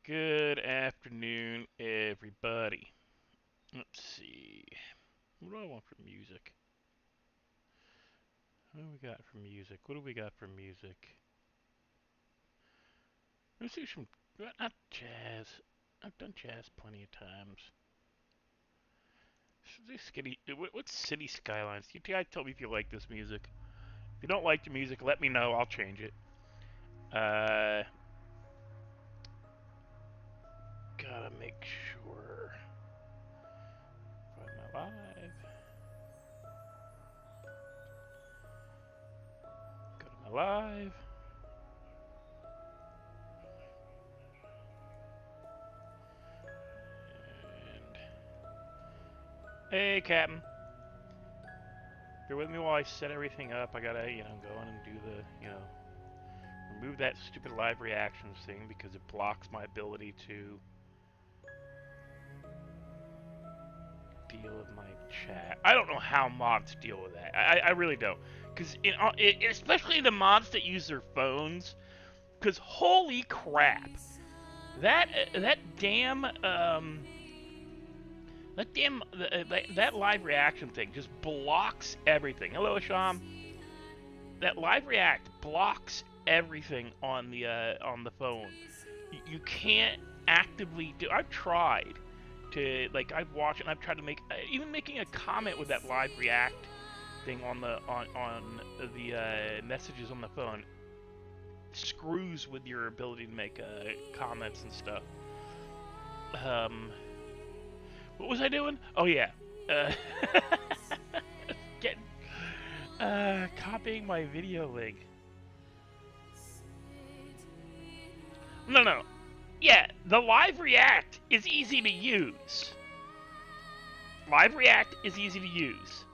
Good afternoon, everybody. Let's see. What do I want for music? What do we got for music? What do we got for music? Let's do some, not jazz. I've done jazz plenty of times. What's City Skylines? You guys tell me if you like this music. If you don't like the music, let me know. I'll change it. Gotta make sure. Find my live. Go to my live. And hey, Captain. Bear with me while I set everything up. I gotta, go in and do the, remove that stupid live reactions thing because it blocks my ability to deal with my chat. I don't know how mods deal with that. I really don't. Because, especially the mods that use their phones, because holy crap. That damn live reaction thing just blocks everything. Hello, Asham. That live react blocks everything on the phone. You can't actively do. I've tried to I've watched and I've tried to make even making a comment with that live react thing on the messages on the phone screws with your ability to make comments and stuff. What was I doing? Oh yeah, copying my video link. No. Yeah, the live react is easy to use. Live react is easy to use.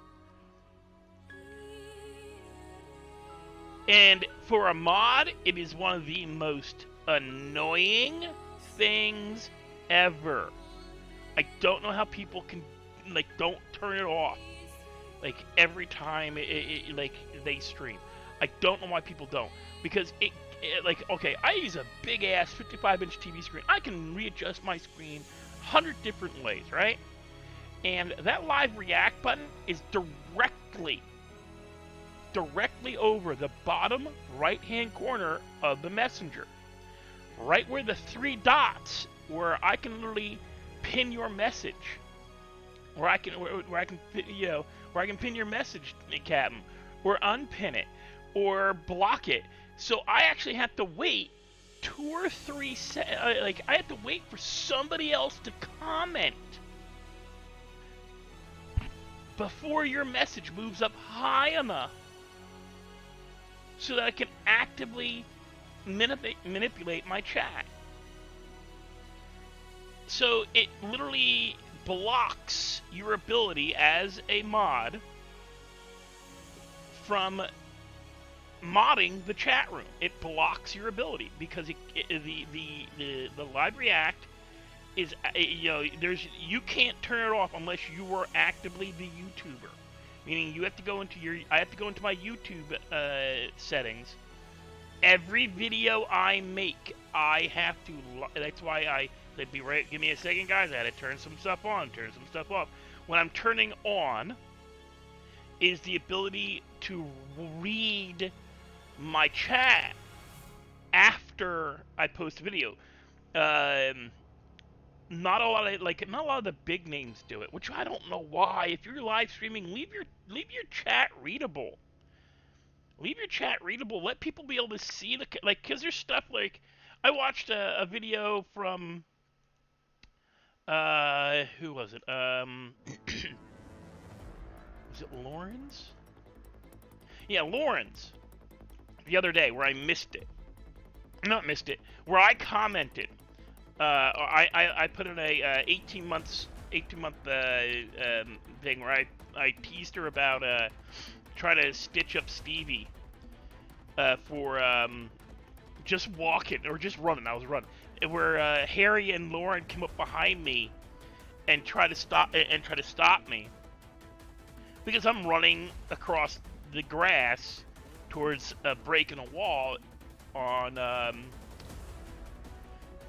And for a mod, it is one of the most annoying things ever. I don't know how people can, don't turn it off, every time they stream. I don't know why people don't. Because okay, I use a big-ass 55-inch TV screen. I can readjust my screen 100 different ways, right? And that live react button is directly over the bottom right-hand corner of the messenger. Right where the three dots, where I can literally pin your message. Where I can pin your message, Captain, or unpin it, or block it. So I actually have to wait 2 or 3 I have to wait for somebody else to comment before your message moves up high enough so that I can actively manipulate my chat. So it literally blocks your ability as a mod from modding the chat room. It blocks your ability because the live react is you can't turn it off unless you are actively the YouTuber. Meaning you have to go into I have to go into my YouTube settings. Every video I make, I have to. That's why give me a second, guys. I had to turn some stuff on, turn some stuff off. When I'm turning on, is the ability to read my chat after I post a video. Not a lot of the big names do it, which I don't know why. If you're live streaming, leave your chat readable. Leave your chat readable. Let people be able to see because there's stuff I watched a video from who was it? Was it Lawrence? Yeah, Lawrence. The other day where I missed it. Not missed it. Where I commented. I put in a 18-month thing where I teased her about trying to stitch up Stevie for just walking or just running. I was running. Where Harry and Lauren came up behind me and try to stop me because I'm running across the grass towards breaking a wall on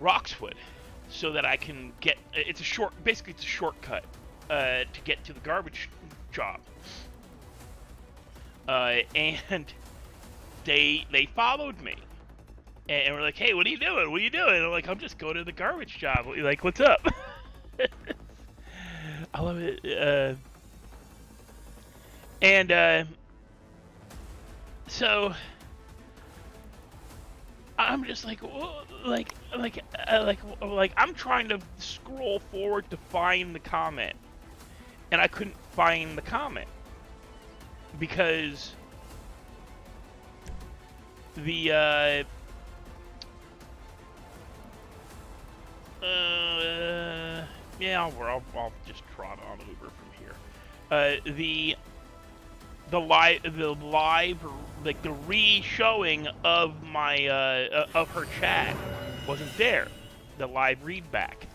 Roxwood, so that I can get. Basically, it's a shortcut to get to the garbage job. And they followed me, and we're like, "Hey, what are you doing? What are you doing?" And I'm like, "I'm just going to the garbage job." Like, what's up? I love it. So I'm just like, I'm trying to scroll forward to find the comment, and I couldn't find the comment because the yeah, I'll just trot on over from here. The live, like the re-showing of my of her chat wasn't there. The live read back.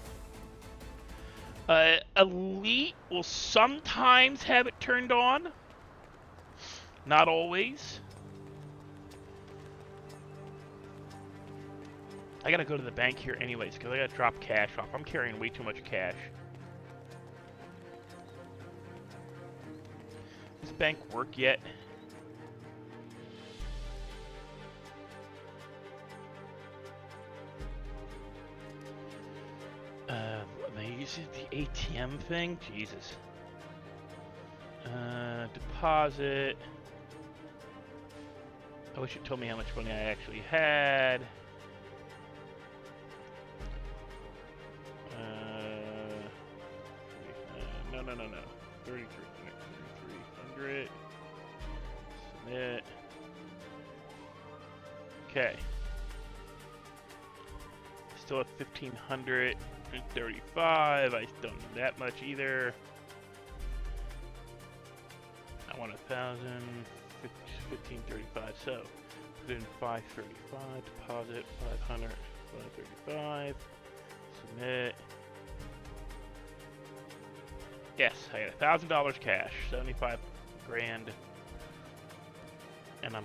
Elite will sometimes have it turned on, not always. I gotta go to the bank here anyways, because I gotta drop cash off. I'm carrying way too much cash. Does bank work yet? They use the ATM thing? Jesus. Deposit. I wish it told me how much money I actually had. No. 3,300. Submit. Okay. Still at 1,535. I don't need that much either. I want 1,000. 1,535. So put in 535. Deposit 500. 535. Submit. Yes, I got $1,000 cash, 75 grand, and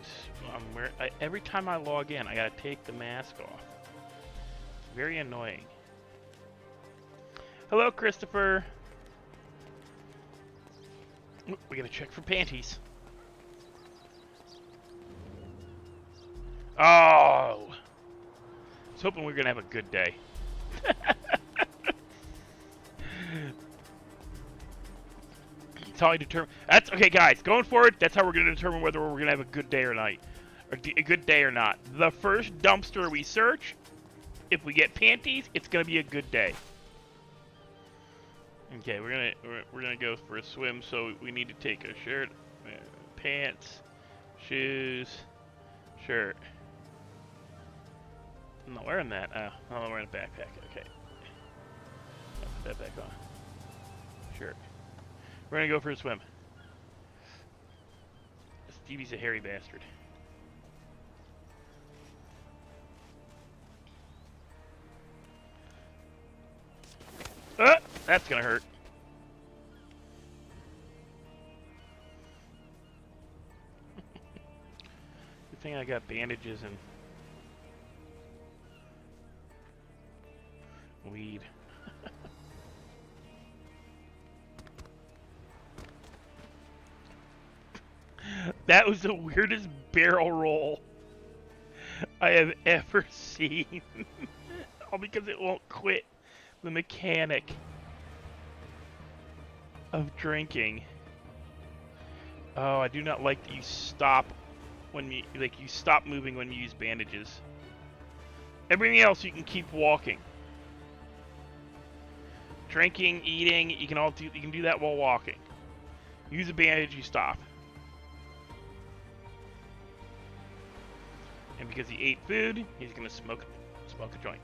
every time I log in, I gotta take the mask off. It's very annoying. Hello, Christopher. Ooh, we gotta check for panties. Oh, I was hoping we were gonna have a good day. That's how I determine. That's okay, guys. Going forward, that's how we're going to determine whether we're going to have a good day or not. A good day or not. The first dumpster we search, if we get panties, it's going to be a good day. Okay, we're gonna go for a swim. So we need to take a shirt, pants, shoes, shirt. I'm not wearing that. Oh, I'm wearing a backpack. Okay. I'll put that back on. Shirt. We're gonna go for a swim. Stevie's a hairy bastard. That's gonna hurt. Good thing I got bandages and weed. That was the weirdest barrel roll I have ever seen. All because it won't quit the mechanic of drinking. Oh, I do not like that you stop when you stop moving when you use bandages. Everything else you can keep walking. Drinking, eating, you can do that while walking. Use a bandage, you stop. And because he ate food, he's gonna smoke a joint.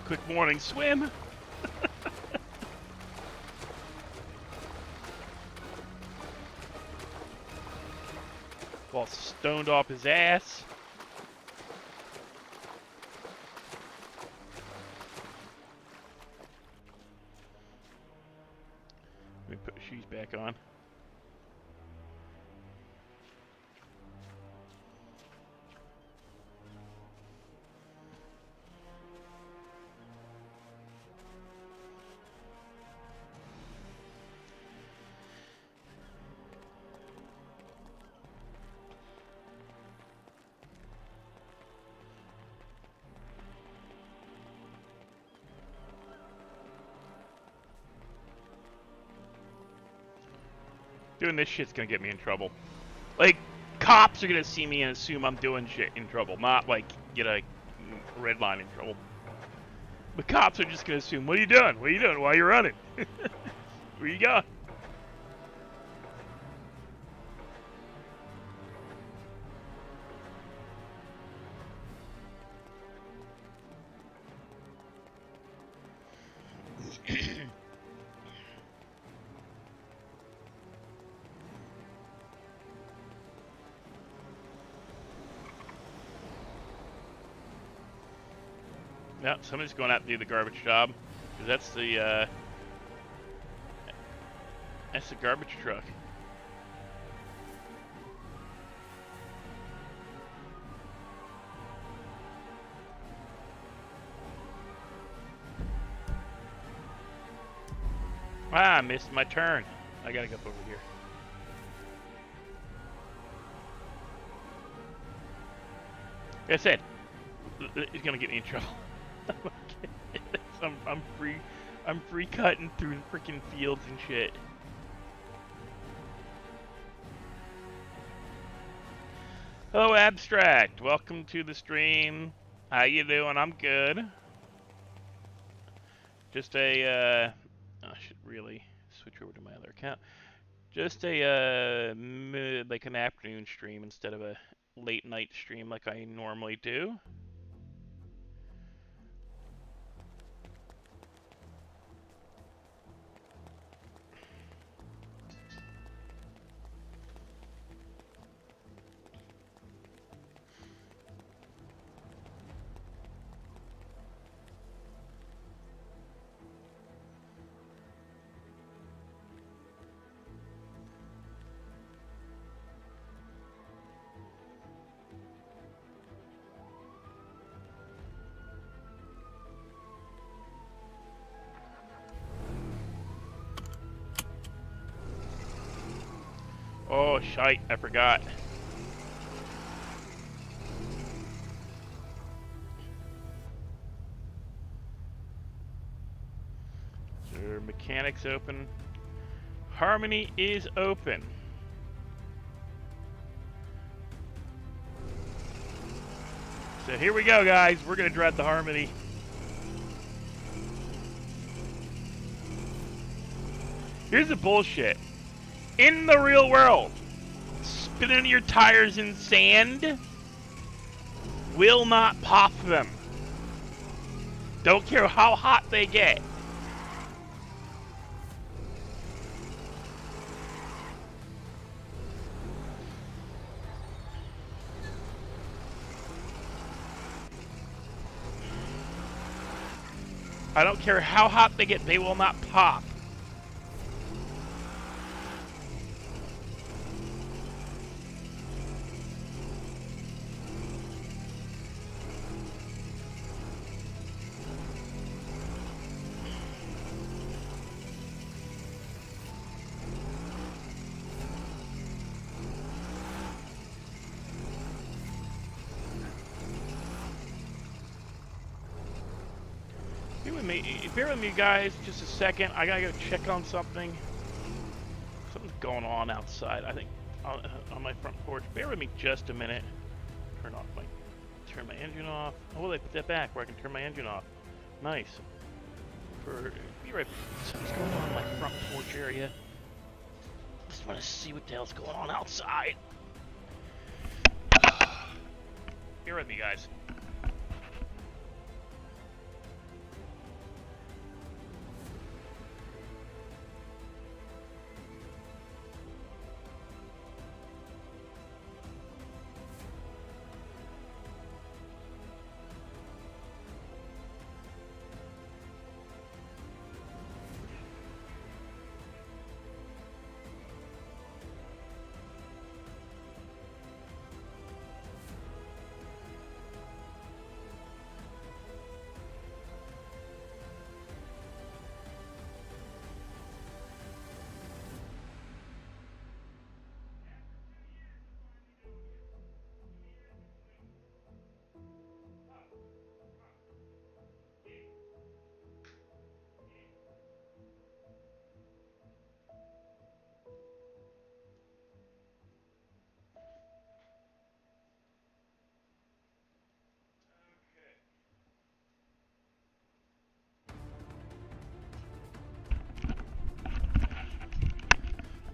Quick morning swim. all stoned off his ass. Let me put the shoes back on. Doing this shit's gonna get me in trouble. Like, cops are gonna see me and assume I'm doing shit in trouble, not like get a Redline in trouble. The cops are just gonna assume, what are you doing? What are you doing? Why are you running? Where you going? Yeah, somebody's going out to do the garbage job, because that's the garbage truck. Ah, I missed my turn. I gotta go over here. Like I said, he's gonna get me in trouble. I'm free cutting through the freaking fields and shit. Hello, Abstract. Welcome to the stream. How you doing? I'm good. Just I should really switch over to my other account. Just a like an afternoon stream instead of a late night stream like I normally do. Oh, shite, I forgot. So, mechanics open. Harmony is open. So here we go, guys. We're gonna dread the Harmony. Here's the bullshit. In the real world, spinning your tires in sand will not pop them. Don't care how hot they get. I don't care how hot they get, they will not pop. Bear with me, guys, just a second. I gotta go check on something. Something's going on outside, I think, on my front porch. Bear with me just a minute. Turn my engine off. Oh, they put that back where I can turn my engine off. Nice. Be right back. Something's going on in my front porch area. Just want to see what the hell's going on outside. Bear with me, guys.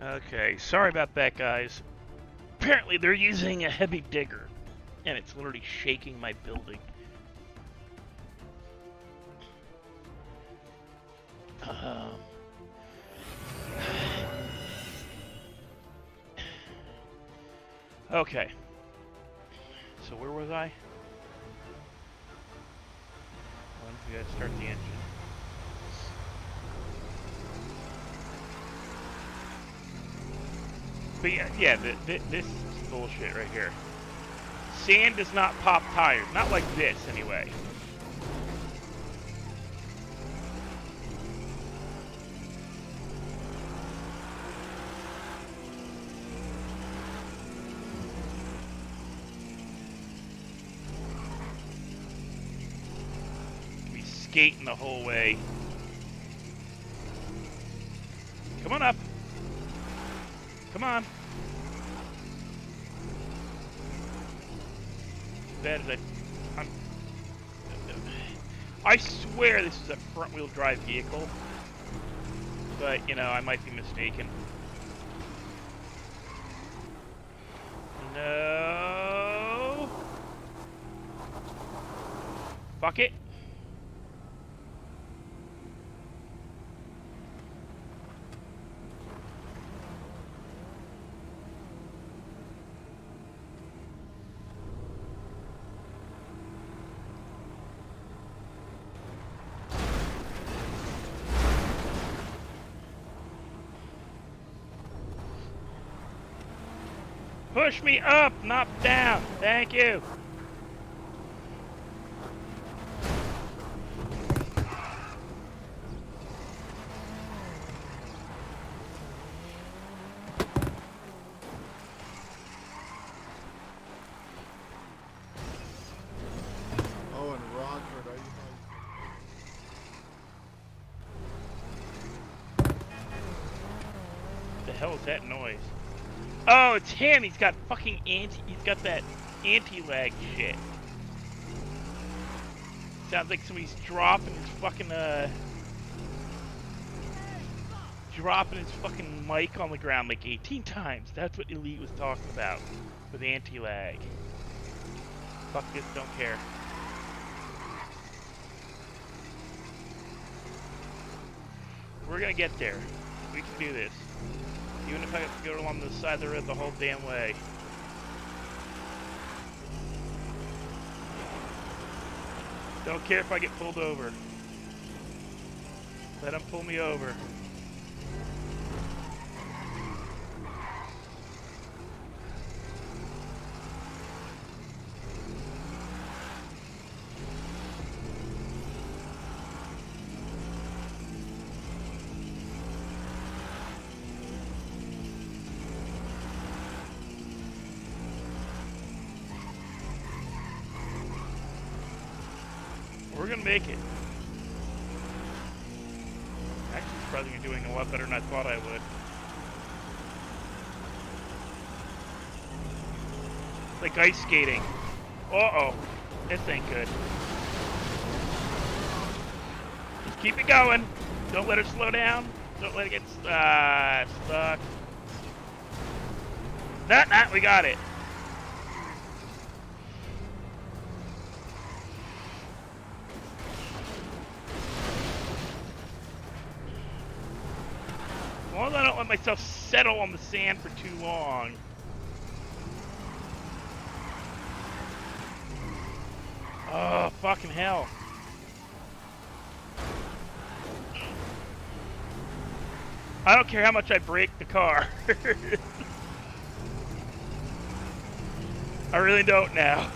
Okay, sorry about that, guys. Apparently they're using a heavy digger, and it's literally shaking my building. Okay. So where was I? We gotta start the engine. But yeah, this is bullshit right here. Sand does not pop tires. Not like this, anyway. Be skating the whole way. Come on up. Come on. Bad as I swear this is a front-wheel drive vehicle, but you know I might be mistaken. No. Fuck it. Push me up, not down. Thank you. Oh, and Rockford, are you What the hell is that noise? Oh, it's him. He's got fucking he's got that anti-lag shit. Sounds like somebody's dropping his fucking mic on the ground like 18 times. That's what Elite was talking about with anti-lag. Fuck this, don't care. We're gonna get there. We can do this. Even if I have to go along the side of the road the whole damn way. Don't care if I get pulled over. Let him pull me over. We're gonna make it. Actually, surprisingly, you're doing a lot better than I thought I would. Like ice skating. Uh-oh. This ain't good. Just keep it going. Don't let it slow down. Don't let it get stuck. Nah, we got it. As long as I don't let myself settle on the sand for too long. Oh, fucking hell. I don't care how much I brake the car. I really don't now.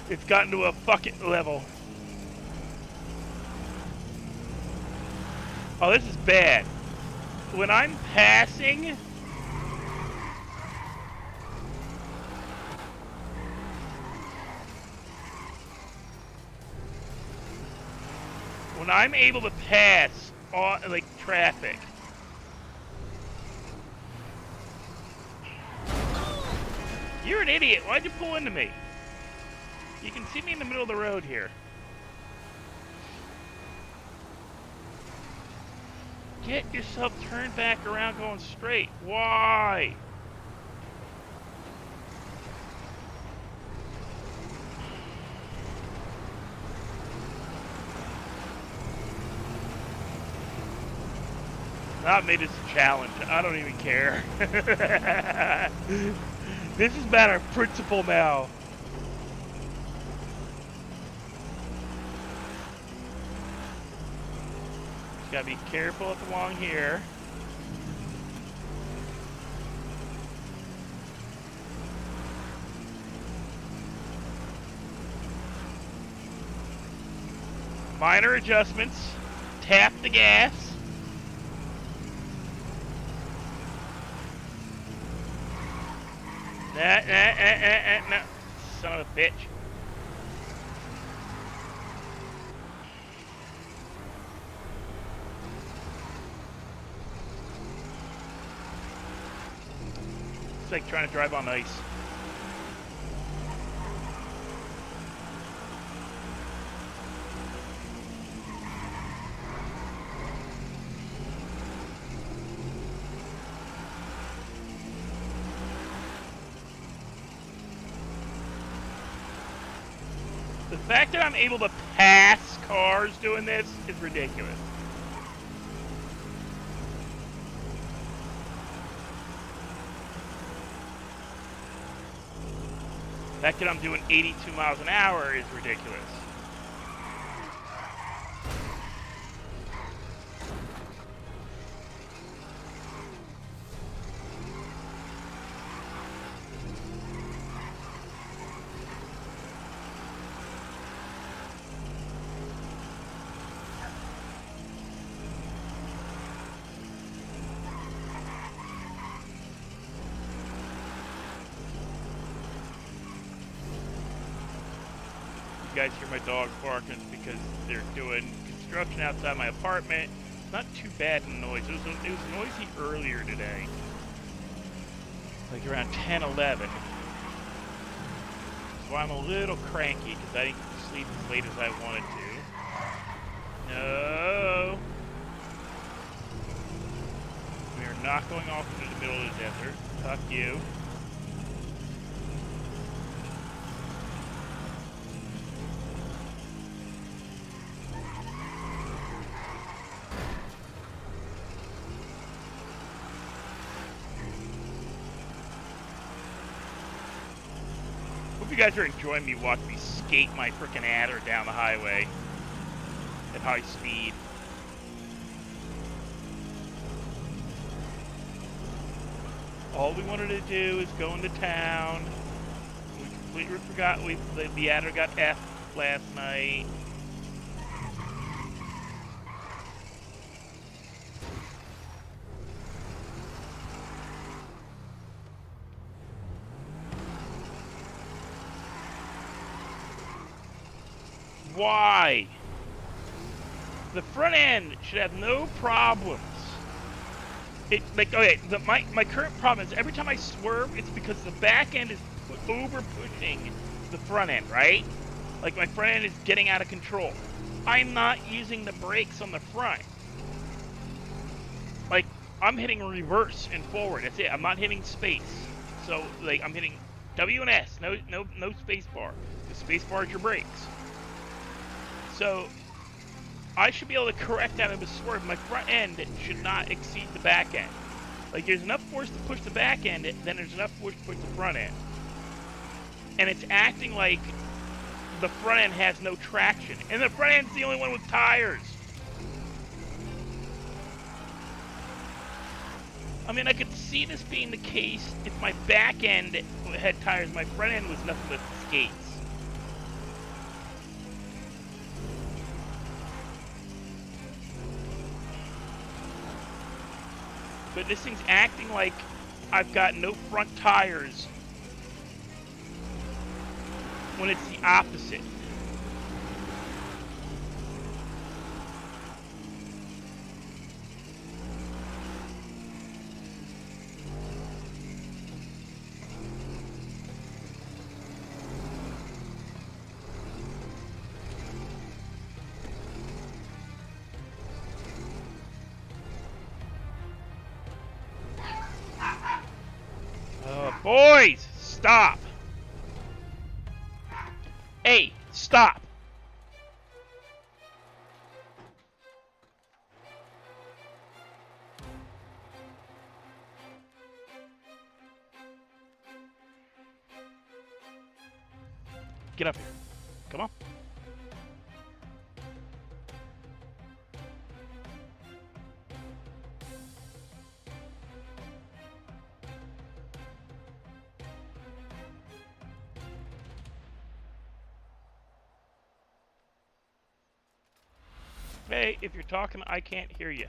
It's gotten to a fucking level. Oh, this is bad. When I'm passing... When I'm able to pass on, like, traffic... You're an idiot. Why'd you pull into me? You can see me in the middle of the road here. Get yourself turned back around going straight. Why? I've made this a challenge. I don't even care. This is matter of principle now. Just gotta be careful up along here. Minor adjustments. Tap the gas. No. Son of a bitch. It's like trying to drive on ice. The fact that I'm able to pass cars doing this is ridiculous. The fact that I'm doing 82 miles an hour is ridiculous. You guys hear my dogs barking because they're doing construction outside my apartment. It's not too bad in noise. It was noisy earlier today, like around 10, 11. So I'm a little cranky because I didn't sleep as late as I wanted to. No. We are not going off into the middle of the desert. Fuck you. Hope you guys are enjoying me watching me skate my frickin' adder down the highway at high speed. All we wanted to do is go into town. We completely forgot the adder got F last night. Why? The front end should have no problems. My current problem is every time I swerve, it's because the back end is over pushing the front end, right? Like my front end is getting out of control. I'm not using the brakes on the front. Like I'm hitting reverse and forward. That's it. I'm not hitting space. So like I'm hitting W and S. No space bar. The space bar is your brakes. So I should be able to correct that in the swerve. My front end should not exceed the back end. Like there's enough force to push the back end, then there's enough force to push the front end. And it's acting like the front end has no traction. And the front end's the only one with tires. I mean, I could see this being the case if my back end had tires, my front end was nothing but skates. But this thing's acting like I've got no front tires when it's the opposite. Stop! Hey, stop! Get up here. Come on. Hey, if you're talking, I can't hear you.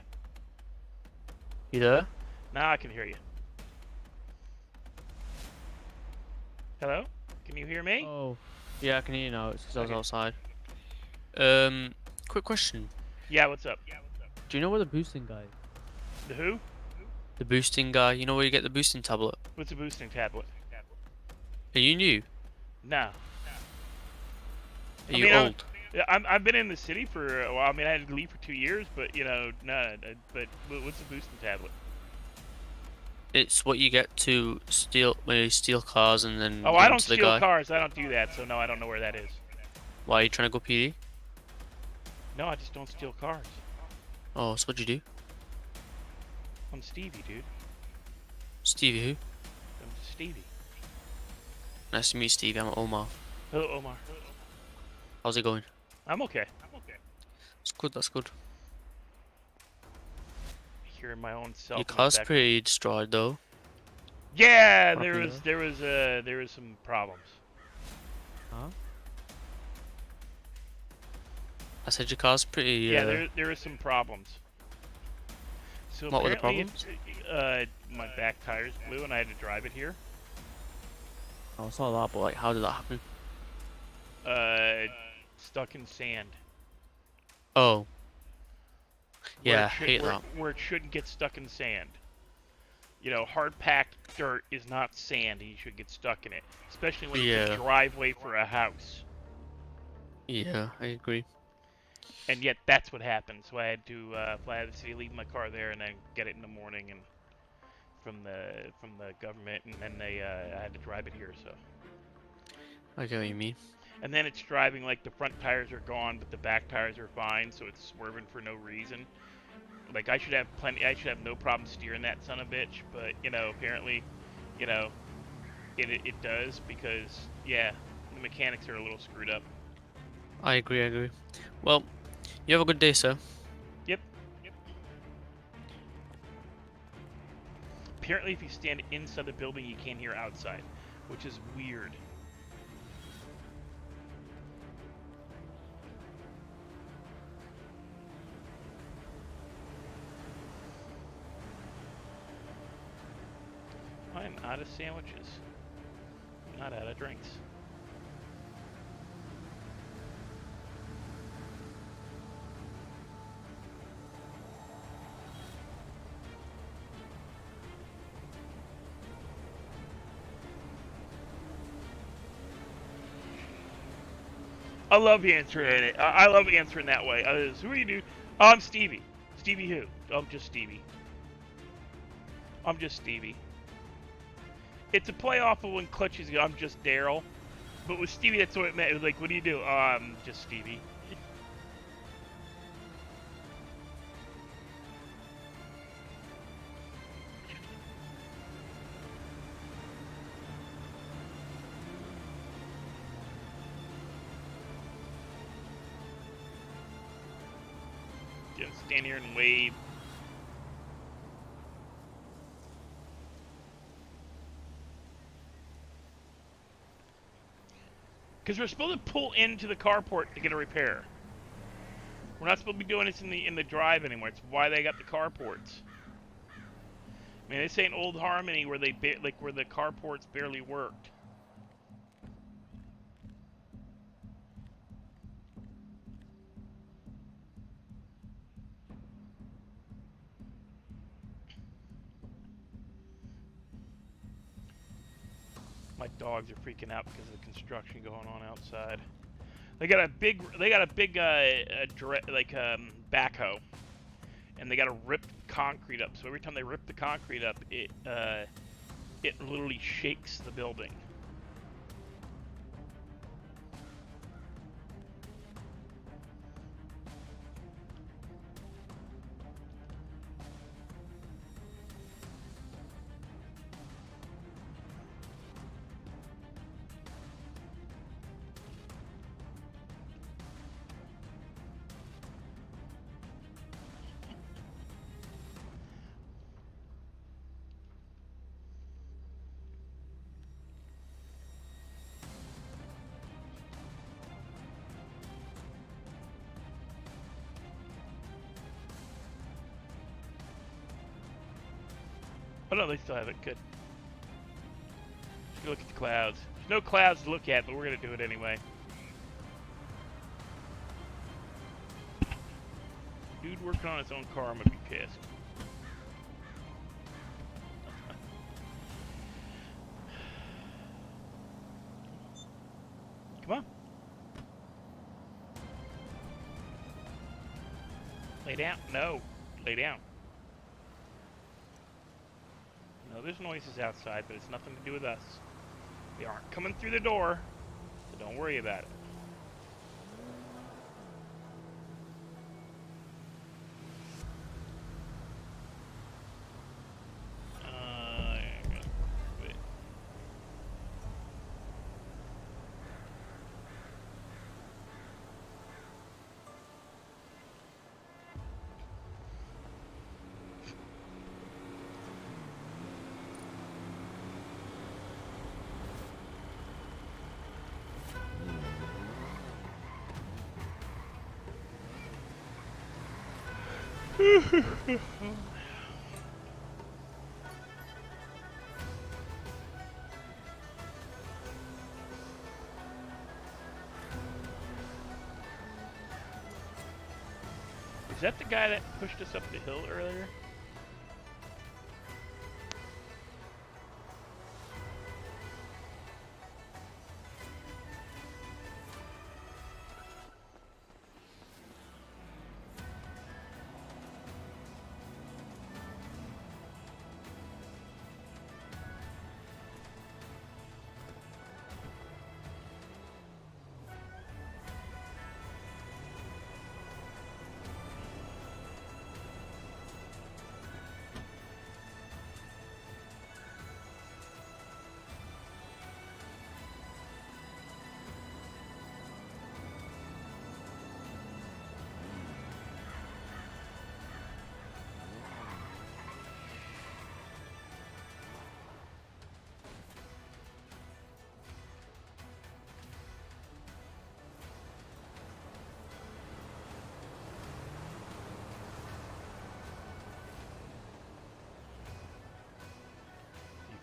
You there? Now I can hear you. Hello? Can you hear me? Oh. Yeah, I can hear you now. It's because I was Okay. outside. Quick question. Yeah, what's up? Do you know where the boosting guy is? The who? The boosting guy. You know where you get the boosting tablet? What's a boosting tablet? Are you new? No. Are you old? I've been in the city for a while. I mean, I had to leave for 2 years, but you know, no. But what's a boosting tablet? It's what you get to steal, when you steal cars and then Oh, give I them don't to the steal guy. cars. I don't do that. So no, I don't know where that is. Why are you trying to go PD? No, I just don't steal cars. Oh, so what'd you do? I'm Stevie, dude. Stevie who? I'm just Stevie. Nice to meet you, Stevie. I'm Omar. Hello, Omar. How's it going? I'm okay. It's good, that's good. Hearing my own self. Your in the car's back. pretty destroyed though. Yeah, Rocky there was some problems. Huh? I said your car's pretty. Yeah, there was some problems. So What were the apparently problems? my back tires blew and I had to drive it here. I saw that, but like, how did that happen? Stuck in sand. Oh. Where Yeah, it should- hate where, that. where it shouldn't get stuck in sand. You know, hard packed dirt is not sand. You should get stuck in it, especially when it's a Yeah. driveway for a house. Yeah, I agree. And yet that's what happened. So I had to fly out of the city, leave my car there, and then get it in the morning and from the government, and then I had to drive it here. So. I get what you mean. And then it's driving like the front tires are gone, but the back tires are fine, so it's swerving for no reason. Like I should have no problem steering that son of a bitch, but you know, apparently, you know, it does because yeah, the mechanics are a little screwed up. I agree. Well, you have a good day, sir. Yep. Apparently, if you stand inside the building, you can't hear outside, which is weird. I'm out of sandwiches. I'm not out of drinks. I love answering it. I love answering that way. Who are you, dude? Oh, I'm Stevie. Stevie who? I'm just Stevie. I'm just Stevie. It's a play off of when Clutches go, I'm just Daryl. But with Stevie, that's what it meant. It was like, what do you do? Oh, I'm just Stevie. Just stand here and wave. Because we're supposed to pull into the carport to get a repair. We're not supposed to be doing this in the drive anymore. It's why they got the carports. I mean, this ain't Old Harmony where where the carports barely worked. My dogs are freaking out because of the construction going on outside. They got a big backhoe, and they got to rip concrete up. So every time they rip the concrete up, it literally shakes the building. no, they still have it. Good. Look at the clouds. There's no clouds to look at, but we're gonna do it anyway. Dude working on his own car, I'm gonna be pissed. Come on. Lay down. No. Lay down. No, there's noises outside, but it's nothing to do with us. They aren't coming through the door, so don't worry about it. Is that the guy that pushed us up the hill earlier?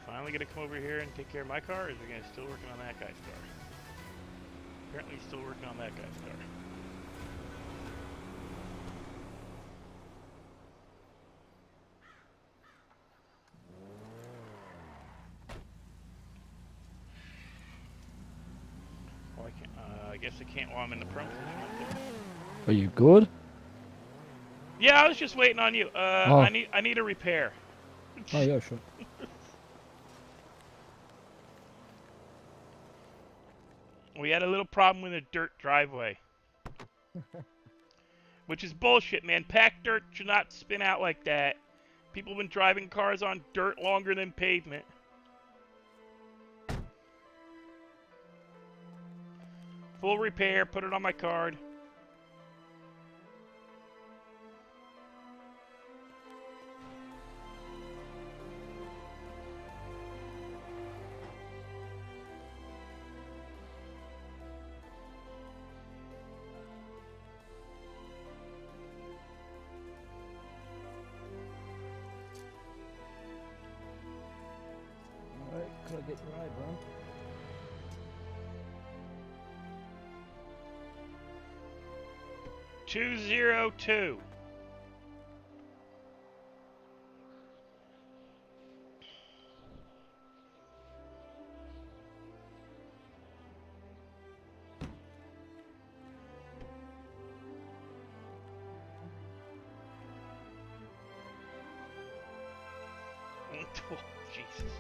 Finally gonna come over here and take care of my car, or is he gonna still working on that guy's car? Apparently he's still working on that guy's car. Well, I can't. I guess I can't while I'm in the prone position up there. Are you good? Yeah, I was just waiting on you. Oh. I need a repair. Oh yeah, sure. We had a little problem with a dirt driveway. Which is bullshit, man. Packed dirt should not spin out like that. People have been driving cars on dirt longer than pavement. Full repair, put it on my card. Alright, could I get the ride, bro? $202. Oh, Jesus.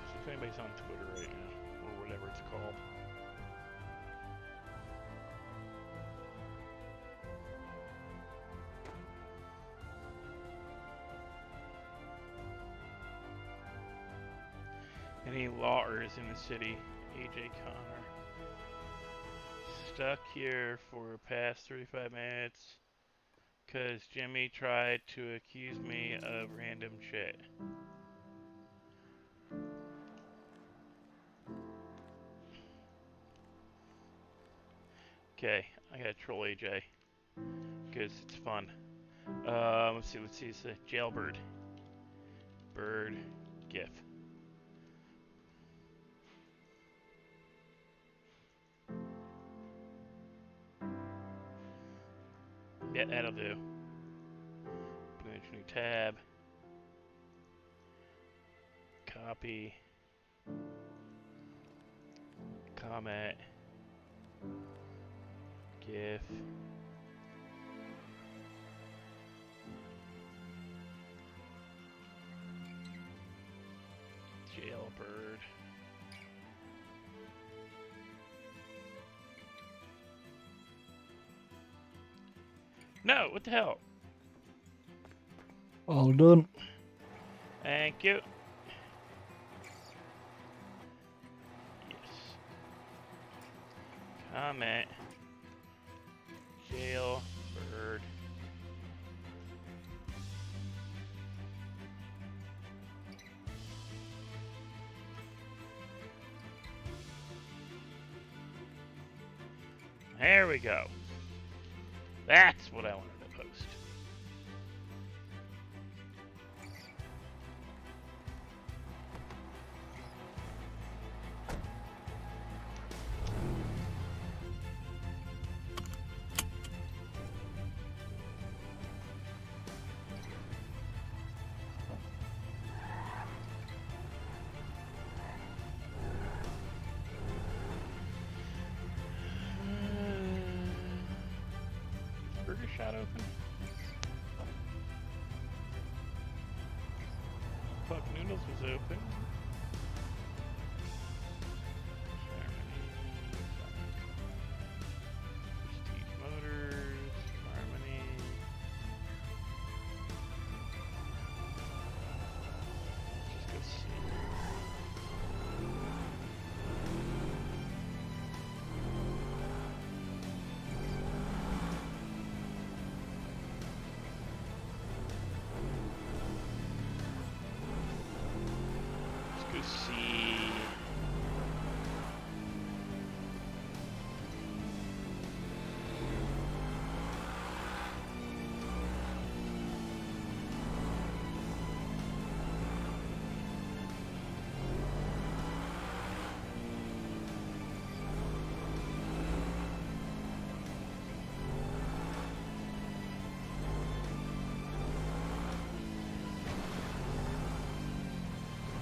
See if anybody's on Twitter right now, or whatever it's called. Any lawyers in the city? AJ Connor. Stuck here for past 35 minutes because Jimmy tried to accuse me of random shit. Okay, I gotta troll AJ because it's fun. Let's see. It's a jailbird. Bird GIF. Yeah, that'll do. New tab. Copy. Comment. GIF. Jailbird. No, what the hell? All done. Thank you. Yes. Comment. Jailbird. There we go. That's what I wanted to post. Burger shot open. Fuck Noodles was open. Prestige Motors, Harmony. Just go see. Let's go see.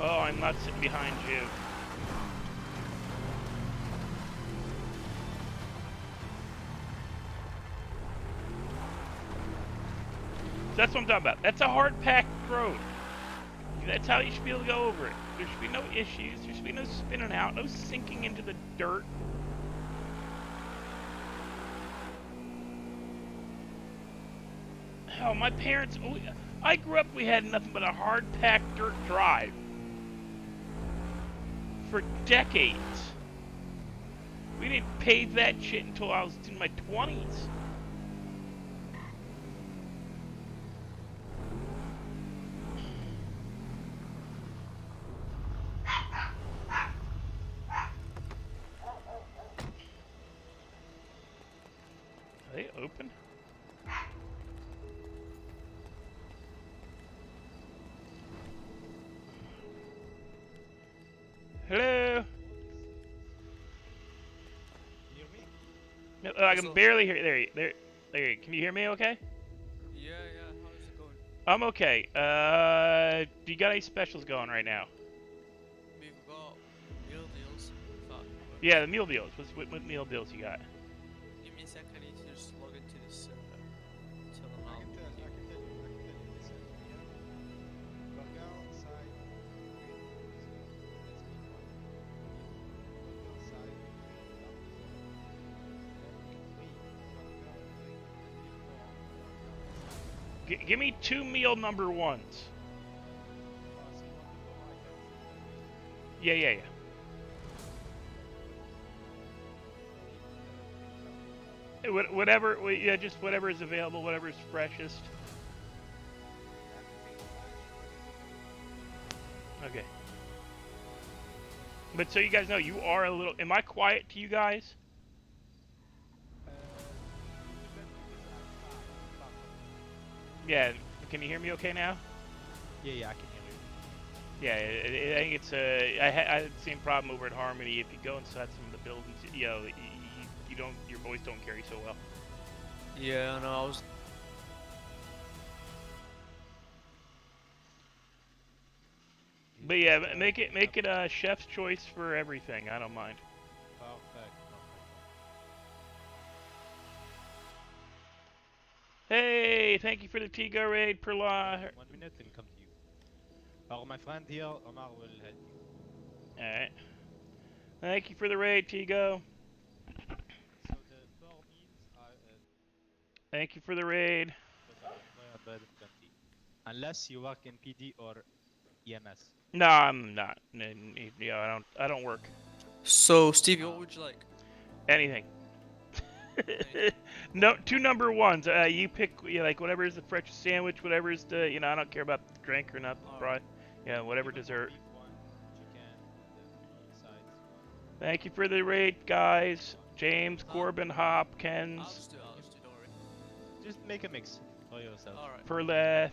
Oh, I'm not sitting behind you. That's what I'm talking about. That's a hard packed road. That's how you should be able to go over it. There should be no issues. There should be no spinning out, no sinking into the dirt. Hell, my parents, I grew up, we had nothing but a hard packed dirt drive. For decades. We didn't pave that shit until I was in my 20s. Are they open? Hello? No, I can barely hear you. There. Can you hear me okay? Yeah, how's it going? I'm okay. Do you got any specials going right now? We've got meal deals. Yeah, the meal deals. What meal deals you got? Give me a sec, I need to just log into this till I'm I out. can tell you. Listen, we have burger side. Burger side. Give me 2 meal number ones. Yeah. Whatever, yeah, just whatever is available, whatever is freshest. Okay. But so you guys know, you are a little. Am I quiet to you guys? Yeah, can you hear me okay now? Yeah, I can hear you. Yeah, I think it's I had the same problem over at Harmony. If you go inside some of the buildings, you don't, your voice don't carry so well. Yeah, I know. I was. But yeah, make it chef's choice for everything. I don't mind. Perfect. Hey, thank you for the Tigo raid, Perla. 1 minute and come to you. My friend here, Omar, will help you. Alright. Thank you for the raid, Tigo. So the 4 meals are Thank you for the raid. total of 320. Unless you work in PD or EMS. No, I'm not. Yeah, I don't work. So, Stevie, what would you like? Anything. No, 2 number ones. You pick, like whatever is the freshest sandwich, whatever is the, I don't care about the drink or not, Alright. yeah, whatever Even dessert. beef, one chicken, and sides, one. Thank you for the raid, guys. James, Corbin, I'll Hopkins, just do it. Don't worry. Just make a mix for yourself. Alright. Perleth.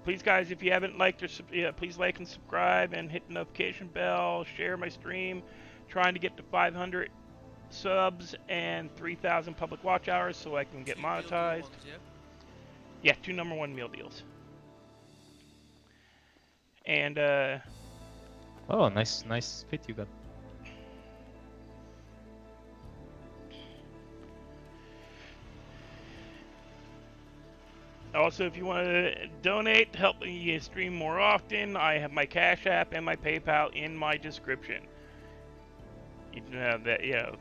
Please, guys, if you haven't liked or please like and subscribe and hit the notification bell. Share my stream. Trying to get to 500 subs and 3,000 public watch hours so I can get 2 meal deal monetized. ones, yeah? Yeah, 2 number 1 meal deals. And Oh, nice fit you got. also, if you want to donate to help me stream more often, I have my Cash App and my PayPal in my description. You know that, the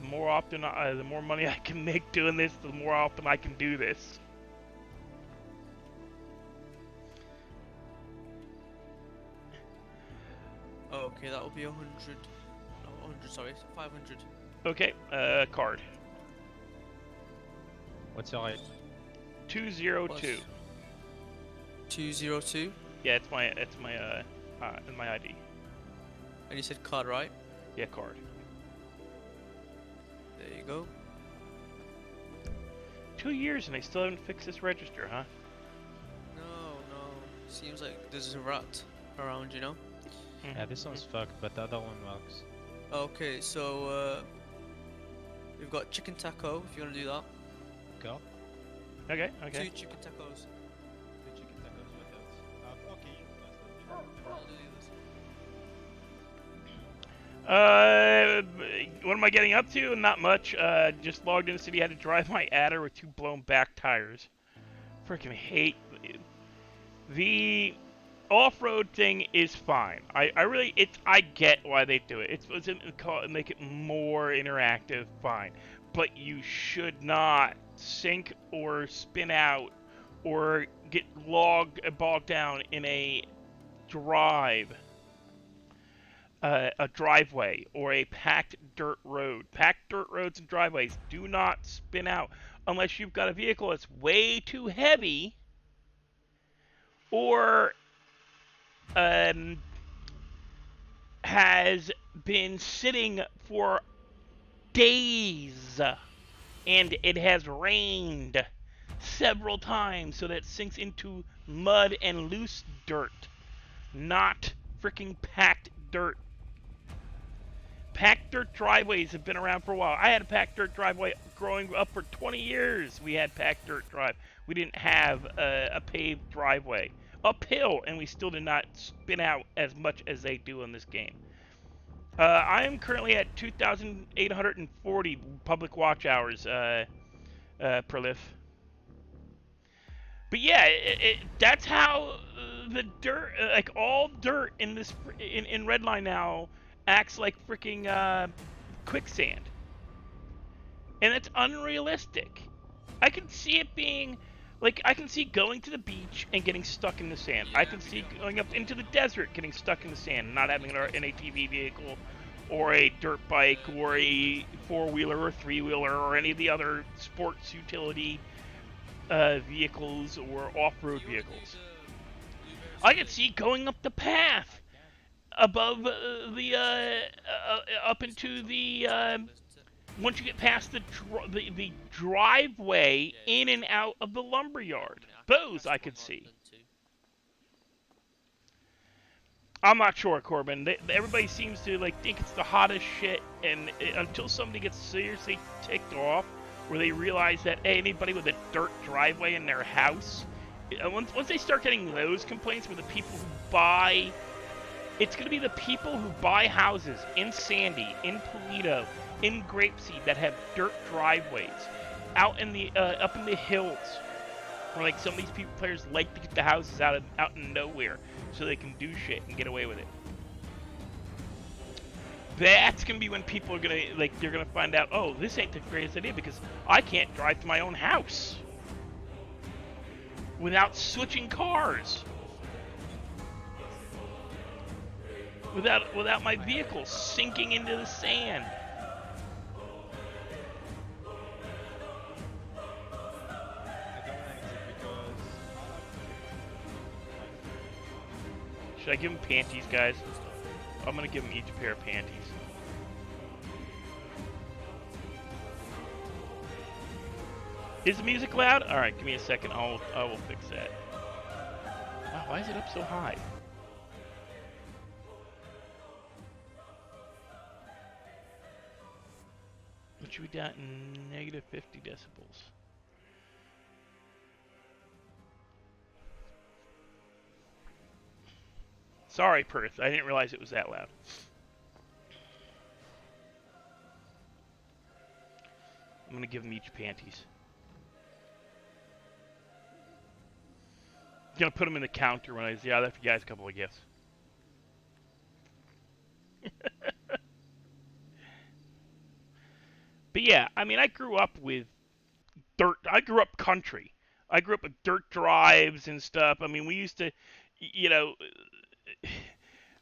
more often, the more money I can make doing this, the more often I can do this. Oh, okay, that will be 100. No, 100, sorry, 500. Okay, card. What's your rate? 202. 202? Yeah, it's my my ID. And you said card, right? Yeah, card. There you go. 2 years and they still haven't fixed this register, huh? No. Seems like there's a rat around, you know? Yeah, this one's fucked, but the other one works. Okay, so, we've got chicken taco, if you want to do that. Go. Okay. 2 chicken tacos. The chicken tacos, what else? Okay, I'll do the others. What am I getting up to? Not much. Just logged into the city. Had to drive my adder with 2 blown back tires. Freaking hate the off-road thing is fine. I get why they do it. It's supposed to make it more interactive. Fine, but you should not sink or spin out or get bogged down in a driveway or a packed dirt road. Packed dirt roads and driveways do not spin out unless you've got a vehicle that's way too heavy or has been sitting for days and it has rained several times so that it sinks into mud and loose dirt, not freaking packed dirt. Packed dirt driveways have been around for a while. I had a packed dirt driveway growing up for 20 years. We had packed dirt drive. We didn't have a paved driveway. Uphill, and we still did not spin out as much as they do in this game. I am currently at 2,840 public watch hours per lift. But yeah, that's how the dirt, like all dirt in this in Redline now, acts like freaking quicksand, and it's unrealistic. I can see it being. Like, I can see going to the beach and getting stuck in the sand. I can see going up into the desert getting stuck in the sand, not having an ATV vehicle or a dirt bike or a 4-wheeler or 3-wheeler or any of the other sports utility vehicles or off-road vehicles. I can see going up the path above up into the once you get past the driveway in and out of the lumberyard. Those I could see. I'm not sure, Corbin. Everybody seems to think it's the hottest shit, and until somebody gets seriously ticked off, where they realize that anybody with a dirt driveway in their house, once they start getting those complaints from the people who buy, it's going to be the people who buy houses in Sandy, in Toledo, in Grapeseed that have dirt driveways, out in the up in the hills, where some of these players like to get the houses out in nowhere, so they can do shit and get away with it. That's gonna be when people are gonna they're gonna find out, oh, this ain't the greatest idea because I can't drive to my own house without switching cars, without my vehicle sinking into the sand. Should I give them panties, guys? I'm gonna give them each a pair of panties. Is the music loud? All right, give me a second. I will fix that. Wow, why is it up so high? What should we got in negative 50 decibels? Sorry, Perth. I didn't realize it was that loud. I'm going to give them each panties. I'm going to put them in the counter when I say, yeah, I left you guys a couple of gifts. But yeah, I mean, I grew up with dirt. I grew up country. I grew up with dirt drives and stuff. I mean, we used to,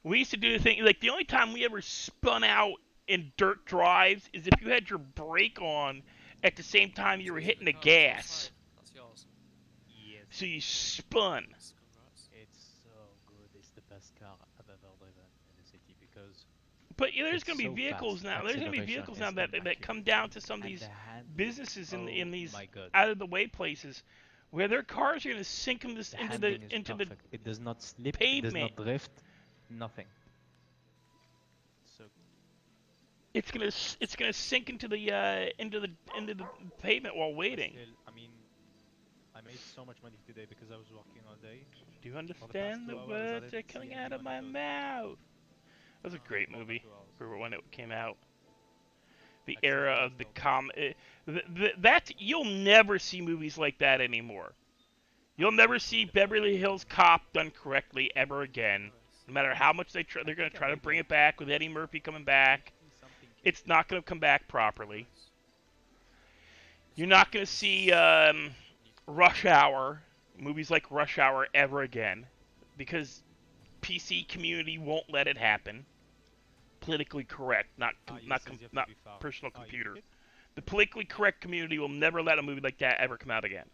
we used to do the thing, the only time we ever spun out in dirt drives is if you had your brake on at the same time you were hitting the gas. That's yours. Yes. So you spun. Congrats. It's so good. It's the best car I've ever driven in the city because. But there's It's going to be so vehicles fast. now. There's going to be Acceleration vehicles is now that come down to some of and these the handling. businesses in these my God. out of the way places where their cars are going to sink them The into the handling is perfect. It does not slip. It does pavement. not drift. Nothing. So It's gonna sink into the pavement while waiting. still, I mean, I made so much money today because I was working all day. Do you past understand 2 the hours, I words that are didn't coming see out of my anyone mouth? That was a great More than movie 2 hours. for when it came out. The Actually, era it of was the dope. that you'll never see movies like that anymore. You'll never see Beverly Hills Cop done correctly ever again. No matter how much they're going to try to bring it back with Eddie Murphy coming back, it's not going to come back properly. You're not going to see Rush Hour, movies like Rush Hour ever again, because PC community won't let it happen. Politically correct, not personal computer. The politically correct community will never let a movie like that ever come out again.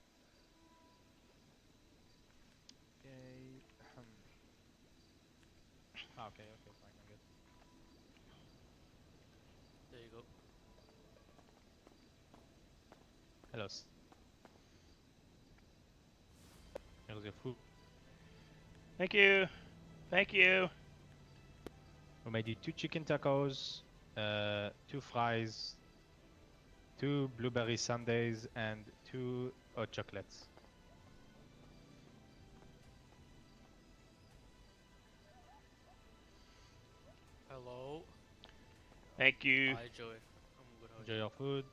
Okay, fine, I get. There you go. Hello. Here's your food. Thank you. Thank you. We made you 2 chicken tacos, 2 fries, 2 blueberry sundaes, and 2 hot chocolates. Hello. Thank you. Hi, Joey. I'm good. How are Enjoy you? your food.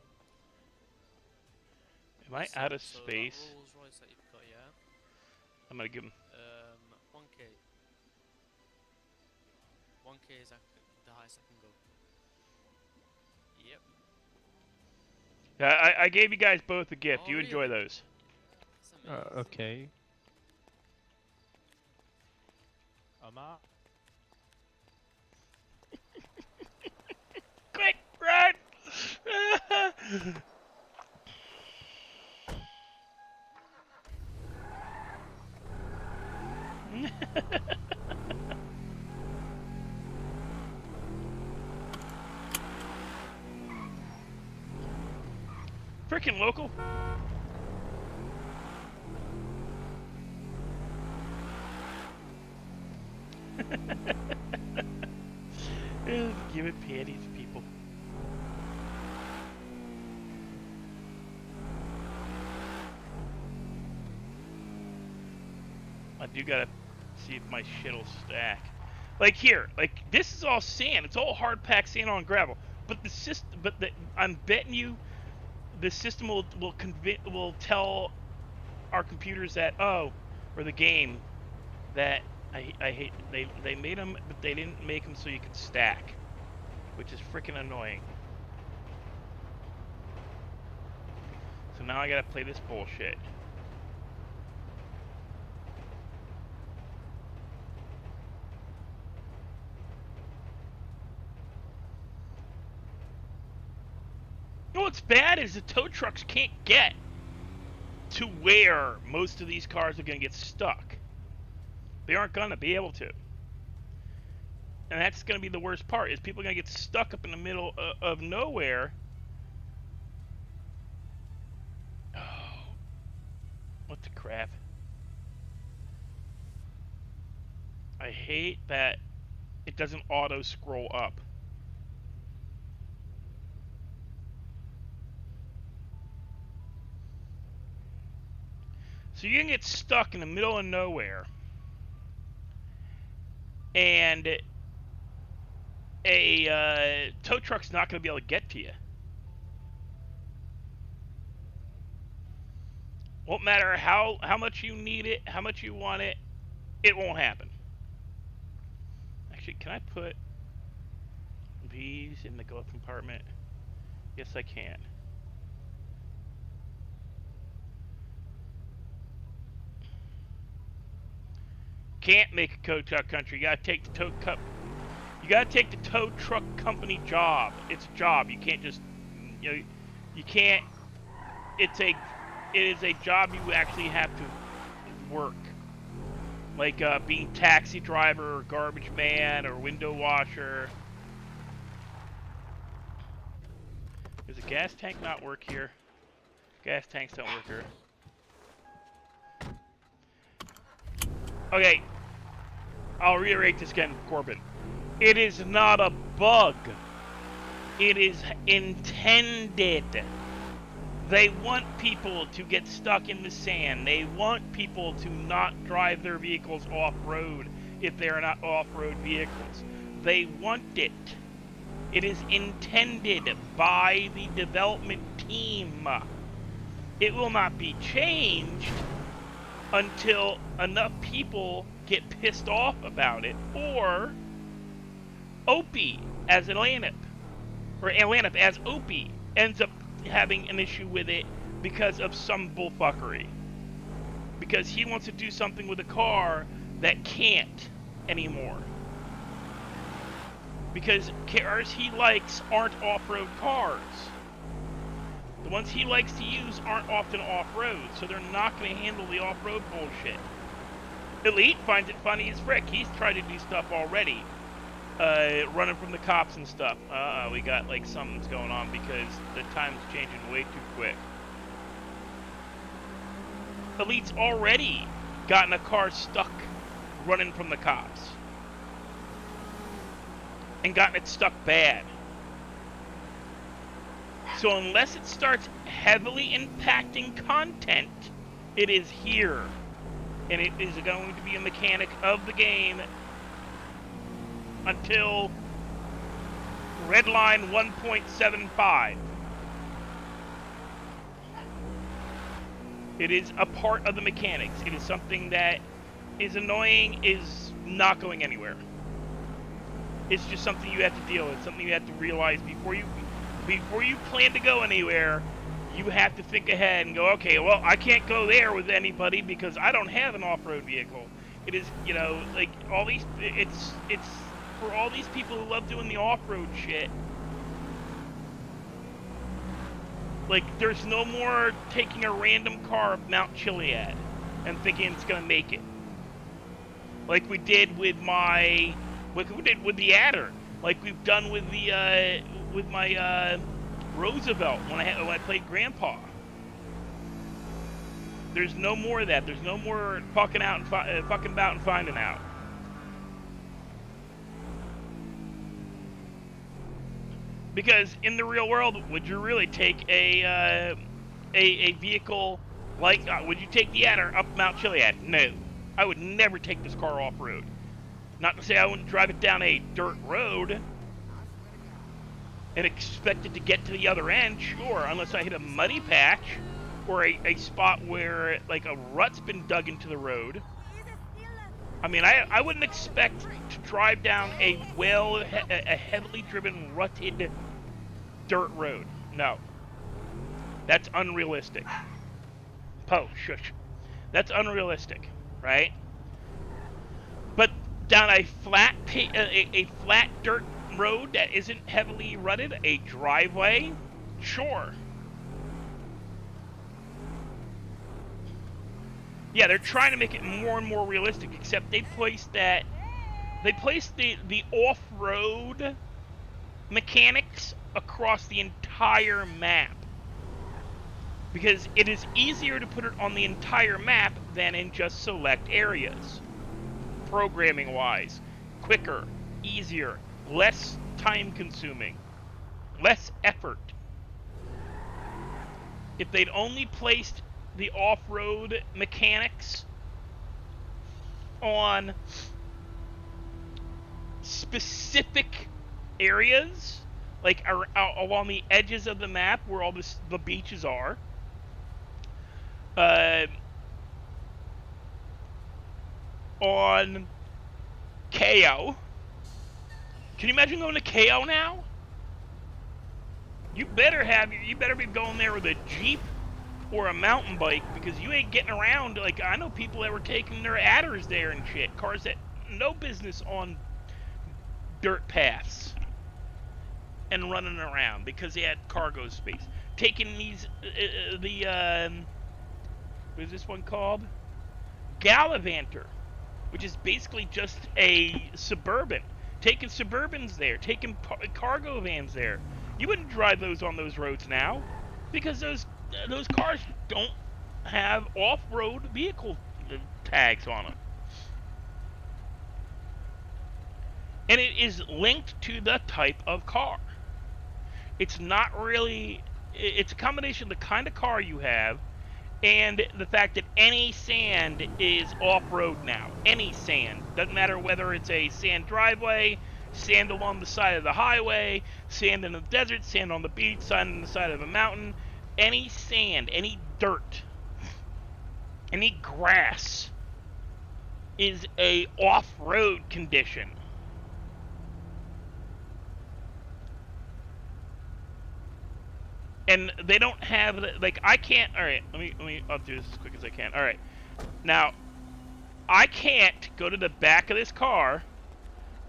Am I out of So space? that Rolls Royce that you've got, yeah. I'm gonna give him. 1k. 1k is the highest I can go. Yep. Yeah, I gave you guys both a gift. Oh, You enjoy really? those. That's amazing. Okay. Omar? Quick, run! Frickin' local. Give it panties, people. I do gotta see if my shit'll stack. Like here, like this is all sand. It's all hard packed sand on gravel. But the system, I'm betting you, the system will tell our computers that or the game that I hate they made them, but they didn't make them so you could stack, which is freaking annoying. So now I gotta play this bullshit. What's bad is the tow trucks can't get to where most of these cars are going to get stuck. They aren't going to be able to. And that's going to be the worst part, is people are going to get stuck up in the middle of nowhere. Oh, what the crap. I hate that it doesn't auto scroll up. So you can get stuck in the middle of nowhere, and a tow truck's not going to be able to get to you. Won't matter how much you need it, how much you want it, it won't happen. Actually, can I put these in the glove compartment? Yes, I can. Can't make a tow truck country. You gotta take the tow cup. You gotta take the tow truck company job. It's a job. You can't just, you can't. It is a job you actually have to work. Like being taxi driver or garbage man or window washer. Does the gas tank not work here? Gas tanks don't work here. Okay, I'll reiterate this again, Corbin. It is not a bug. It is intended. They want people to get stuck in the sand. They want people to not drive their vehicles off-road if they are not off-road vehicles. They want it. It is intended by the development team. It will not be changed until enough people get pissed off about it, or Opie as Atlantic, or Atlantic as Opie ends up having an issue with it because of some bullfuckery. Because he wants to do something with a car that can't anymore. Because cars he likes aren't off-road cars. The ones he likes to use aren't often off-road, so they're not going to handle the off-road bullshit. Elite finds it funny as frick. He's tried to do stuff already. Running from the cops and stuff. We got like something's going on because the time's changing way too quick. Elite's already gotten a car stuck running from the cops. And gotten it stuck bad. So unless it starts heavily impacting content, it is here. And it is going to be a mechanic of the game until Redline 1.75. It is a part of the mechanics. It is something that is annoying, is not going anywhere. It's just something you have to deal with, something you have to realize before you plan to go anywhere. You have to think ahead and go, okay, well, I can't go there with anybody because I don't have an off-road vehicle. It is, you know, like all these, it's for all these people who love doing the off-road shit. Like, there's no more taking a random car up Mount Chiliad and thinking it's gonna make it. Like we did with with the Adder. Like we've done with the, with my, Roosevelt when I played Grandpa. There's no more of that. There's no more fucking out and fucking about and finding out. Because in the real world, would you really take a vehicle like? Would you take the Adder up Mount Chiliad? No, I would never take this car off road. Not to say I wouldn't drive it down a dirt road and expect it to get to the other end, sure, unless I hit a muddy patch or a spot where like a rut's been dug into the road. I mean, I wouldn't expect to drive down a heavily driven, rutted dirt road. No. That's unrealistic. Poe, shush. That's unrealistic, right? But down a flat dirt road that isn't heavily rutted, a driveway, sure. Yeah, they're trying to make it more and more realistic, except they placed the off-road mechanics across the entire map. Because it is easier to put it on the entire map than in just select areas. Programming-wise. Quicker, easier, less time-consuming, less effort. If they'd only placed the off-road mechanics on specific areas, like along the edges of the map where all the beaches are, on KO. Can you imagine going to KO now? You better be going there with a Jeep or a mountain bike, because you ain't getting around. Like, I know people that were taking their Adders there and shit. Cars that no business on dirt paths and running around because they had cargo space. Taking these, what is this one called? Gallivanter, which is basically just a Suburban. Taking Suburbans there, taking cargo vans there. You wouldn't drive those on those roads now, because those cars don't have off-road vehicle tags on them. And it is linked to the type of car. It's not really... It's a combination of the kind of car you have and the fact that any sand is off-road now. Any sand. Doesn't matter whether it's a sand driveway, sand along the side of the highway, sand in the desert, sand on the beach, sand on the side of a mountain. Any sand, any dirt, any grass is a off-road condition. And they don't have, like, I can't, alright, I'll do this as quick as I can. Alright, now, I can't go to the back of this car,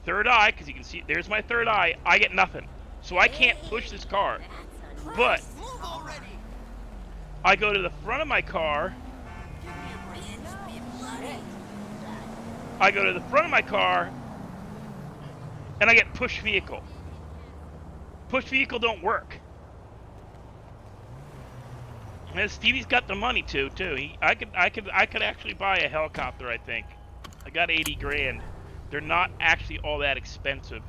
third eye, because you can see, there's my third eye, I get nothing. So I can't push this car. But I go to the front of my car. I go to the front of my car, and I get push vehicle. Push vehicle don't work. And Stevie's got the money too. I could actually buy a helicopter. I think I got 80 grand. They're not actually all that expensive.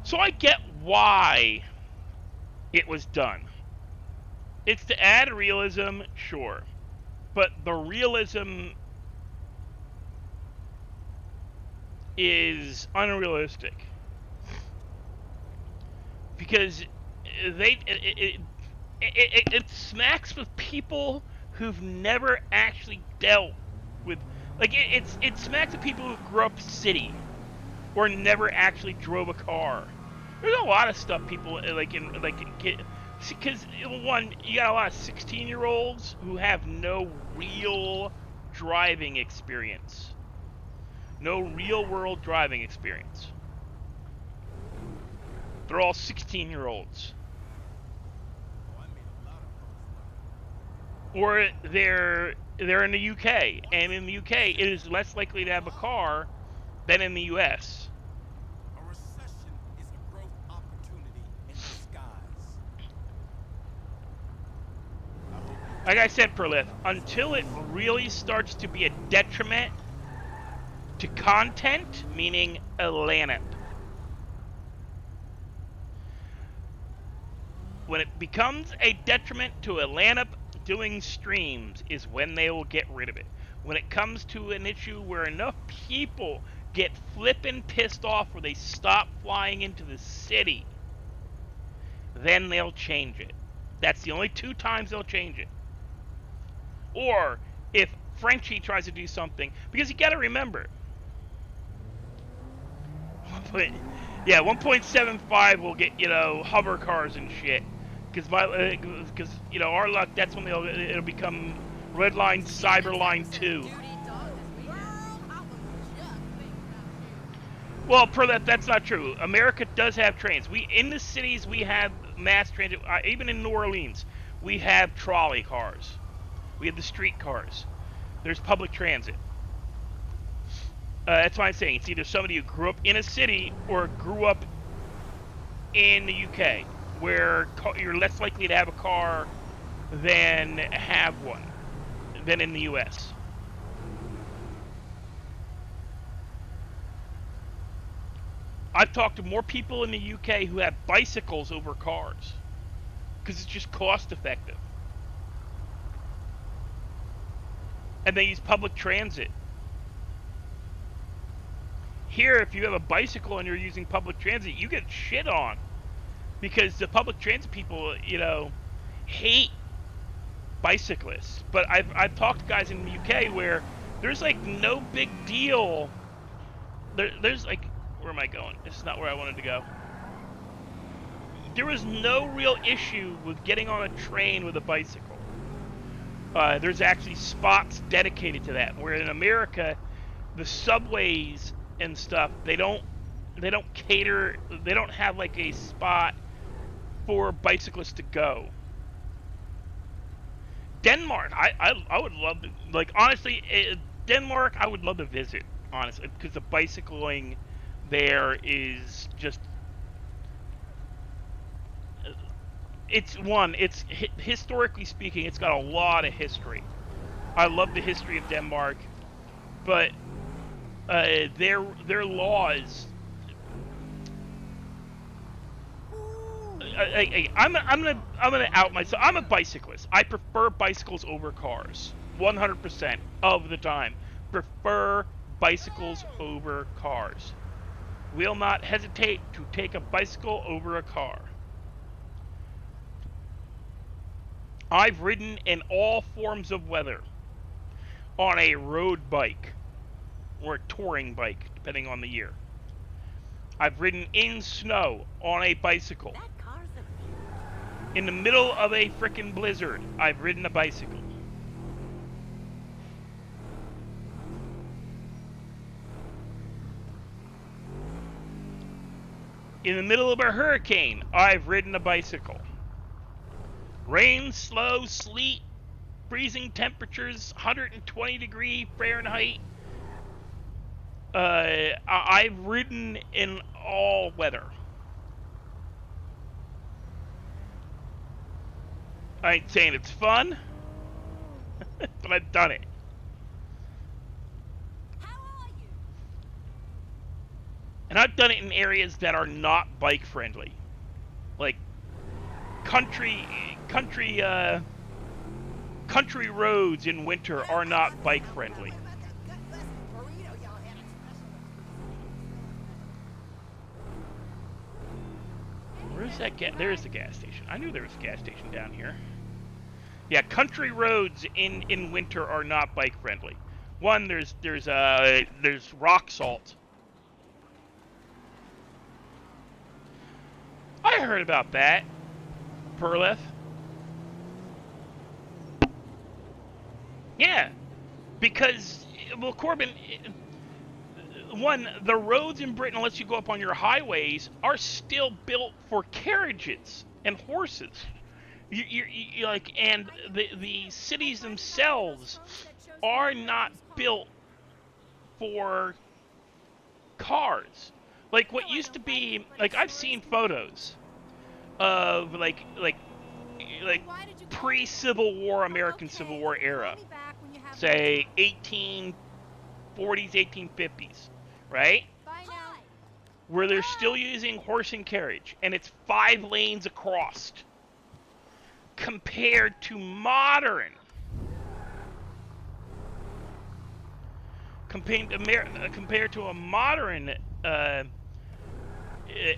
So I get why it was done. It's to add realism, sure. But the realism is unrealistic. Because it smacks with people who've never actually dealt with... Like, it smacks with people who grew up city. Or never actually drove a car. There's a lot of stuff people because one, you got a lot of 16-year-olds who have no real driving experience, no real-world driving experience. They're all 16-year-olds, or they're in the UK, and in the UK it is less likely to have a car than in the US. Like I said, Perlith, until it really starts to be a detriment to content, meaning a LANP. When it becomes a detriment to a LANP doing streams is when they will get rid of it. When it comes to an issue where enough people get flippin' pissed off where they stop flying into the city, then they'll change it. That's the only 2 times they'll change it. Or if Frenchie tries to do something, because you gotta remember, yeah, 1.75 will get, you know, hover cars and shit. Because you know, our luck, that's when it'll become Redline Cyberline 2. Well, per that's not true. America does have trains. In the cities we have mass transit. Even in New Orleans, we have trolley cars. We have the street cars. There's public transit. That's why I'm saying it's either somebody who grew up in a city or grew up in the UK, where you're less likely to have a car than have one than in the US. I've talked to more people in the UK who have bicycles over cars because it's just cost effective. And they use public transit. Here, if you have a bicycle and you're using public transit, you get shit on. Because the public transit people, you know, hate bicyclists. But I've talked to guys in the UK where there's like no big deal. There's like, where am I going? This is not where I wanted to go. There was no real issue with getting on a train with a bicycle. There's actually spots dedicated to that. Where in America, the subways and stuff, they don't cater. They don't have like a spot for bicyclists to go. Denmark, I would love to, like, honestly, Denmark, I would love to visit, honestly, because the bicycling there is just, it's historically speaking, it's got a lot of history. I love the history of Denmark, but their laws, I'm gonna out myself. I'm a bicyclist. I prefer bicycles over cars, 100% of the time. Prefer bicycles over cars. Will not hesitate to take a bicycle over a car. I've ridden in all forms of weather on a road bike or a touring bike, depending on the year. I've ridden in snow on a bicycle. In the middle of a frickin' blizzard, I've ridden a bicycle. In the middle of a hurricane, I've ridden a bicycle. Rain, slow, sleet, freezing temperatures, 120 degree Fahrenheit. I've ridden in all weather. I ain't saying it's fun, but I've done it. How are you? And I've done it in areas that are not bike friendly. Like country roads in winter are not bike friendly. Where's that there's the gas station. I knew there was a gas station down here. Yeah, country roads in winter are not bike friendly. One, there's rock salt. I heard about that, Perleth. Yeah, because, well, Corbin, one, the roads in Britain, unless you go up on your highways, are still built for carriages and horses. You like, and the cities themselves are not built for cars. Like what used to be, like I've seen photos of like like pre-Civil War American Civil War era, say 1840s, 1850s, right? Where they're still using horse and carriage, and it's 5 lanes across, compared to modern. Compared to a modern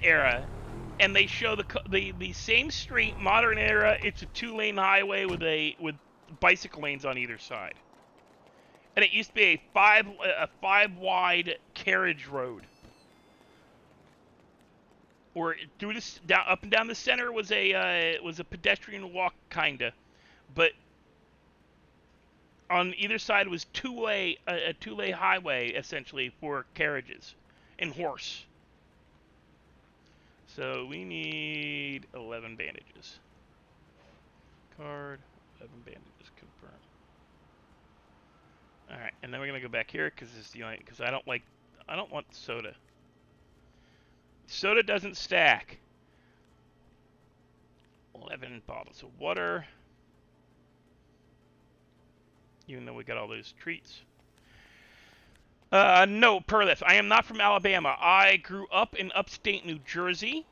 era, and they show the same street, modern era. It's a 2-lane highway with bicycle lanes on either side, and it used to be a 5 wide carriage road. Or through this up and down the center was a pedestrian walk kinda, but on either side was a 2-lane highway essentially for carriages and horse. So we need 11 bandages. Card, 11 bandages, confirm. All right, and then we're gonna go back here because I don't want soda. Soda doesn't stack. 11 bottles of water. Even though we got all those treats. No, Perlith. I am not from Alabama. I grew up in upstate New Jersey.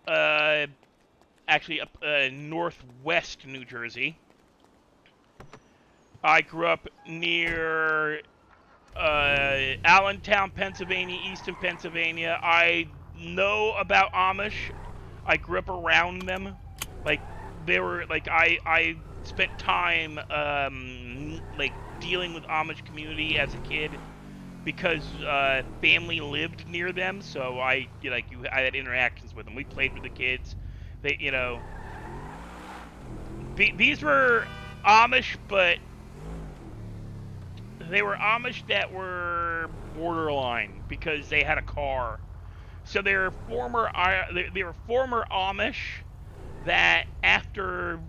Actually, up northwest New Jersey. I grew up near Allentown, Pennsylvania, Easton, Pennsylvania. I know about Amish. I grew up around them. Like, they were, like, I spent time, like, dealing with Amish community as a kid because family lived near them, so I had interactions with them. We played with the kids. They, these were Amish, but they were Amish that were borderline because they had a car. So they were former Amish that after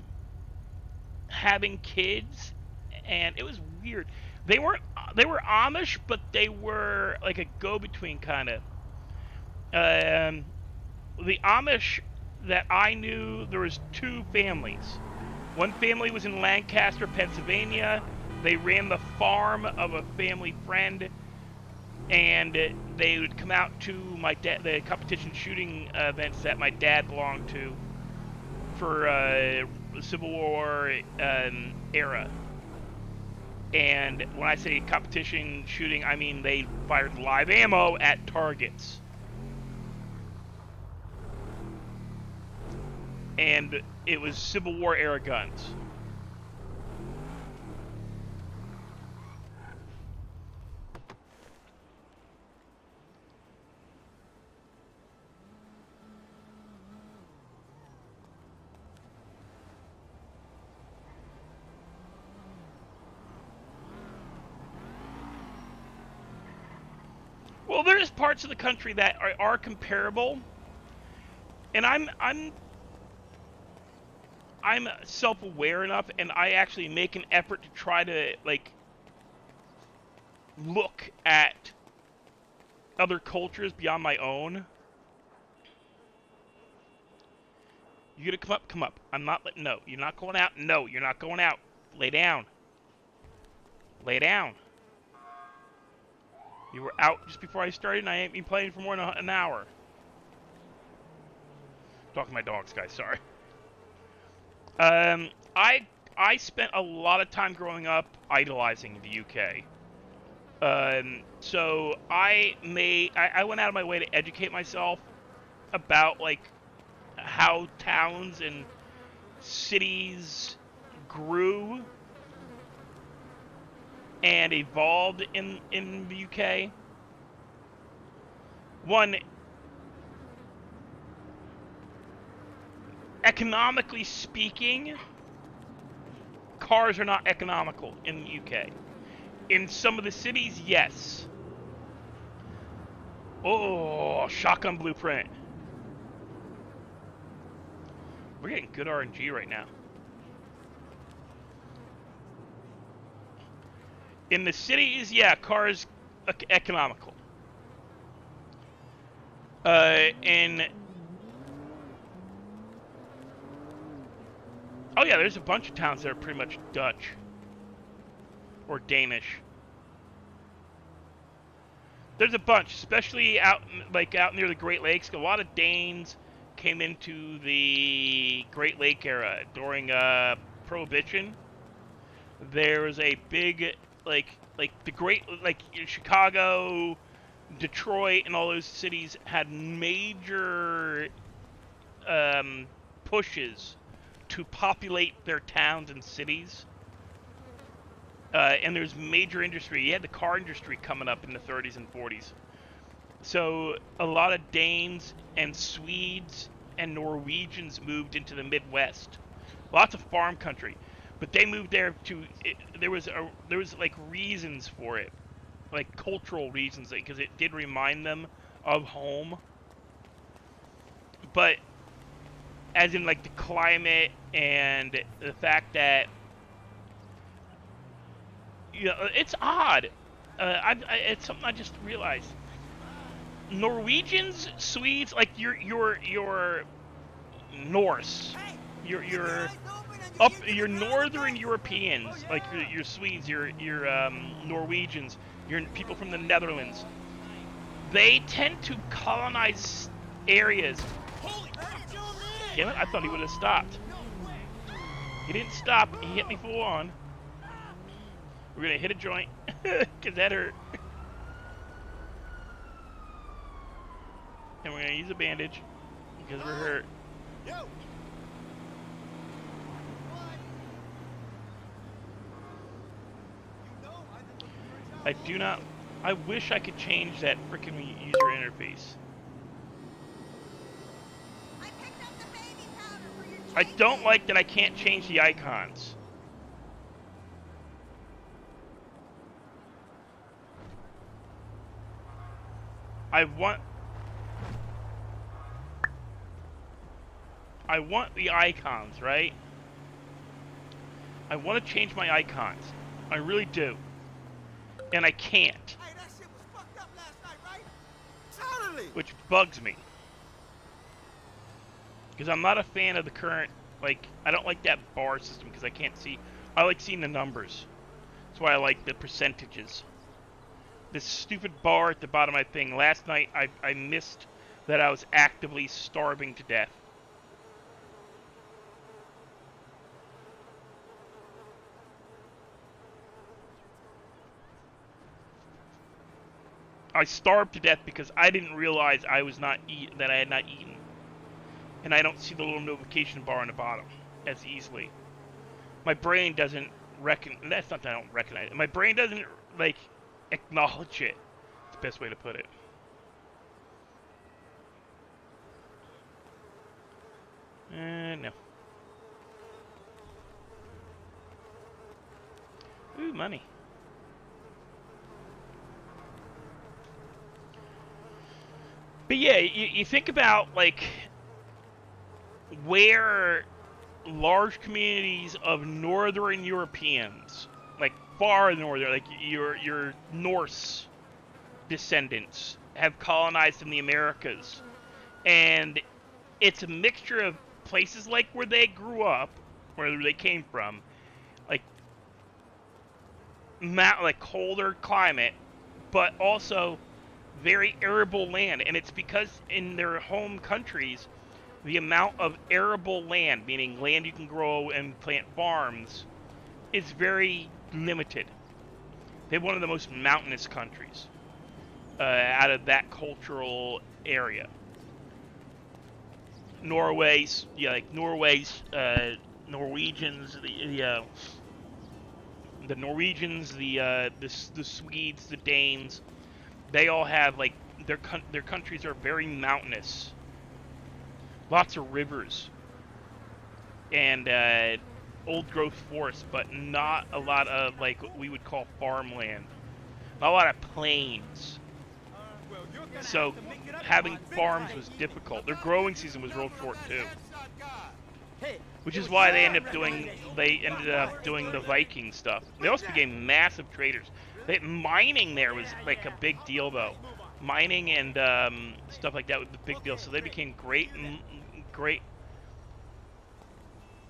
having kids, and it was weird. They were Amish, but they were like a go-between kind of. The Amish that I knew, there was 2 families. One family was in Lancaster, Pennsylvania. They ran the farm of a family friend, and they would come out to the competition shooting events that my dad belonged to for the Civil War era. And when I say competition shooting, I mean they fired live ammo at targets. And it was Civil War era guns. Well, there's parts of the country that are comparable, and I'm self-aware enough, and I actually make an effort to try to like look at other cultures beyond my own. You gonna come up? Come up. I'm not letting. No, you're not going out. No, you're not going out. Lay down. Lay down. You were out just before I started, and I ain't been playing for more than an hour. Talking to my dogs, guys. Sorry. I spent a lot of time growing up idolizing the UK. So I went out of my way to educate myself about like how towns and cities grew and evolved in the UK. One, economically speaking, cars are not economical in the UK. In some of the cities, yes. Oh, shotgun blueprint. We're getting good RNG right now. In the cities, yeah, cars economical. Oh yeah, there's a bunch of towns that are pretty much Dutch or Danish. There's a bunch, especially out near the Great Lakes. A lot of Danes came into the Great Lake era during Prohibition. There was a big like Chicago, Detroit, and all those cities had major pushes to populate their towns and cities. And there's major industry. You had the car industry coming up in the 30s and 40s. So a lot of Danes and Swedes and Norwegians moved into the Midwest. Lots of farm country. But they moved there there was like reasons for it. Like cultural reasons, because it did remind them of home. But as in like the climate and the fact that it's odd. It's something I just realized. Norwegians, Swedes, like you're Norse, you're Northern Europeans, like your Swedes, your Norwegians, your people from the Netherlands. They tend to colonize areas. Damn it! I thought he would have stopped. He didn't stop. He hit me full on. We're gonna hit a joint, cause that hurt. And we're gonna use a bandage, because we're hurt. I wish I could change that frickin' user interface. I don't like that I can't change the icons. I want the icons, right? I want to change my icons. I really do. And I can't. Hey, that shit was fucked up last night, right? Totally. Which bugs me. Because I'm not a fan of the current, I don't like that bar system because I can't see. I like seeing the numbers. That's why I like the percentages. This stupid bar at the bottom of my thing. Last night, I missed that I was actively starving to death. I starved to death because I didn't realize I was that I had not eaten. And I don't see the little notification bar on the bottom as easily. My brain doesn't that's not that I don't recognize it. My brain doesn't, acknowledge it. It's the best way to put it. No. Ooh, money. But yeah, you think about, where large communities of Northern Europeans, far northern, your Norse descendants, have colonized in the Americas. And it's a mixture of places where they grew up, where they came from, colder climate, but also very arable land. And it's because in their home countries, the amount of arable land, meaning land you can grow and plant farms, is very limited. They're one of the most mountainous countries out of that cultural area. Norway's, Norwegians, the Norwegians, the Swedes, the Danes, they all have their countries are very mountainous. Lots of rivers and old growth forests, but not a lot of what we would call farmland. Not a lot of plains. So having farms was difficult. Their growing season was real short too. Which is why they ended up doing the Viking stuff. They also became massive traders. Mining there was a big deal though. Mining and stuff like that was a big deal. So they became great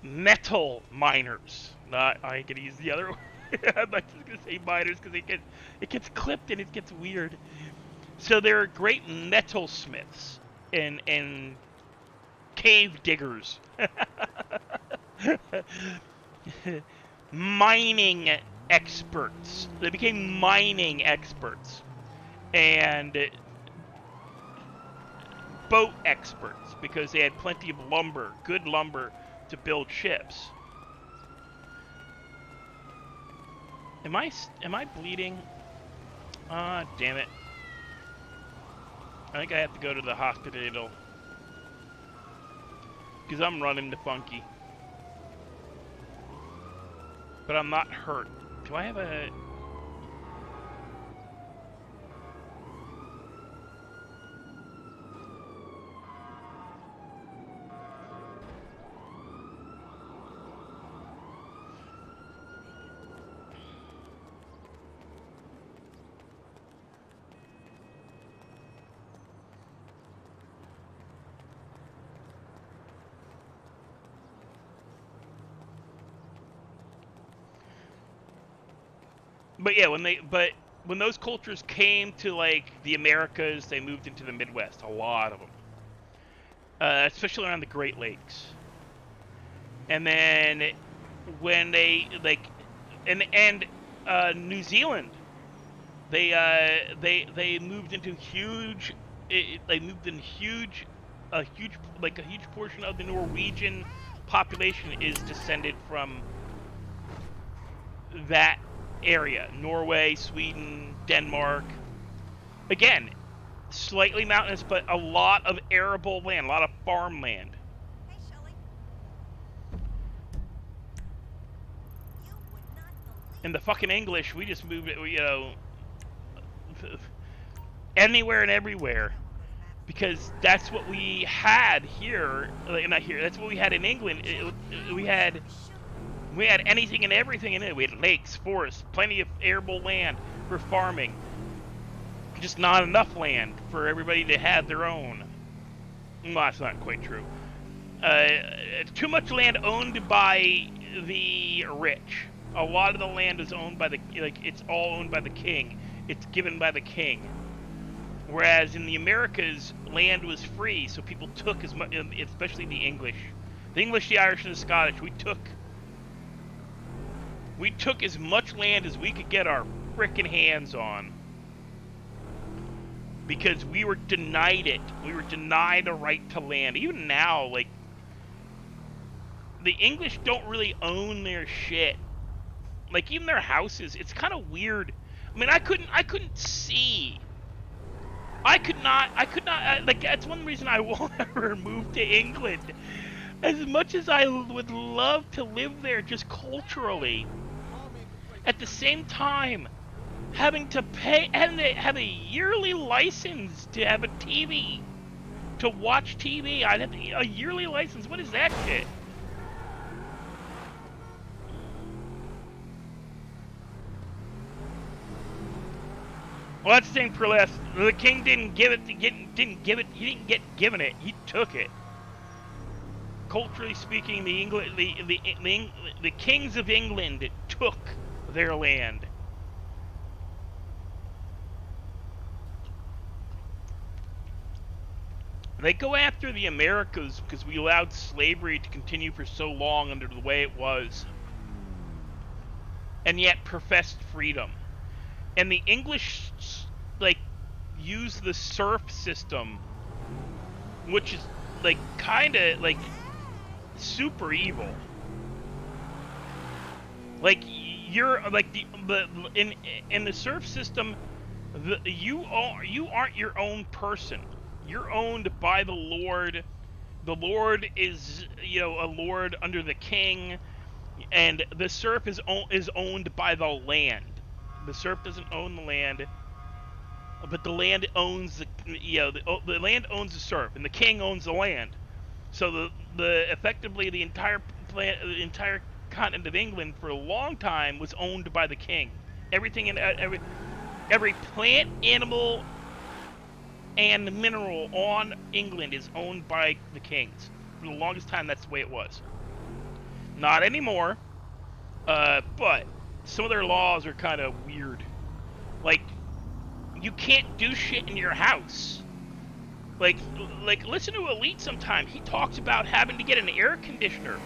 metal miners. Not, I could use the other one. I'm not just gonna say miners because it gets clipped and it gets weird. So they're great metal smiths and cave diggers. Mining experts. They became mining experts. And boat experts because they had plenty of lumber, good lumber to build ships. Am I bleeding? Ah, damn it. I think I have to go to the hospital because I'm running the funky. But I'm not hurt. Do I have a... But yeah, when those cultures came to like the Americas, they moved into the Midwest. A lot of them, especially around the Great Lakes. And then when they like, and New Zealand, they moved into huge. They moved in a huge portion of the Norwegian population is descended from that area. Norway, Sweden, Denmark. Again, slightly mountainous, but a lot of arable land, a lot of farmland. Hey, Shelley. You would not believe And the fucking English, we just moved it, anywhere and everywhere. Because that's what we had here, not here, that's what we had in England. We had anything and everything in it. We had lakes, forests, plenty of arable land for farming. Just not enough land for everybody to have their own. Well, that's not quite true. Too much land owned by the rich. A lot of the land is owned by it's all owned by the king. It's given by the king. Whereas in the Americas, land was free, so people took as much, especially the English. The English, the Irish, and the Scottish, we took as much land as we could get our frickin' hands on. Because we were denied it. We were denied a right to land. Even now, like, the English don't really own their shit. Like, even their houses, it's kind of weird. I mean, I couldn't see. I could not, like, that's one reason I won't ever move to England. As much as I would love to live there just culturally, at the same time, having to pay, and have a yearly license to have a TV, to watch TV. I'd have a yearly license. What is that shit? Well, that's the thing, Perleth. The king didn't give it. He didn't get given it. He took it. Culturally speaking, the kings of England took their land. They go after the Americas because we allowed slavery to continue for so long under the way it was, and yet professed freedom. And the English, like, use the serf system, which is, like, kind of, like, super evil. Like, you're, like, in the serf system, you aren't your own person. You're owned by the Lord. The Lord is, a lord under the king, and the serf is owned by the land. The serf doesn't own the land, but the land owns the land owns the serf, and the king owns the land. So effectively the entire continent of England for a long time was owned by the king. Everything in every plant, animal, and mineral on England is owned by the kings. For the longest time, that's the way it was. Not anymore. But some of their laws are kind of weird. Like, you can't do shit in your house. Like, listen to Elite sometime. He talks about having to get an air conditioner.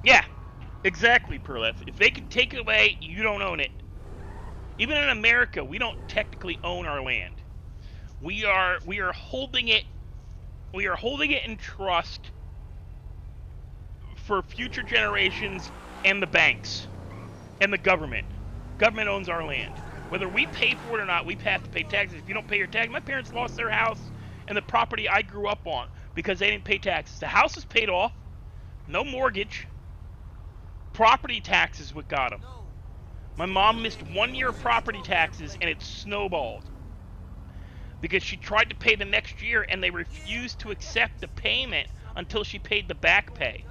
Yeah, exactly, Perleth. If they can take it away, you don't own it. Even in America, we don't technically own our land. We are holding it. We are holding it in trust for future generations and the banks and the government. Government owns our land. Whether we pay for it or not, we have to pay taxes. If you don't pay your tax, my parents lost their house and the property I grew up on because they didn't pay taxes. The house is paid off, no mortgage. Property taxes what got them. My mom missed 1 year of property taxes and it snowballed because she tried to pay the next year and they refused to accept the payment until she paid the back pay.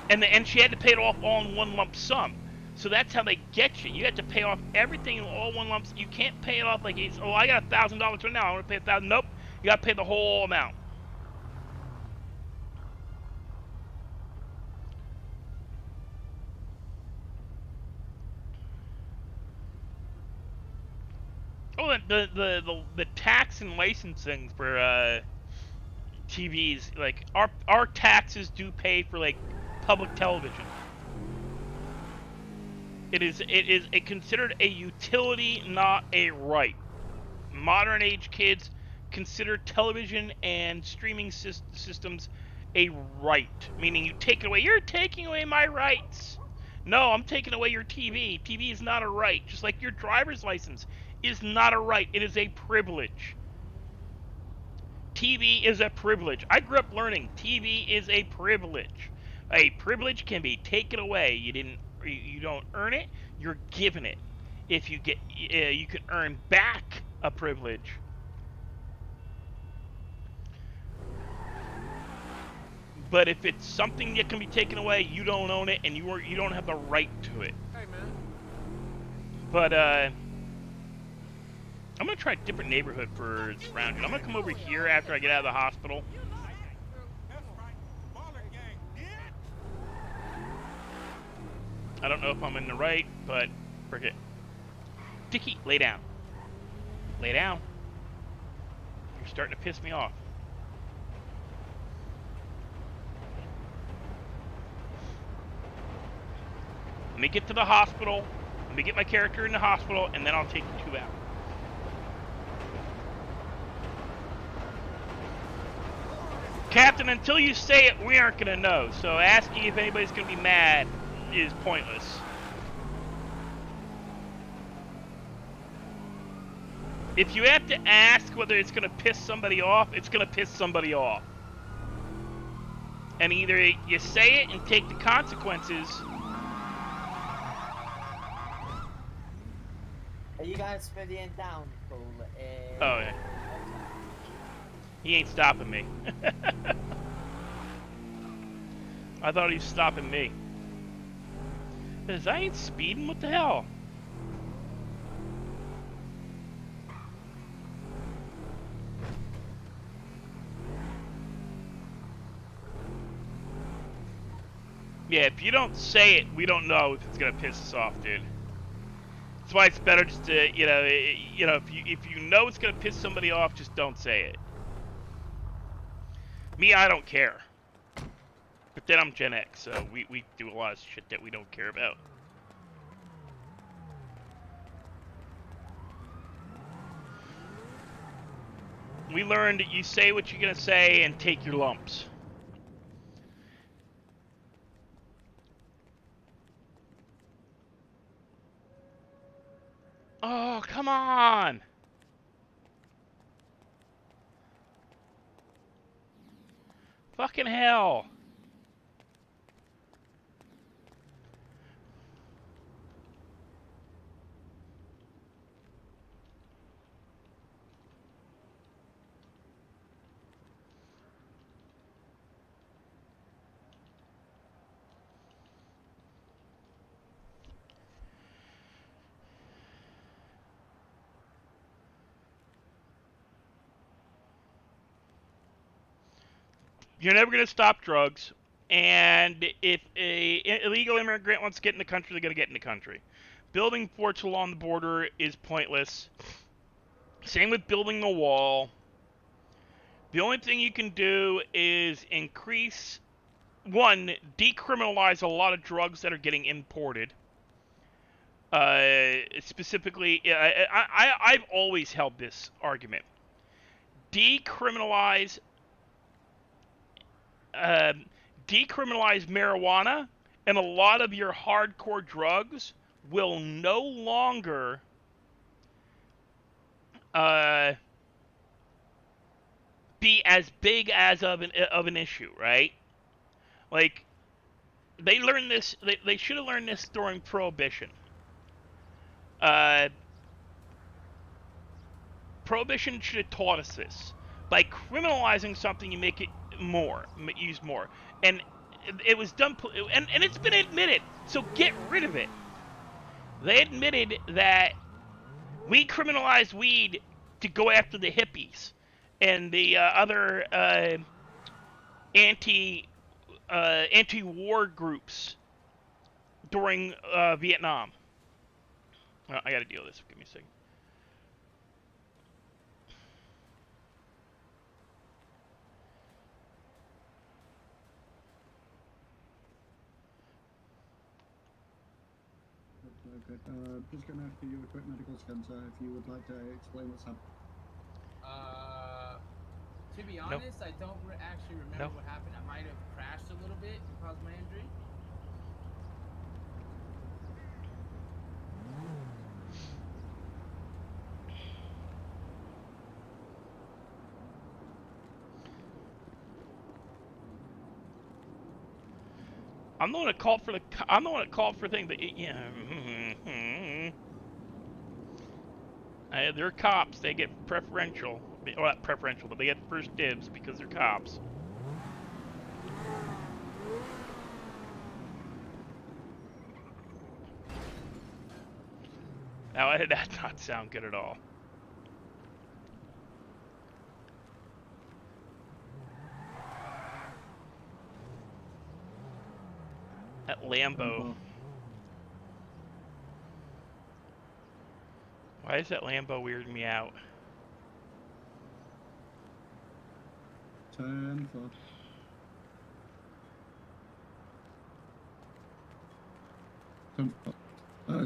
And she had to pay it off all in one lump sum. So that's how they get you. You have to pay off everything in all one lump sum. You can't pay it off like, oh, I got $1,000 right now. I want to pay $1,000. Nope. You got to pay the whole amount. Oh, the tax and licensing for TVs, like our taxes do pay for like public television. It is considered a utility, not a right. Modern age kids consider television and streaming systems a right, meaning you take it away. You're taking away my rights. No, I'm taking away your TV. TV is not a right, just like your driver's license is not a right. It is a privilege. TV is a privilege. I grew up learning TV is a privilege. A privilege can be taken away. You don't earn it. You're given it. If you get, you can earn back a privilege. But if it's something that can be taken away, you don't own it, and you don't have the right to it. Hey, man. But I'm gonna try a different neighborhood for surrounding. I'm gonna come over here after I get out of the hospital. I don't know if I'm in the right, but frick it. Dickie, lay down. Lay down. You're starting to piss me off. Let me get to the hospital. Let me get my character in the hospital, and then I'll take you two out. Captain, until you say it, we aren't going to know. So asking if anybody's going to be mad is pointless. If you have to ask whether it's going to piss somebody off, it's going to piss somebody off. And either you say it and take the consequences. Are you guys spinning down, Paul? Oh, yeah. He ain't stopping me. I thought he was stopping me. Because I ain't speeding, what the hell? Yeah, if you don't say it, we don't know if it's gonna piss us off, dude. That's why it's better just to, you know, if you know it's gonna piss somebody off, just don't say it. Me, I don't care. But then I'm Gen X, so we do a lot of shit that we don't care about. We learned that you say what you're gonna say and take your lumps. Oh, come on! Fucking hell! You're never going to stop drugs. And if a illegal immigrant wants to get in the country, they're going to get in the country. Building forts along the border is pointless. Same with building the wall. The only thing you can do is decriminalize a lot of drugs that are getting imported. Specifically, I've always held this argument. Decriminalize marijuana, and a lot of your hardcore drugs will no longer be as big as of an issue, right? Like, they learned this. They should have learned this during Prohibition. Prohibition should have taught us this. By criminalizing something, you make it used more, and it was done. And it's been admitted. So get rid of it. They admitted that we criminalized weed to go after the hippies and the other anti-war groups during Vietnam. I gotta deal with this. Give me a second. Okay, just going to ask you a quick medical scan, sir, if you would like to explain what's happened. To be honest, I don't actually remember what happened. I might have crashed a little bit and caused my injury. I'm the one that called for thing. Yeah. They're cops. They get preferential. Well, not preferential, but they get first dibs because they're cops. Now, did that not sound good at all? That Lambo. Why is that Lambo weirding me out? 10-4.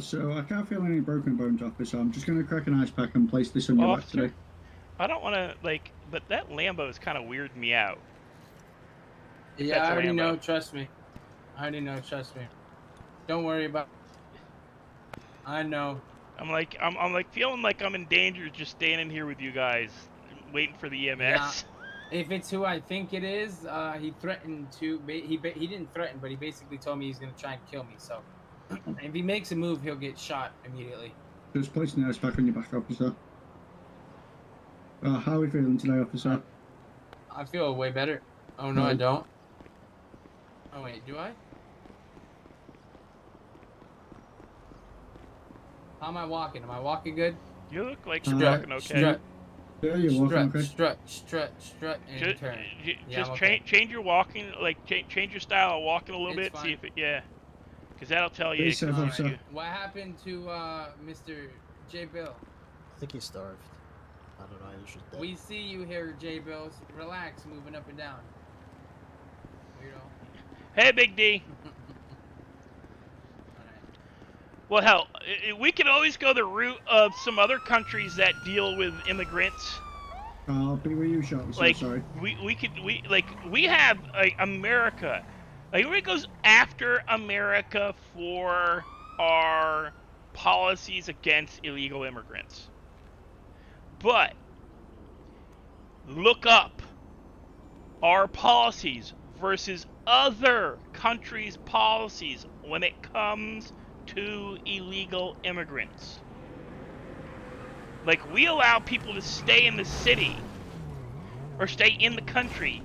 So I can't feel any broken bones, officer. I'm just going to crack an ice pack and place this on your back today. I don't want to, but that Lambo is kind of weirding me out. Yeah, I already know, trust me. Trust me. Don't worry about it. I know. I'm feeling like I'm in danger just standing here with you guys, waiting for the EMS. Yeah. If it's who I think it is, he threatened to. He didn't threaten, but he basically told me he's gonna try and kill me. So, if he makes a move, he'll get shot immediately. Just placing the ice pack on your back, officer. How are we feeling today, officer? I feel way better. Oh no, I don't. Oh wait, do I? How am I walking? Am I walking good? You look like you're walking okay. Yeah, you're walking okay. Strut, and turn. Just change your walking, change your style of walking a little bit. Fine. See if it, because that'll tell you. What happened to Mr. J. Bill? I think he's starved. I don't know. He's just dead. We see you here, J. Bill. Relax, moving up and down. Weirdo. Hey, Big D. Well, hell, we could always go the route of some other countries that deal with immigrants. I'll be with you, shot. Sorry. We have America. Everybody goes after America for our policies against illegal immigrants. But look up our policies versus other countries' policies when it comes to illegal immigrants. We allow people to stay in the city or stay in the country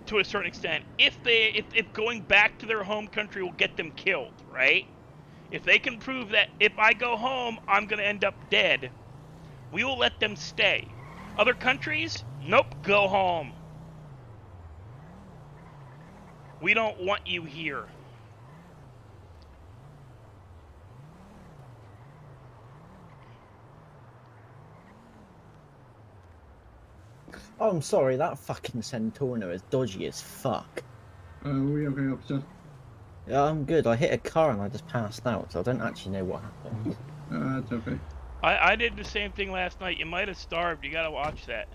to a certain extent if going back to their home country will get them killed, right? If they can prove that if I go home I'm going to end up dead, we will let them stay. Other countries? Nope, go home. We don't want you here. Oh, I'm sorry, that fucking Centurno is dodgy as fuck. Are we okay, officer? Yeah, I'm good. I hit a car and I just passed out, so I don't actually know what happened. It's okay. I did the same thing last night. You might have starved. You gotta watch that.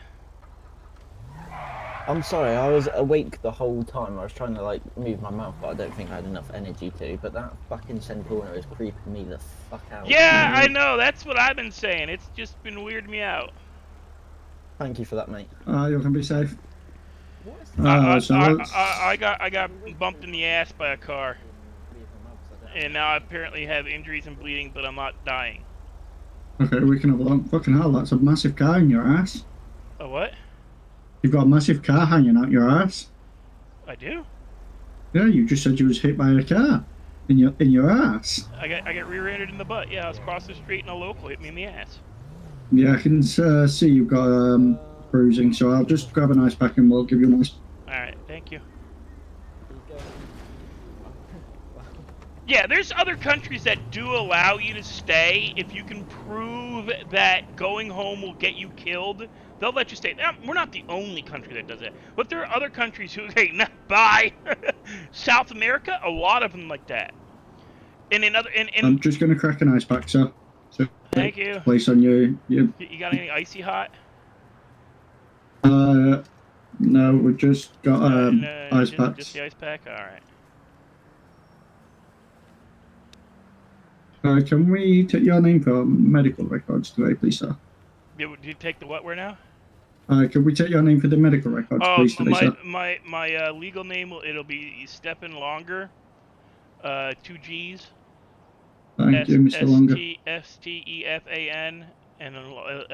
I'm sorry, I was awake the whole time. I was trying to, like, move my mouth, but I don't think I had enough energy to. But that fucking Centurno is creeping me the fuck out. Yeah, I know. That's what I've been saying. It's just been weirding me out. Thank you for that, mate. You can be safe. I got bumped in the ass by a car, and now I apparently have injuries and bleeding, but I'm not dying. Okay, we can have a look. Fucking hell, that's a massive car in your ass. A what? You've got a massive car hanging out your ass. I do? Yeah, you just said you was hit by a car in your ass. I got rear-ended in the butt. Yeah, I was crossing the street and a local hit me in the ass. Yeah, I can see you've got bruising, so I'll just grab an ice pack and we'll give you an ice. All right, thank you. Yeah, there's other countries that do allow you to stay if you can prove that going home will get you killed. They'll let you stay. Now, we're not the only country that does that, but there are other countries who hey, bye. South America, a lot of them like that. And in other, I'm just gonna crack an ice pack, sir. So thank you. Place on you. You got any icy hot? No, we just got ice packs. Just the ice pack. All right. Can we take your name for medical records today, please, sir? Do you take the what? Where now? Can we take your name for the medical records, please, today, sir? My legal name it'll be Stephen Longer. 2 G's. Thank you, Mr. Longer. Stefan and then Longer.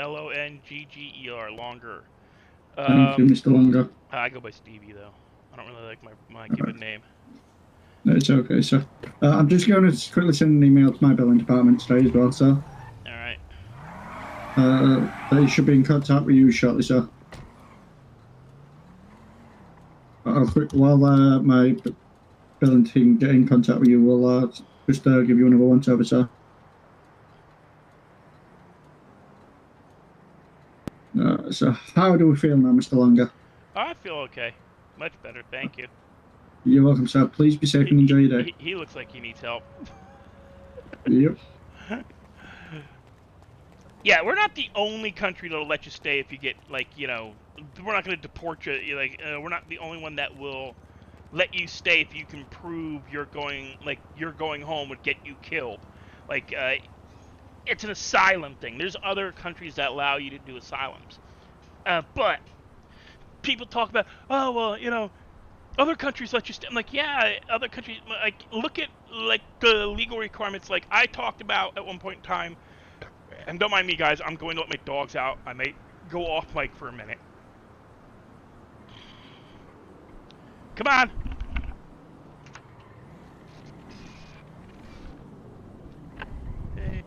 Longer. Thank you, Mr. Longer. I go by Stevie though. I don't really like my given name. It's okay, sir. I'm just going to quickly send an email to my billing department today as well, sir. Alright. They should be in contact with you shortly, sir. While my billing team get in contact with you, we'll just give you another once over, sir. So how do we feel now, Mr. Longer? I feel okay. Much better, thank you. You're welcome, sir. Please be safe and enjoy your day. He looks like he needs help. Yep. Yeah, we're not the only country that'll let you stay if you get, like, you know, we're not going to deport you. Like, we're not the only one that will let you stay if you can prove you're going home would get you killed. Like, it's an asylum thing. There's other countries that allow you to do asylums. But people talk about, oh, well, you know, other countries let you stay. I'm like, yeah, other countries, like, look at, like, the legal requirements like I talked about at one point in time. And don't mind me, guys, I'm going to let my dogs out. I may go off mic for a minute. Come on! Hey.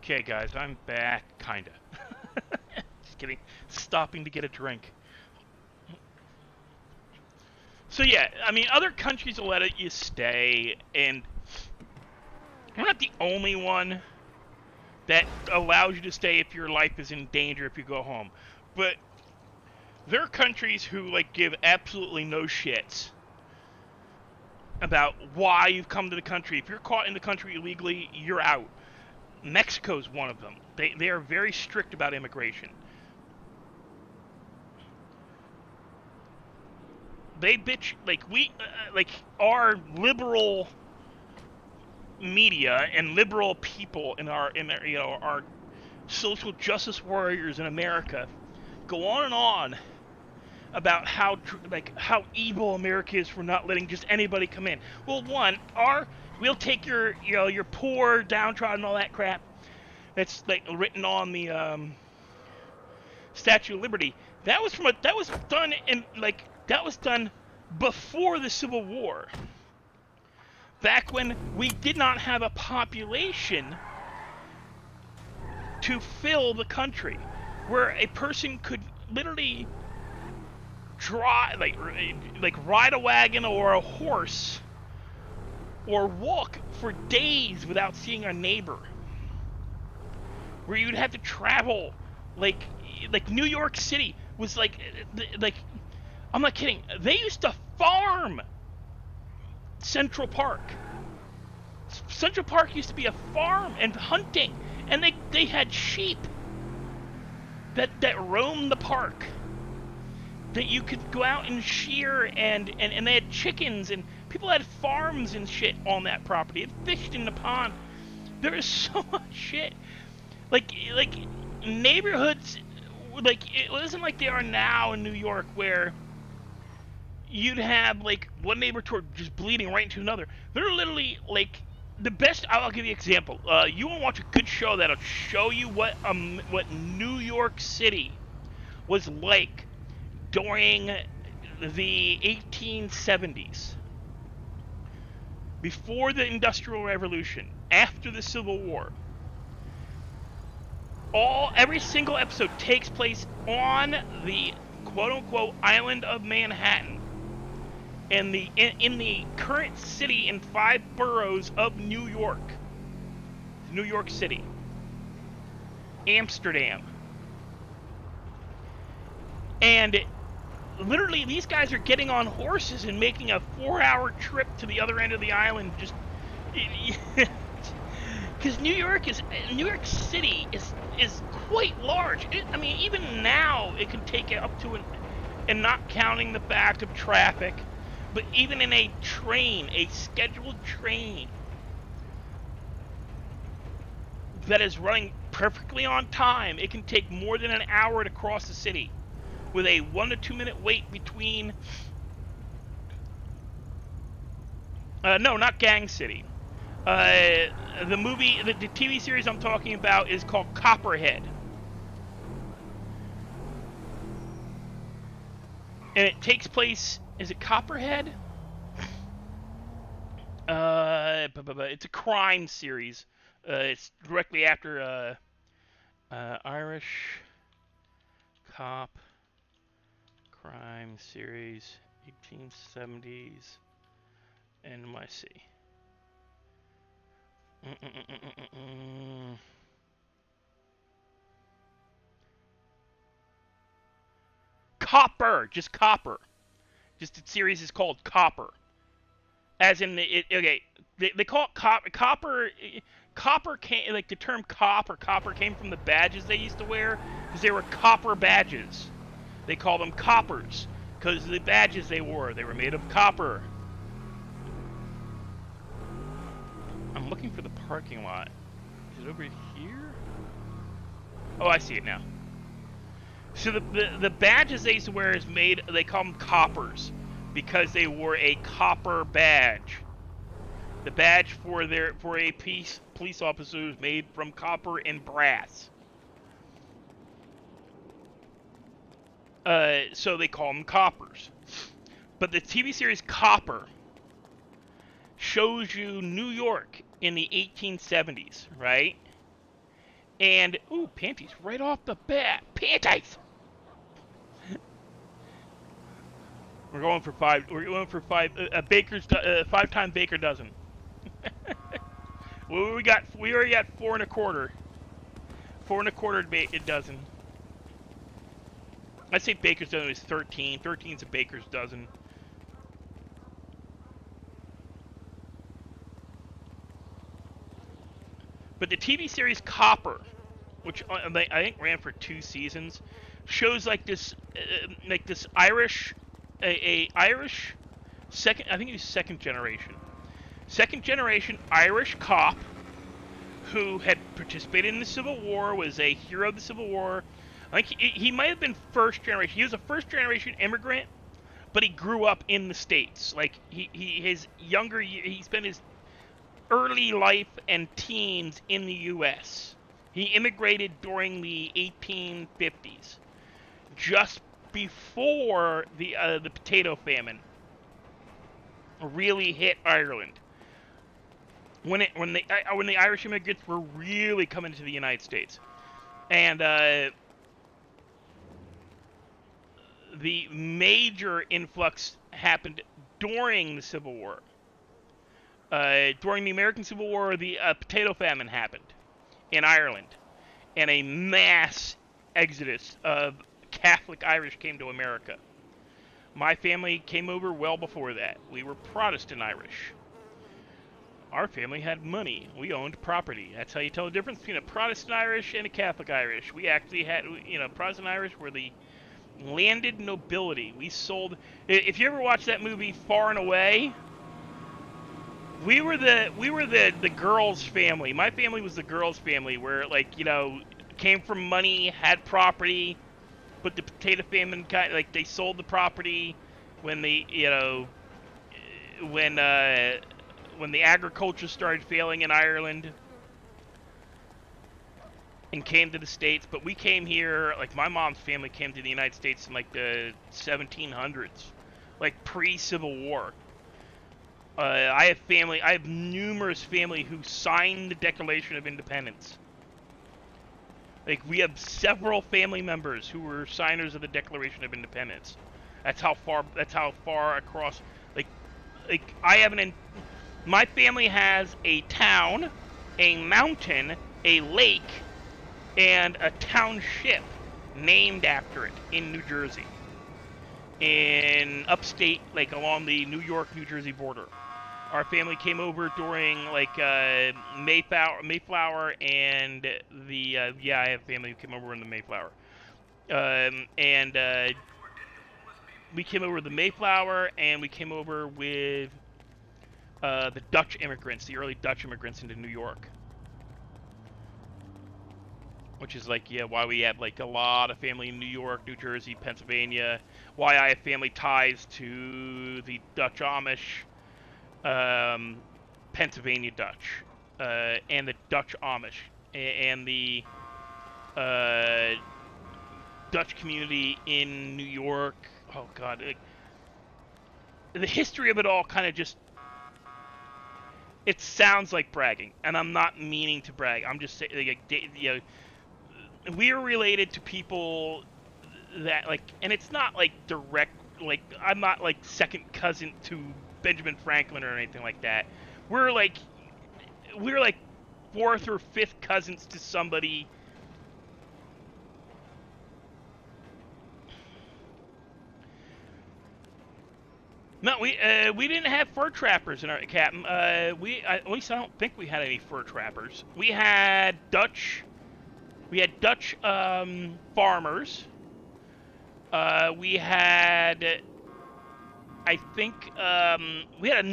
Okay, guys, I'm back, kinda. Just kidding. Stopping to get a drink. So yeah, I mean, other countries will let you stay, and we're not the only one that allows you to stay if your life is in danger if you go home. But there are countries who like give absolutely no shits about why you've come to the country. If you're caught in the country illegally, you're out. Mexico's one of them. They are very strict about immigration. They bitch like our liberal media and liberal people in our our social justice warriors in America go on and on about how evil America is for not letting just anybody come in. Well, we'll take your your poor, downtrodden, all that crap that's like written on the Statue of Liberty. That was done before the Civil War. Back when we did not have a population to fill the country, where a person could literally drive, like ride a wagon or a horse, or walk for days without seeing a neighbor. Where you'd have to travel, like New York City was like I'm not kidding. They used to farm Central Park. Central Park used to be a farm and hunting, and they had sheep that roamed the park that you could go out and shear, and they had chickens, and people had farms and shit on that property and fished in the pond. There is so much shit. Like neighborhoods, like it wasn't like they are now in New York where you'd have like one neighbor just bleeding right into another. They're literally like the best. I'll give you an example. You want to watch a good show that'll show you what New York City was like during the 1870s, before the Industrial Revolution, after the Civil War. Every single episode takes place on the quote-unquote island of Manhattan, in the current city in 5 boroughs of New York. New York City. Amsterdam. And literally these guys are getting on horses and making a 4-hour trip to the other end of the island just because New York City is quite large. I mean, even now it can take it up to and not counting the fact of traffic, but even in a scheduled train that is running perfectly on time, it can take more than an hour to cross the city, with a 1 to 2 minute wait between. No, not Gang City. The TV series I'm talking about is called Copperhead. And it takes place, is it Copperhead? It's a crime series. It's directly after Irish Cop crime series, 1870s, NYC. Copper, just Copper. Just the series is called Copper. As in okay, they call it Copper. Copper came, like the term copper came from the badges they used to wear, because they were copper badges. They call them coppers because of the badges they wore made of copper. I'm looking for the parking lot. Is it over here? Oh, I see it now. So the badges they used to wear they call them coppers because they wore a copper badge. The badge for a police officer is made from copper and brass. So they call them coppers. But the TV series Copper shows you New York in the 1870s, right? And ooh, panties right off the bat. Panties. We're going for five. We're going for five. Baker's 5-time Baker dozen. Well, we already got 4 1/4. 4 1/4 dozen. I'd say Baker's dozen is 13. 13's a Baker's dozen. But the TV series Copper, which I think ran for 2 seasons, shows like this Irish, Irish second. I think he's second generation Irish cop who had participated in the Civil War, was a hero of the Civil War. I think he might have been first generation. He was a first generation immigrant, but he grew up in the States. Like he spent his early life and teens in the U.S. He immigrated during the 1850s, just before the potato famine really hit Ireland. When the Irish immigrants were really coming to the United States, and the major influx happened during the Civil War. During the American Civil War, the potato famine happened in Ireland, and a mass exodus of Catholic Irish came to America. My family came over well before that. We were Protestant Irish. Our family had money. We owned property. That's how you tell the difference between a Protestant Irish and a Catholic Irish. We actually had, Protestant Irish were the landed nobility. We sold. If you ever watch that movie Far and Away, we were the girls' family. My family was the girls' family, where came from money, had property, but the potato famine they sold the property when when the agriculture started failing in Ireland and came to the States. But we came here, my mom's family came to the United States in the 1700s, pre-Civil War. I have numerous family who signed the Declaration of Independence. We have several family members who were signers of the Declaration of Independence. That's how far across, my family has a town, a mountain, a lake, and a township named after it in New Jersey. In upstate, along the New York-New Jersey border. Our family came over during, Mayflower and the, I have family who came over in the Mayflower. We came over with the Mayflower, and we came over with the Dutch immigrants, the early Dutch immigrants into New York. Which is why we have a lot of family in New York, New Jersey, Pennsylvania. Why I have family ties to the Dutch Amish, Pennsylvania Dutch, and the Dutch Amish, and the Dutch community in New York. Oh God, the history of it all kind of just. It sounds like bragging, and I'm not meaning to brag. I'm just saying, we are related to people that and it's not direct. I'm not second cousin to Benjamin Franklin or anything like that. We're fourth or fifth cousins to somebody. No, we didn't have fur trappers in our Captain. At least I don't think we had any fur trappers. We had Dutch farmers. We had, I think, we had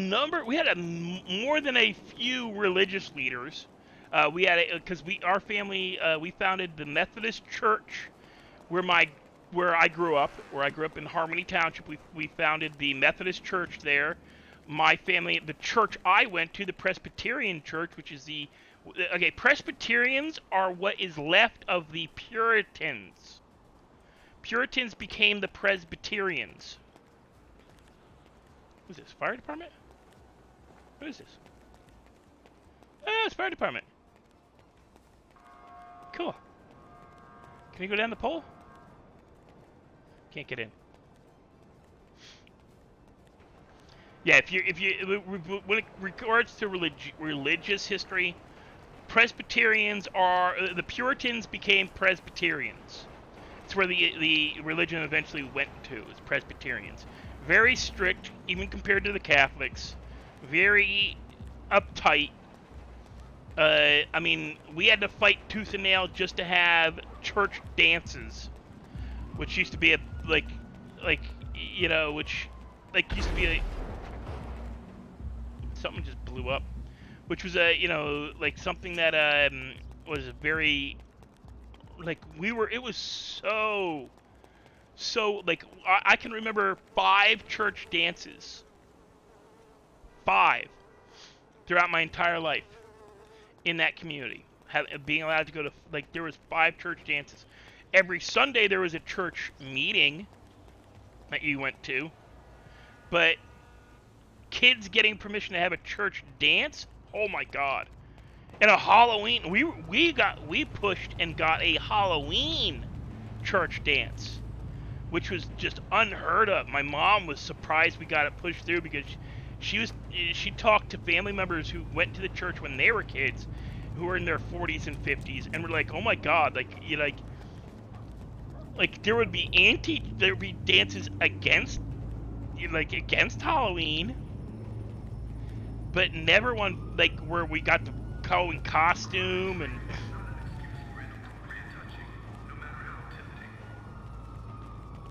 more than a few religious leaders. Because our family, we founded the Methodist Church, where I grew up in Harmony Township. We founded the Methodist Church there. My family, the church I went to, the Presbyterian Church, which is Presbyterians are what is left of the Puritans. Puritans became the Presbyterians. What is this, fire department? What is this? It's fire department. Cool. Can you go down the pole? Can't get in. Yeah, when it regards to religious history, Presbyterians are the Puritans became Presbyterians. It's where the religion eventually went to, is Presbyterians. Very strict, even compared to the Catholics. Very uptight. I mean, we had to fight tooth and nail just to have church dances, which used to be which used to be a. Something just blew up, which was something that was very, it was so I can remember 5 church dances, 5, throughout my entire life in that community, being allowed to go to, there was 5 church dances. Every Sunday there was a church meeting that you went to, but kids getting permission to have a church dance, oh my god. And a Halloween, we pushed and got a Halloween church dance, which was just unheard of. My mom was surprised we got it pushed through, because she talked to family members who went to the church when they were kids, who were in their 40s and 50s, and were like, oh my god, there would be dances against Halloween, but never one where we got to go in costume and.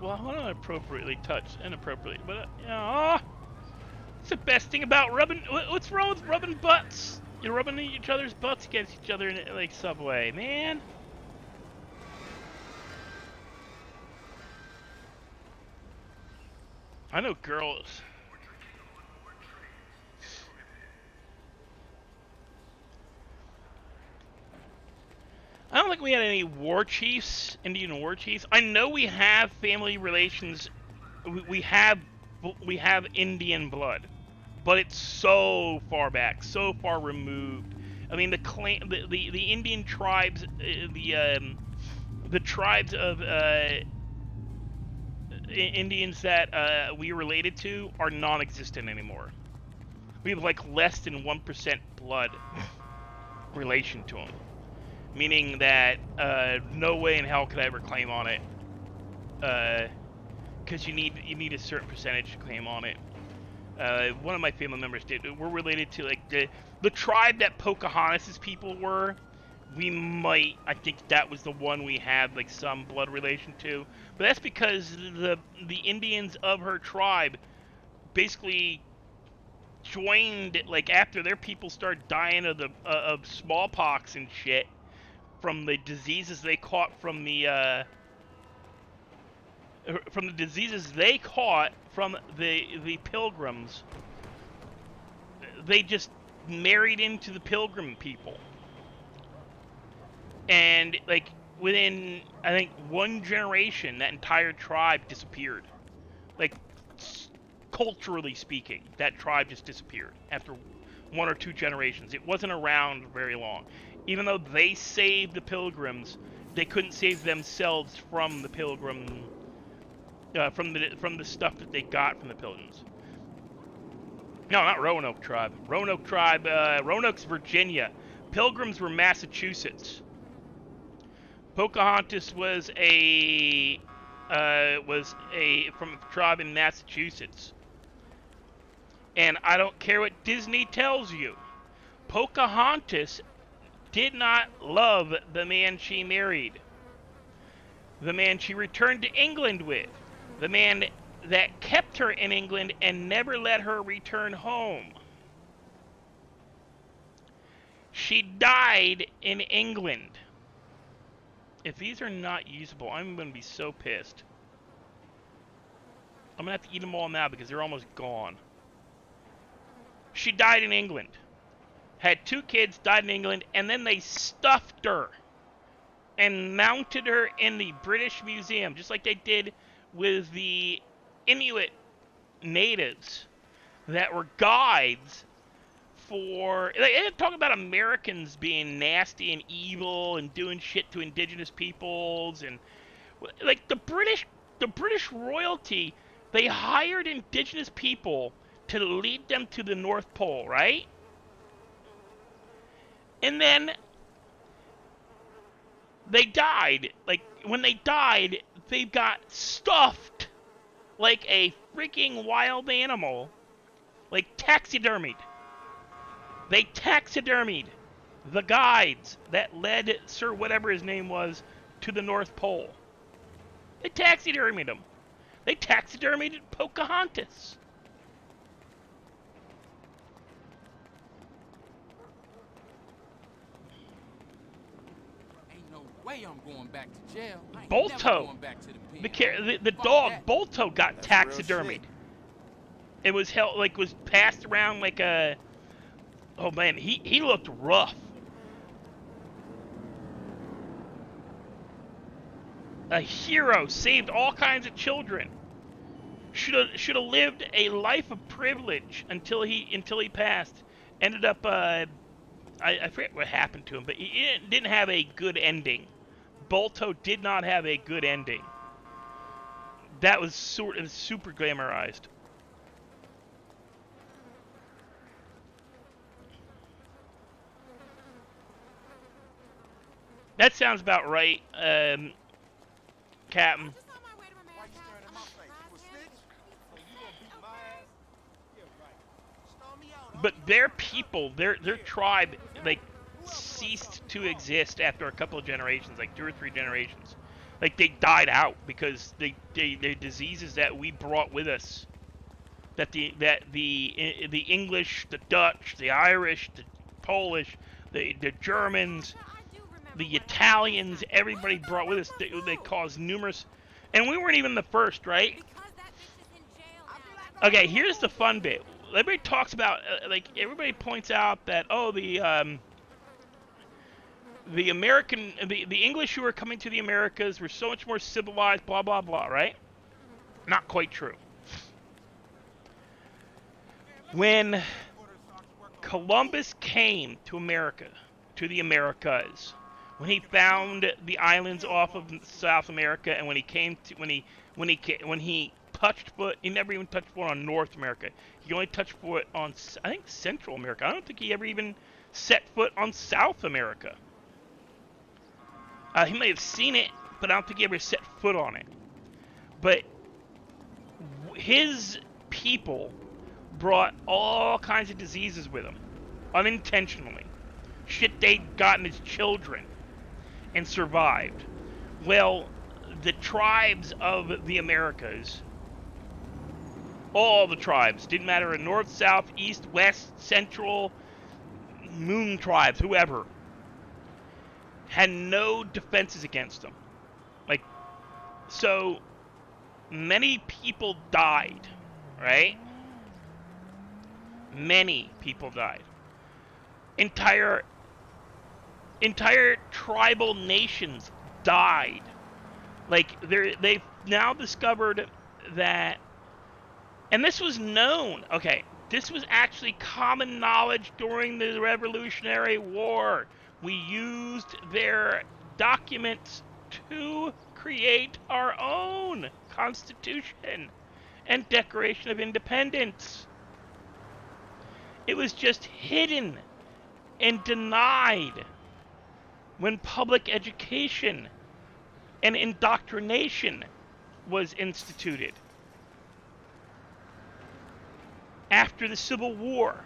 Well, I want to appropriately touch, inappropriately, but it's the best thing about rubbing. What's wrong with rubbing butts? You're rubbing each other's butts against each other in Subway, man. I know girls. I don't think we had any war chiefs, Indian war chiefs. I know we have family relations. We have Indian blood, but it's so far back, so far removed. I mean, the Indian tribes, the tribes of Indians that we related to are non-existent anymore. We have less than 1% blood relation to them. Meaning that no way in hell could I ever claim on it, because you need a certain percentage to claim on it. One of my family members did. We're related to the tribe that Pocahontas' people were. I think that was the one we had some blood relation to, but that's because the Indians of her tribe basically joined after their people started dying of smallpox and shit. From the diseases they caught from the pilgrims, they just married into the pilgrim people, and within I think 1 generation, that entire tribe disappeared. Culturally speaking, that tribe just disappeared after 1 or 2 generations. It wasn't around very long. Even though they saved the pilgrims, they couldn't save themselves from the pilgrim, from the stuff that they got from the pilgrims. No, not Roanoke tribe. Roanoke tribe, Roanoke's Virginia. Pilgrims were Massachusetts. Pocahontas was from a tribe in Massachusetts. And I don't care what Disney tells you, Pocahontas did not love the man she married, the man she returned to England with, the man that kept her in England and never let her return home. She died in England. If these are not usable, I'm going to be so pissed. I'm going to have to eat them all now because they're almost gone. She died in England. Had 2 kids, died in England, and then they stuffed her and mounted her in the British Museum, just like they did with the Inuit natives that were guides for, like, they talk about Americans being nasty and evil and doing shit to indigenous peoples, and like the British royalty, they hired indigenous people to lead them to the North Pole, right? And then they died. Like, when they died, they got stuffed like a freaking wild animal. Like, taxidermied. They taxidermied the guides that led Sir whatever his name was to the North Pole. They taxidermied him. They taxidermied Pocahontas. Ain't no way I'm going back to jail. I ain't Bolto. never going back to the pen. The Fuck dog that. Bolto got That's real taxidermied. shit. It was held, like, was passed around like a. Oh man, he looked rough. A hero, saved all kinds of children. Should have lived a life of privilege until he passed. Ended up I forget what happened to him, but he didn't have a good ending. Bolto did not have a good ending. That was sort of super glamorized. That sounds about right, Captain. But their people, their tribe, like, ceased to exist after a couple of generations, like 2 or 3 generations. Like, they died out because the diseases that we brought with us, that the English, the Dutch, the Irish, the Polish, the Germans, the Italians, everybody brought with us, they caused numerous, and we weren't even the first, right? Okay, here's the fun bit. Everybody talks about, like, everybody points out that, oh, the English who were coming to the Americas were so much more civilized, blah, blah, blah, right? Not quite true. When Columbus came to America, to the Americas, when he found the islands off of South America, and when he touched foot, he never even touched foot on North America. He only touched foot on, I think, Central America. I don't think he ever even set foot on South America. He may have seen it, but I don't think he ever set foot on it. But his people brought all kinds of diseases with them, unintentionally. Shit they'd gotten as children and survived. Well, the tribes of the Americas, all the tribes, didn't matter in north, south, east, west, central, moon tribes, whoever, had no defenses against them. Like, so many people died, right? Many people died. Entire tribal nations died. Like, they've now discovered that, and this was known, okay, this was actually common knowledge during the Revolutionary War. We used their documents to create our own Constitution and Declaration of Independence. It was just hidden and denied when public education and indoctrination was instituted. After the Civil War.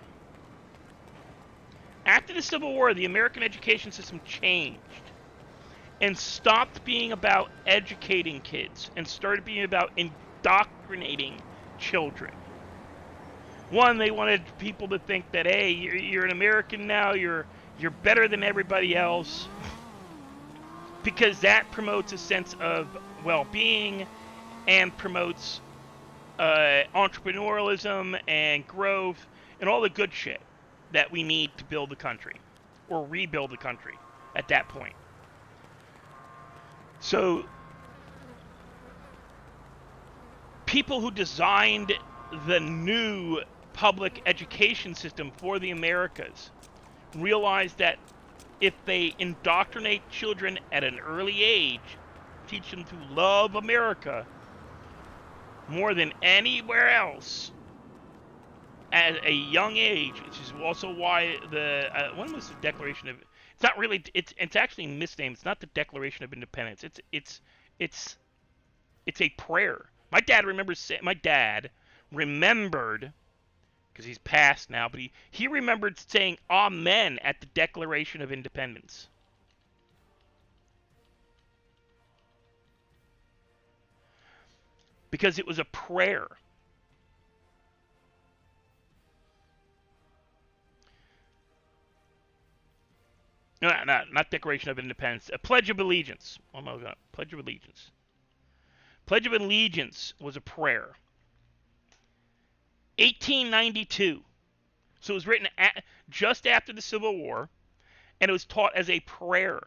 After the Civil War, the American education system changed and stopped being about educating kids and started being about indoctrinating children. One, they wanted people to think that, hey, you're an American now, you're better than everybody else, because that promotes a sense of well-being and promotes entrepreneurialism and growth and all the good shit that we need to build the country, or rebuild the country at that point. So, people who designed the new public education system for the Americas realized that if they indoctrinate children at an early age, teach them to love America more than anywhere else at a young age, which is also why the when was the Declaration of, it's not really, it's actually misnamed. It's not the Declaration of Independence. It's a prayer. My dad remembered, because he's passed now, but he remembered saying Amen at the Declaration of Independence. Because it was a prayer. No, not Declaration of Independence. A Pledge of Allegiance. Oh my God, Pledge of Allegiance. Pledge of Allegiance was a prayer. 1892. So it was written just after the Civil War, and it was taught as a prayer.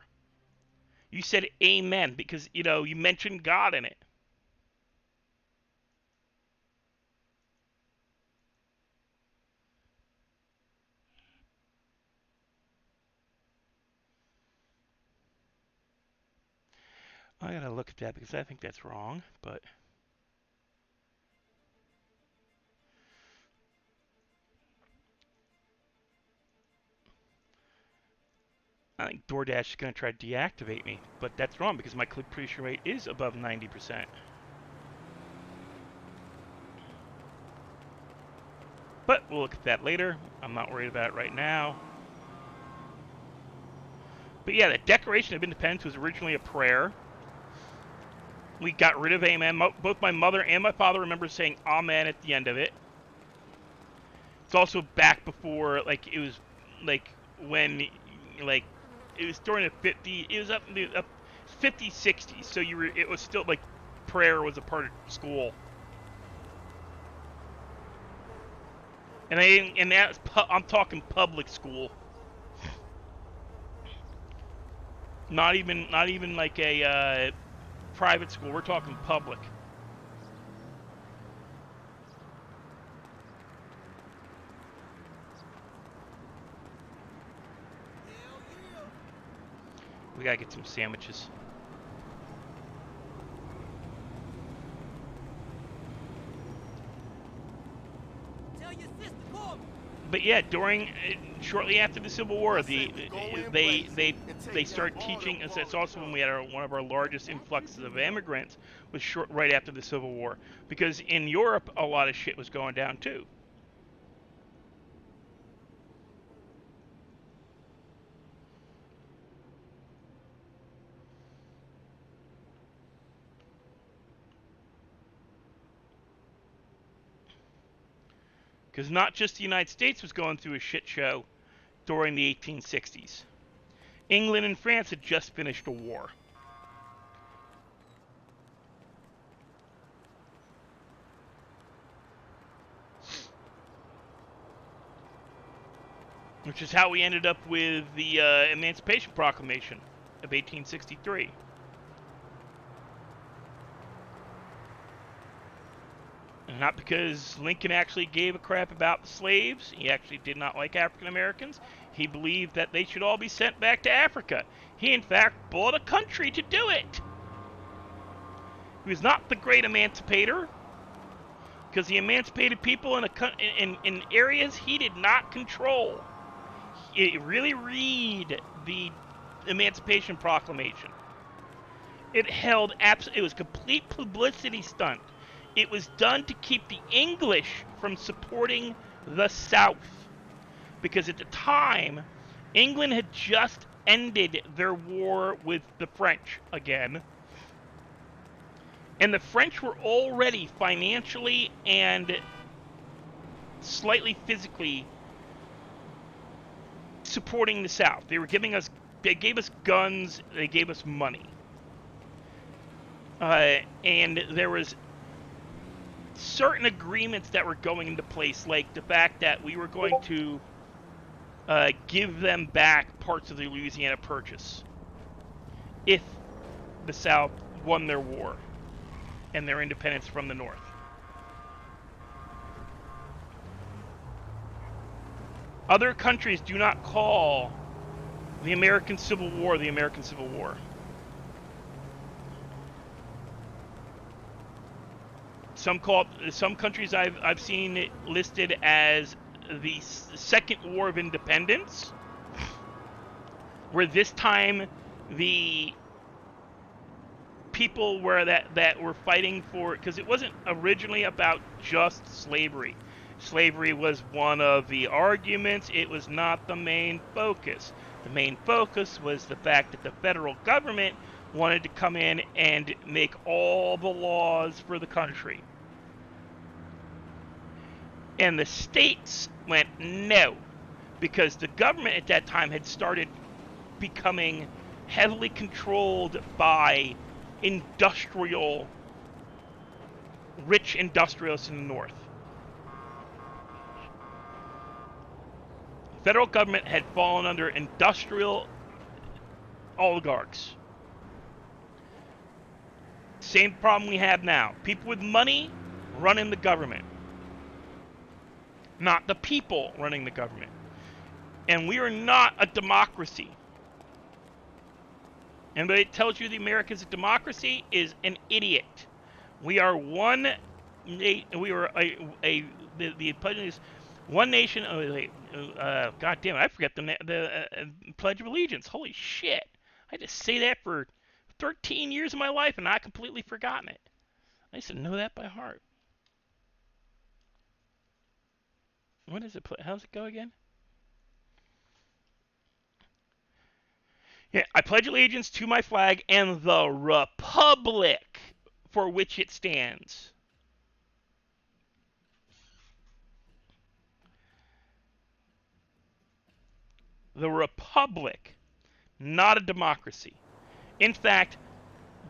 You said Amen because, you know, you mentioned God in it. I gotta look at that because I think that's wrong, but I think DoorDash is gonna try to deactivate me, but that's wrong because my click-completion rate is above 90%. But we'll look at that later. I'm not worried about it right now. But yeah, the Declaration of Independence was originally a prayer. We got rid of Amen. Both my mother and my father remember saying Amen at the end of it. It's also back before, like, it was, like, when, like, it was during the 50s, it was up in the 50s, 60s, so it was still, like, prayer was a part of school. And I'm talking public school. Not even like a, private school. We're talking public. We gotta get some sandwiches. But yeah, shortly after the Civil War, they started teaching. It's also when we had one of our largest influxes of immigrants was right after the Civil War, because in Europe a lot of shit was going down too. Because not just the United States was going through a shit show during the 1860s. England and France had just finished a war. Which is how we ended up with the Emancipation Proclamation of 1863. And not because Lincoln actually gave a crap about the slaves. He actually did not like African Americans. He believed that they should all be sent back to Africa. He, in fact, bought a country to do it. He was not the great emancipator, because he emancipated people in areas he did not control. Really read the Emancipation Proclamation. It was a complete publicity stunt. It was done to keep the English from supporting the South. Because at the time, England had just ended their war with the French again. And the French were already financially and slightly physically supporting the South. They gave us guns, they gave us money. And there was certain agreements that were going into place, like the fact that we were going to give them back parts of the Louisiana Purchase if the South won their war and their independence from the North. Other countries do not call the American Civil War the American Civil War. Some countries I've seen it listed as the Second War of Independence, where this time the people were that were fighting for, because it wasn't originally about just slavery. Slavery was one of the arguments. It was not the main focus. The main focus was the fact that the federal government wanted to come in and make all the laws for the country. And the states went no, because the government at that time had started becoming heavily controlled by rich industrialists in the north. The federal government had fallen under industrial oligarchs. Same problem we have now. People with money running the government, not the people running the government. And we are not a democracy. Anybody that tells you the America's a democracy is an idiot. We are one. We are the pledge is one nation. Oh wait, God damn it! I forgot the Pledge of Allegiance. Holy shit! I had to say that for 13 years of my life, and I completely forgotten it. I used to know that by heart. What is it? How's it go again? Yeah, I pledge allegiance to my flag and the republic for which it stands. The republic, not a democracy. In fact,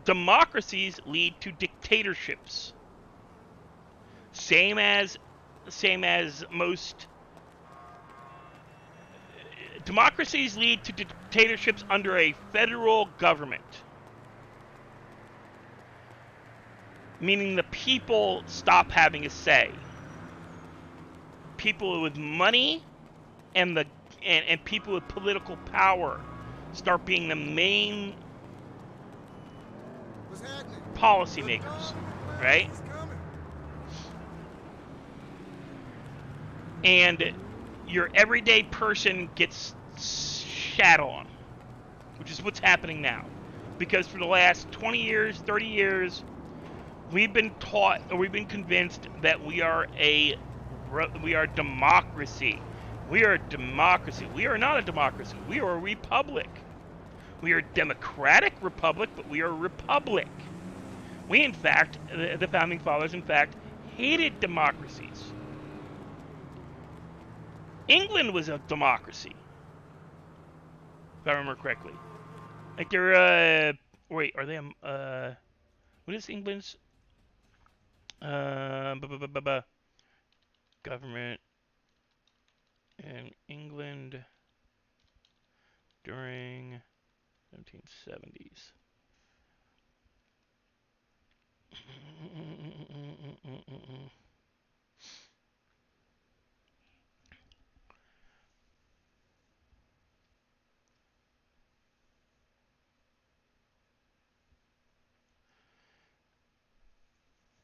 democracies lead to dictatorships. Same as most democracies lead to dictatorships under a federal government. Meaning the people stop having a say. People with money and people with political power start being the main policymakers, right? And your everyday person gets shat on, which is what's happening now. Because for the last 20 years, 30 years, we've been taught, or we've been convinced that we are democracy. We are a democracy. We are not a democracy. We are a republic. We are a democratic republic, but we are a republic. We, in fact, the Founding Fathers, in fact, hated democracies. England was a democracy, if I remember correctly. Like they're, wait, are they, what is England's, government in England during 1770s?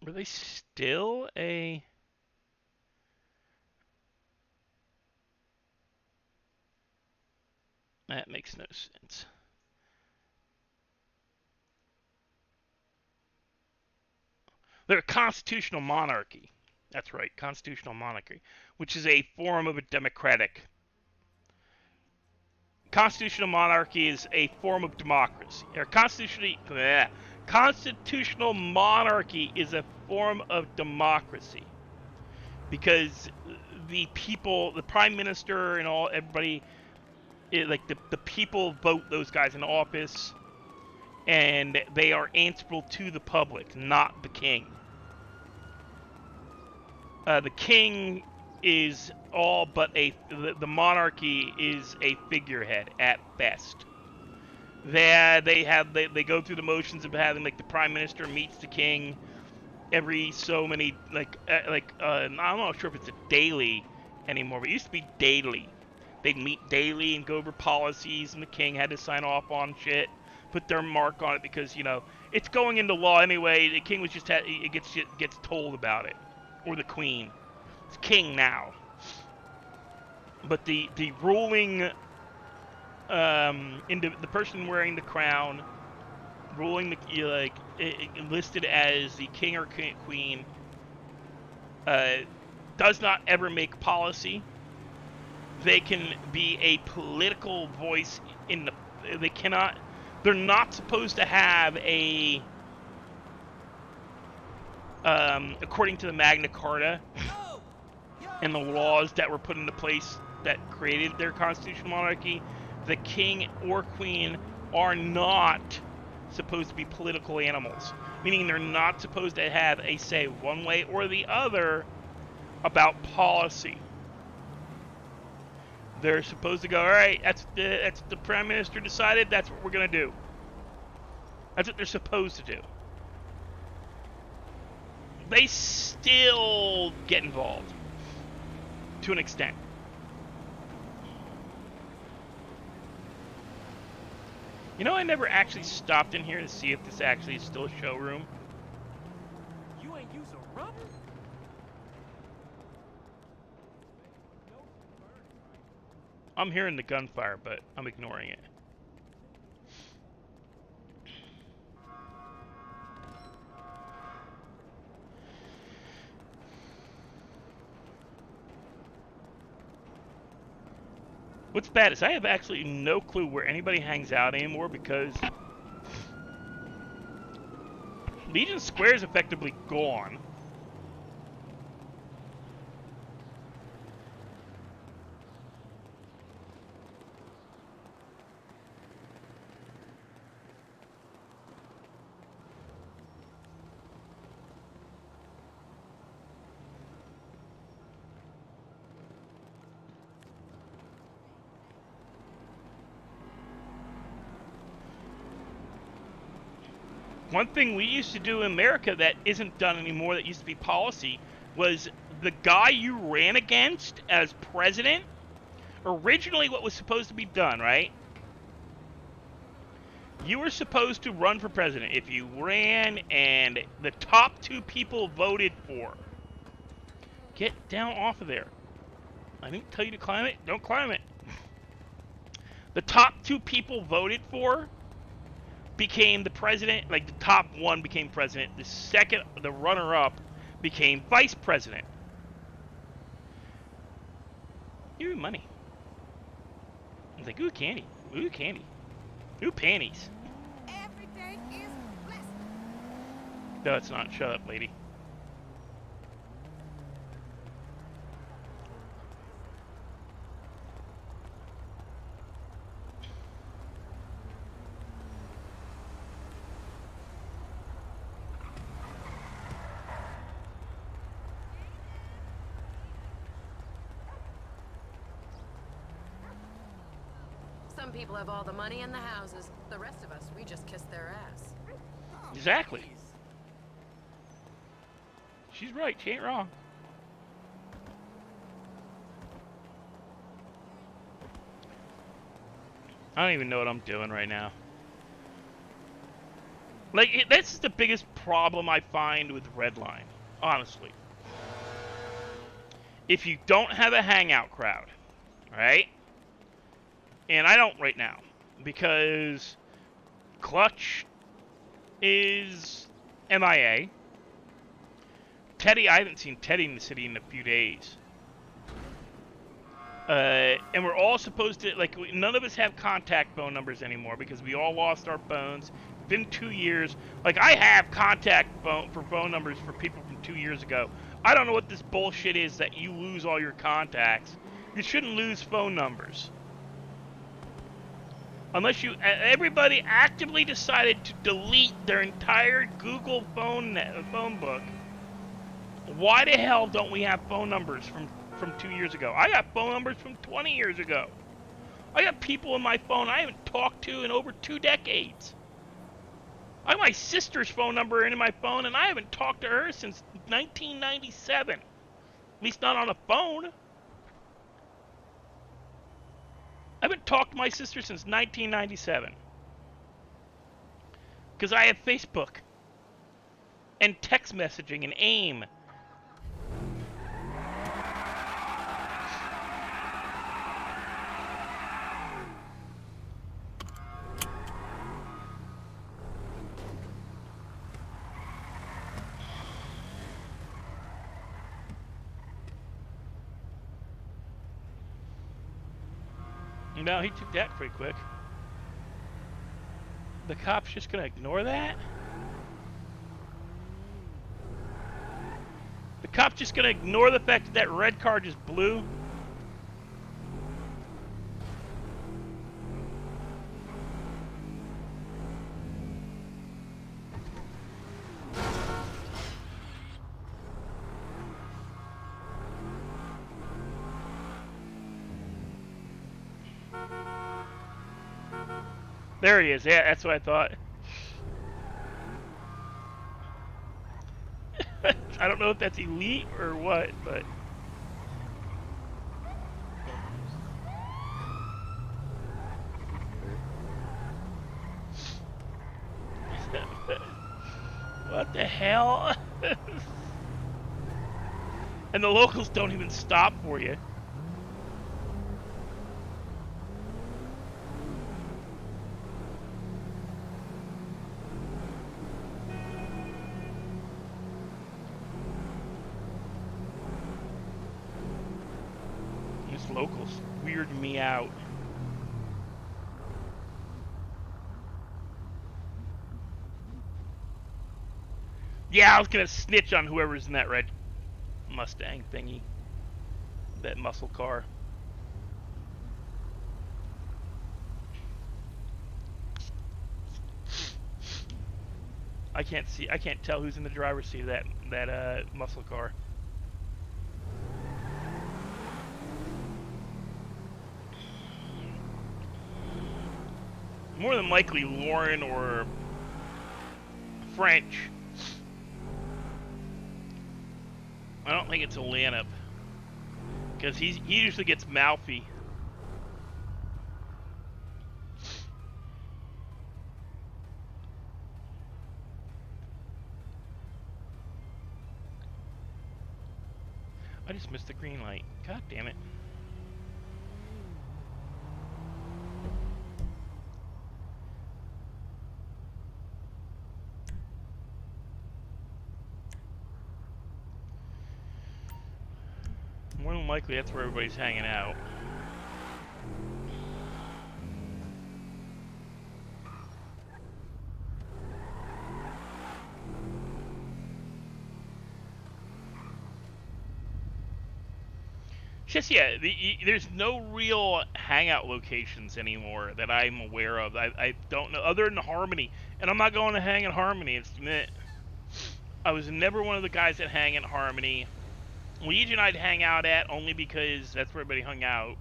Were they still a... That makes no sense. They're a constitutional monarchy. That's right, constitutional monarchy, which is a form of a democratic. Constitutional monarchy is a form of democracy. Or constitutional monarchy is a form of democracy, because the people, the prime minister and everybody, like the people vote those guys in office, and they are answerable to the public, not the king. The king is all but the monarchy is a figurehead at best. They go through the motions of having, like, the prime minister meets the king every so many, I'm not sure if it's a daily anymore, but it used to be daily. They'd meet daily and go over policies, and the king had to sign off on shit, put their mark on it because, you know, it's going into law anyway. The king was just it gets told about it, or the queen. It's king now. But the ruling the person wearing the crown, ruling the listed as the king or queen, does not ever make policy. They can be a political voice in the. They cannot. They're not supposed to have a. According to the Magna Carta and the laws that were put into place that created their constitutional monarchy, the king or queen are not supposed to be political animals. Meaning they're not supposed to have a say one way or the other about policy. They're supposed to go, all right, that's the prime minister decided, that's what we're going to do. That's what they're supposed to do. They still get involved to an extent. You know, I never actually stopped in here to see if this actually is still a showroom. You ain't use a rubber? I'm hearing the gunfire, but I'm ignoring it. What's bad is I have actually no clue where anybody hangs out anymore because Legion Square is effectively gone. One thing we used to do in America that isn't done anymore, that used to be policy, was the guy you ran against as president, originally what was supposed to be done, right? You were supposed to run for president if you ran and the top two people voted for. Get down off of there. I didn't tell you to climb it. Don't climb it. The top two people voted for became the president. Like, the top one became president. The second, the runner-up, became vice president. Ooh, money. I was like, ooh, candy. Ooh, candy. Ooh, panties. Every day is blessed. No, it's not. Shut up, lady. Some people have all the money and the houses. The rest of us, we just kiss their ass. Exactly. She's right. She ain't wrong. I don't even know what I'm doing right now. Like, this is the biggest problem I find with Redline, honestly. If you don't have a hangout crowd, right? And I don't right now, because Clutch is MIA. Teddy, I haven't seen Teddy in the city in a few days. And we're all supposed to, like, none of us have contact phone numbers anymore because we all lost our phones. It's been 2 years. Like, I have contact phone numbers for people from 2 years ago. I don't know what this bullshit is that you lose all your contacts. You shouldn't lose phone numbers. Unless everybody actively decided to delete their entire Google phone book. Why the hell don't we have phone numbers from 2 years ago? I got phone numbers from 20 years ago. I got people in my phone I haven't talked to in over 2 decades. I have my sister's phone number in my phone, and I haven't talked to her since 1997. At least not on a phone. talked to my sister since 1997. Because I have Facebook. And text messaging and AIM. No, he took that pretty quick. The cop's just gonna ignore that? The cop's just gonna ignore the fact that that red car just blew? There he is. Yeah, that's what I thought. I don't know if that's elite or what, but... What the hell? And the locals don't even stop for you. Locals weird me out. Yeah, I was gonna snitch on whoever's in that red Mustang thingy. That muscle car. I can't tell who's in the driver's seat of that muscle car. More than likely Lauren or French. I don't think it's Atlanta, because he usually gets mouthy. I just missed the green light. God damn it. More than likely, that's where everybody's hanging out. Just, yeah, there's no real hangout locations anymore that I'm aware of. I don't know, other than Harmony. And I'm not going to hang at Harmony. I was never one of the guys that hang at Harmony. Legion I'd hang out at only because that's where everybody hung out.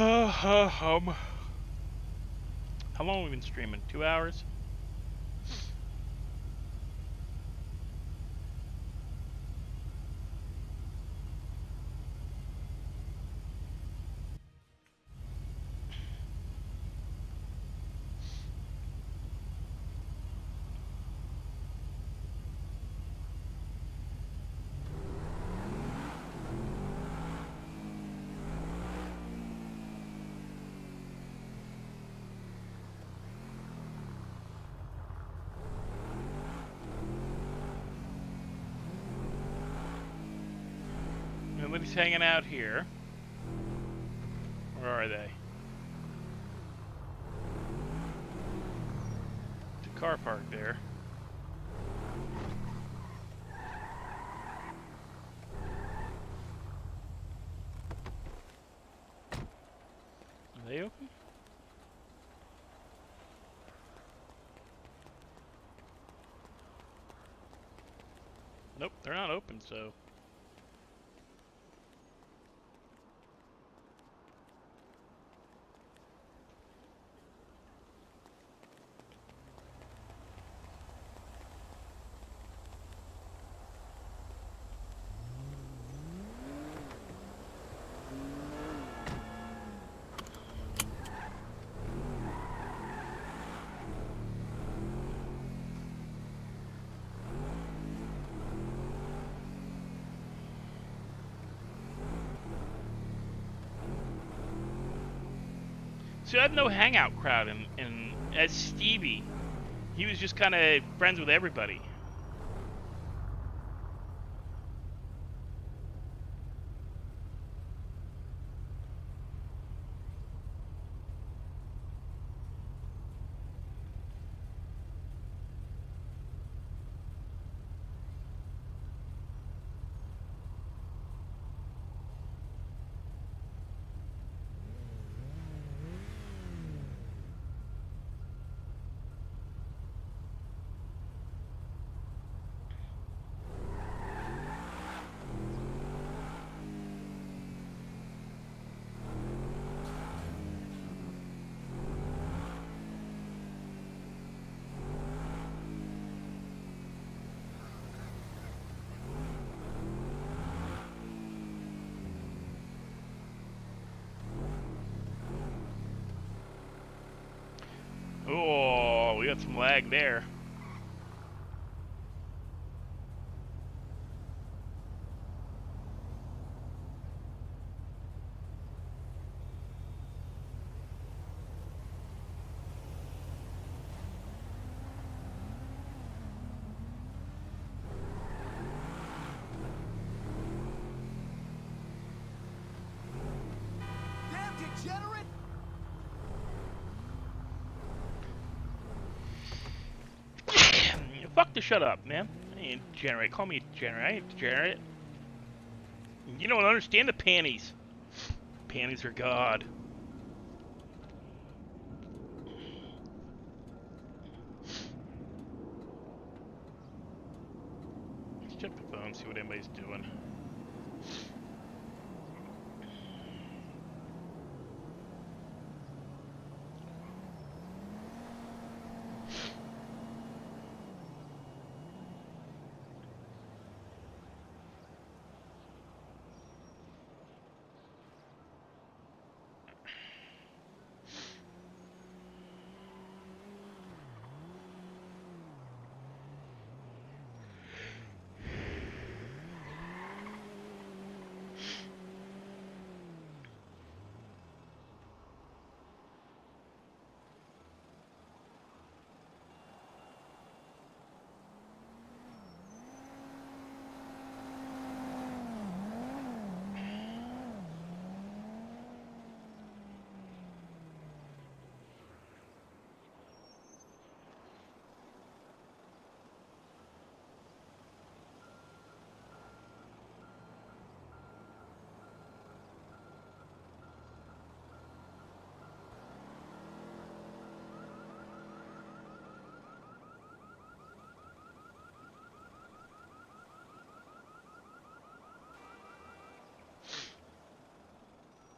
How long have we been streaming? 2 hours? Somebody's hanging out here. Where are they? The car parked there. Are they open? Nope, they're not open, so... So I had no hangout crowd, and as Stevie, he was just kind of friends with everybody. Oh, we got some lag there. Damn degenerate! Fuck the shut up, man. I ain't degenerate. Call me a degenerate. I ain't degenerate. You don't understand the panties. Panties are God. Let's check the phone, see what anybody's doing.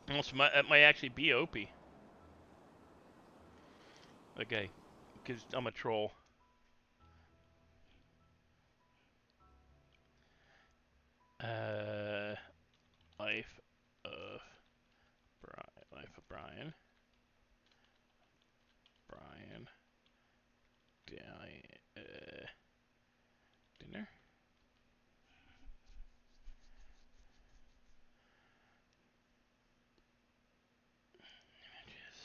Also, that might actually be Opie. Okay, because I'm a troll. Life of Brian. Life of Brian. Brian. Dinner. Images.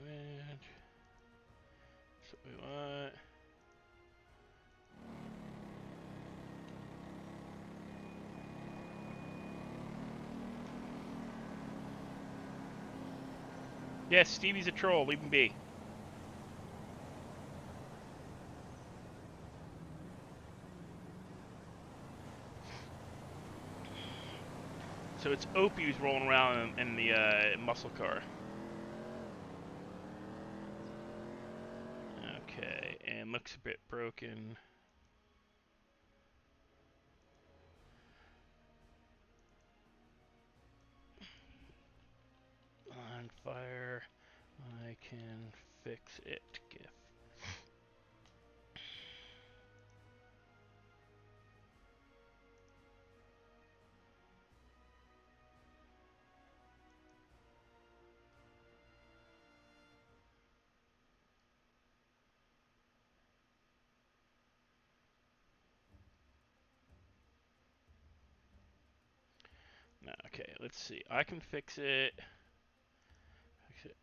Image. So we want. Yes, Stevie's a troll. Leave him be. So it's Opie who's rolling around in the muscle car. Okay, and looks a bit broken. On fire. I can fix it. GIF. No, okay, let's see. I can fix it. Fix it.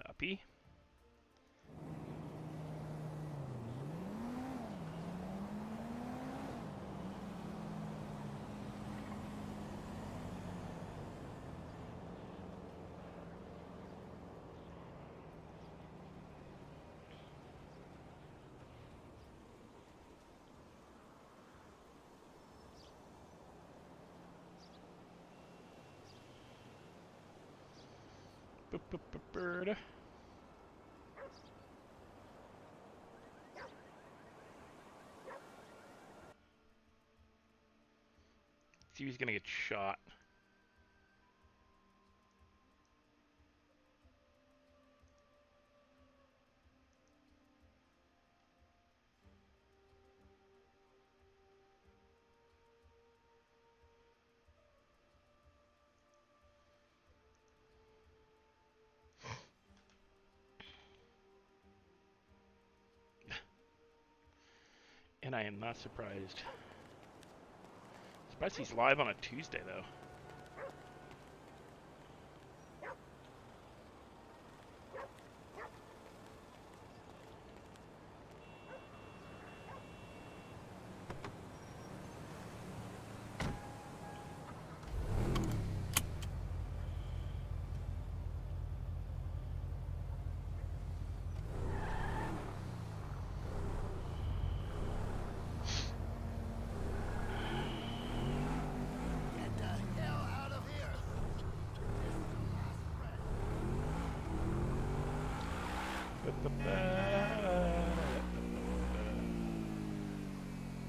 Copy. Bird. See, he's gonna get shot. And I am not surprised. Surprised he's live on a Tuesday, though. Get the hell out of here!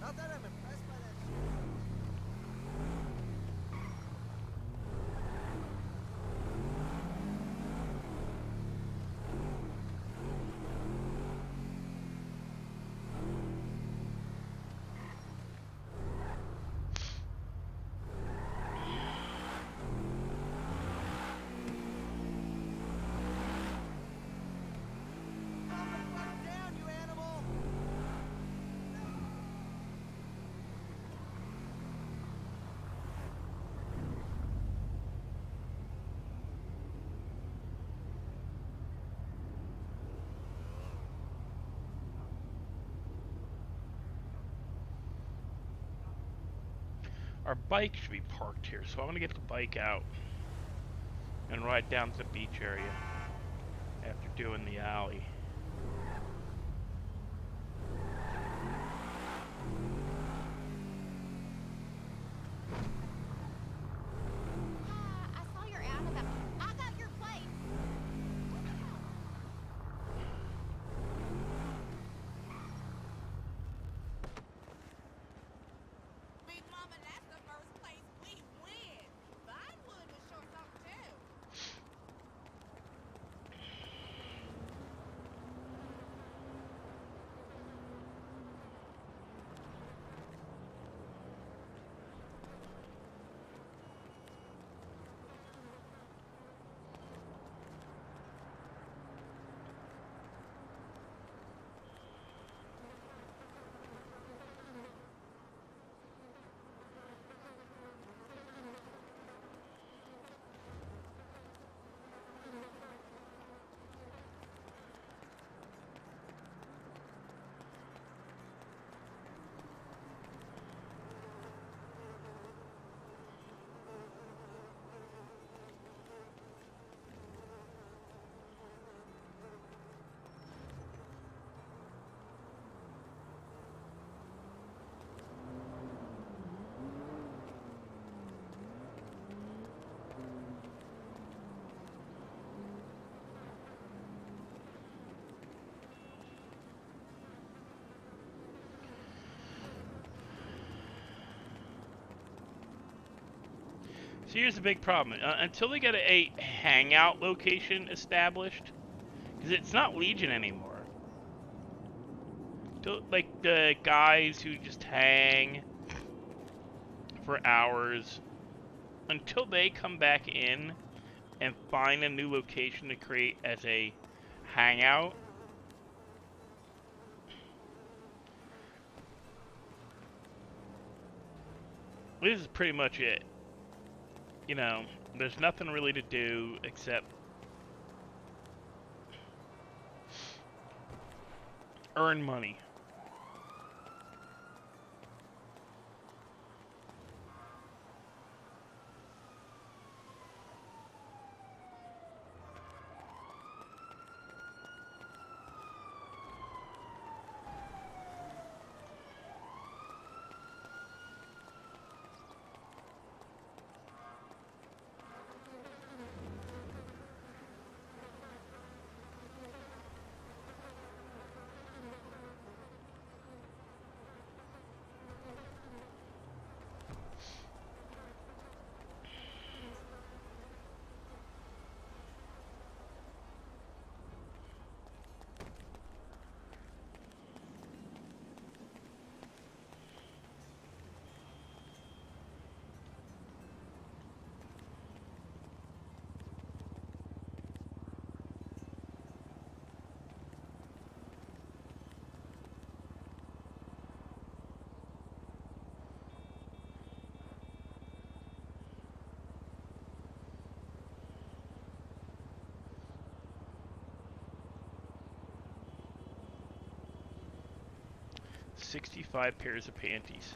Not that I'm impressed by that shit. Calm the fuck down, you animal! Our bike should be parked here, so I'm gonna get the bike out and ride down to the beach area after doing the alley. I saw your ad about. I got your plate. Big Mama, that's the first place we win. Vinewood was sure something too. So here's the big problem. Until they get a hangout location established, because it's not Legion anymore. Like the guys who just hang for hours, until they come back in and find a new location to create as a hangout, this is pretty much it. You know, there's nothing really to do except earn money. $65 pairs of panties.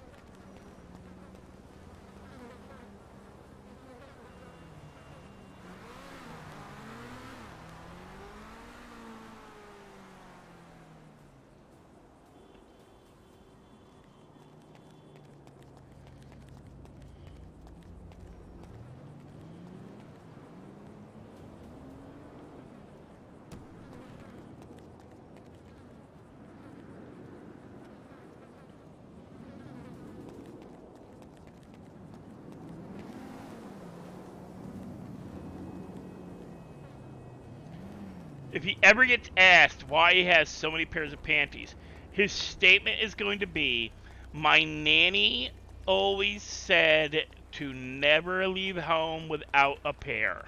If he ever gets asked why he has so many pairs of panties, his statement is going to be, "My nanny always said to never leave home without a pair.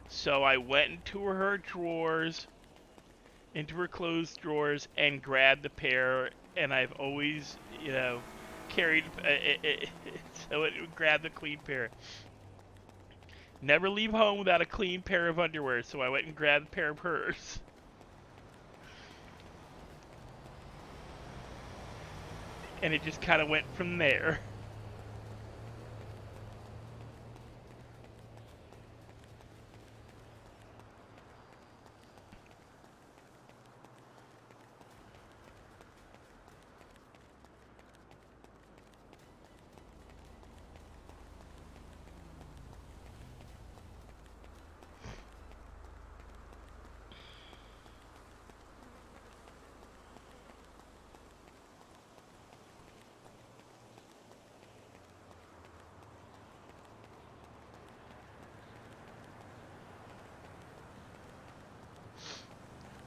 So I went into her drawers, into her clothes drawers, and grabbed the pair, and I've always, you know, carried, so it grabbed the clean pair. Never leave home without a clean pair of underwear, so I went and grabbed a pair of hers." And it just kind of went from there.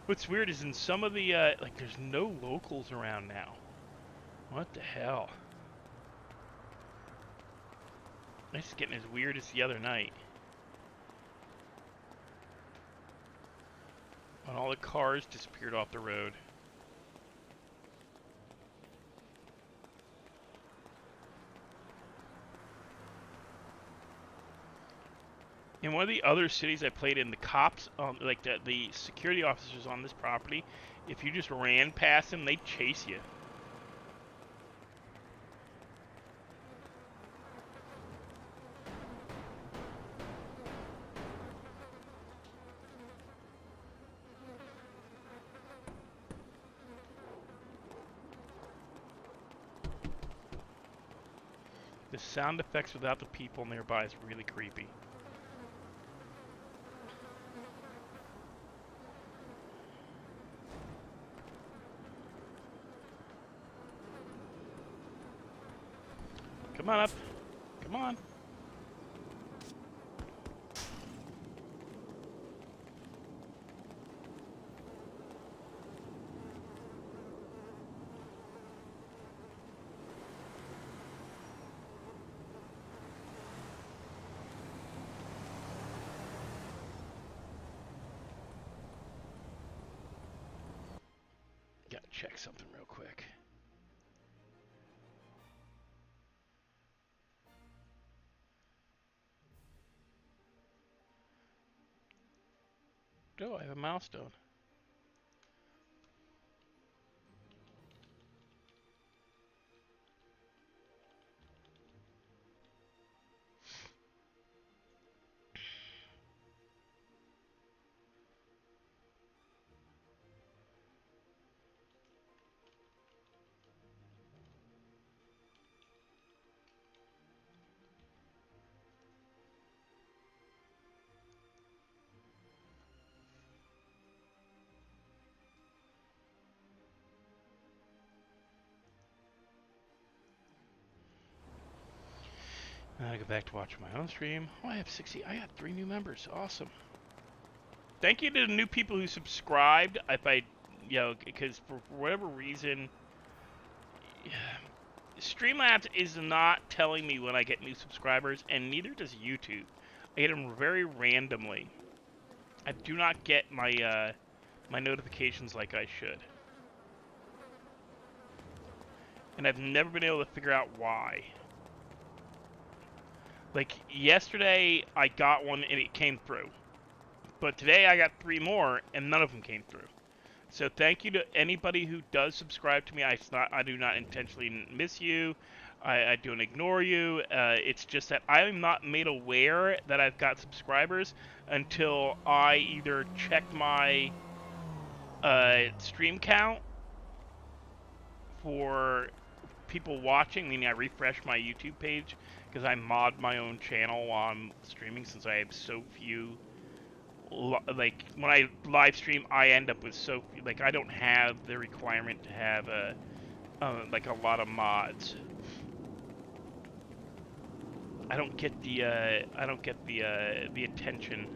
What's weird is in some of the, like, there's no locals around now. What the hell? It's getting as weird as the other night. When all the cars disappeared off the road. In one of the other cities I played in, the cops, like the security officers on this property, if you just ran past them, they'd chase you. The sound effects without the people nearby is really creepy. Come on up. Come on. check something real quick. Oh, I have a milestone. I go back to watch my own stream. Oh, I have 60. I got 3 new members. Awesome. Thank you to the new people who subscribed. If I, because for whatever reason, Streamlabs is not telling me when I get new subscribers, and neither does YouTube. I get them very randomly. I do not get my my notifications like I should, and I've never been able to figure out why. Like, yesterday, I got one and it came through. But today I got 3 more and none of them came through. So thank you to anybody who does subscribe to me. I do not intentionally miss you. I don't ignore you. It's just that I'm not made aware that I've got subscribers until I either check my stream count for people watching, meaning I refresh my YouTube page, because I mod my own channel while I'm streaming, since I have so few. Like, when I live stream, I end up with so few. Like, I don't have the requirement to have like a lot of mods. I don't get the attention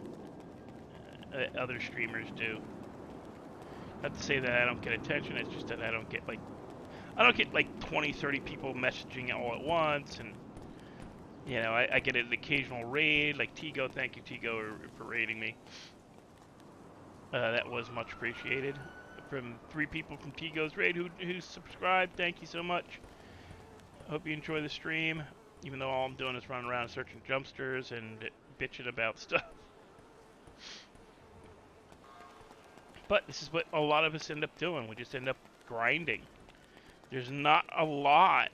other streamers do. Not to say that I don't get attention. It's just that I don't get like 20, 30 people messaging all at once, and I get an occasional raid, like Tigo. Thank you, Tigo, for raiding me. That was much appreciated. From 3 people from Tigo's raid who subscribed. Thank you so much. Hope you enjoy the stream, even though all I'm doing is running around searching jumpsters and bitching about stuff. But this is what a lot of us end up doing. We just end up grinding. There's not a lot,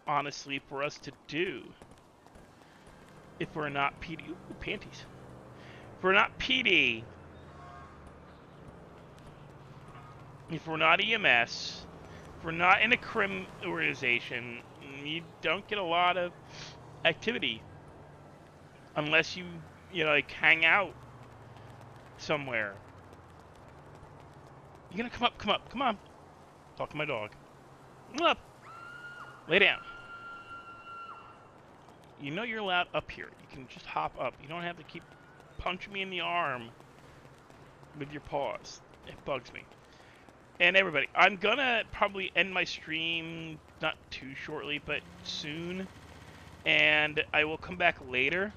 honestly, for us to do if we're not PD. Ooh, panties. If we're not PD, if we're not EMS, if we're not in a crim organization, you don't get a lot of activity unless you like hang out somewhere. You gonna come up? Come up! Come on! Talk to my dog. Come up! Lay down. You know you're allowed up here. You can just hop up. You don't have to keep punching me in the arm with your paws. It bugs me. And everybody, I'm gonna probably end my stream not too shortly, but soon. And I will come back later.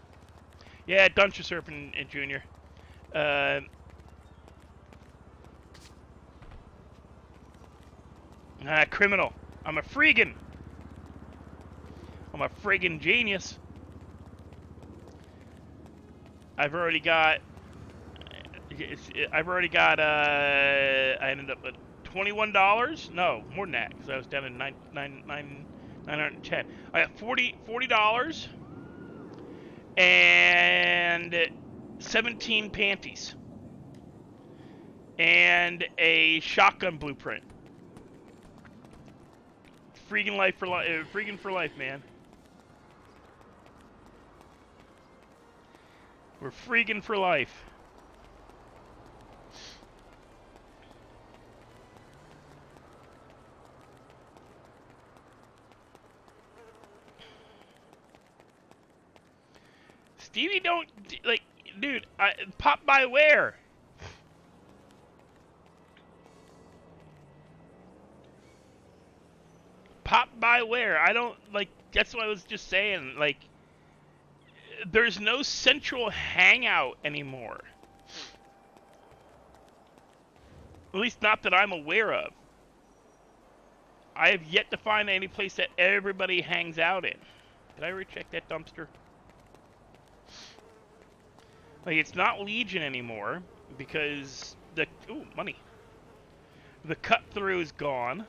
Yeah, Duncher Serpent and Junior. Criminal. I'm a Freegan. I'm a friggin' genius. I've already got, I ended up with $21? No, more than that, because I was down to 910. I got $40 and 17 panties and a shotgun blueprint. Freaking life for life, freaking for life, man. We're freaking for life. Stevie, don't, like, dude, pop by where? Pop by where? I don't, like, that's what I was just saying, like, there's no central hangout anymore. At least not that I'm aware of. I have yet to find any place that everybody hangs out in. Did I recheck that dumpster? Like, it's not Legion anymore because the money. The cut through is gone.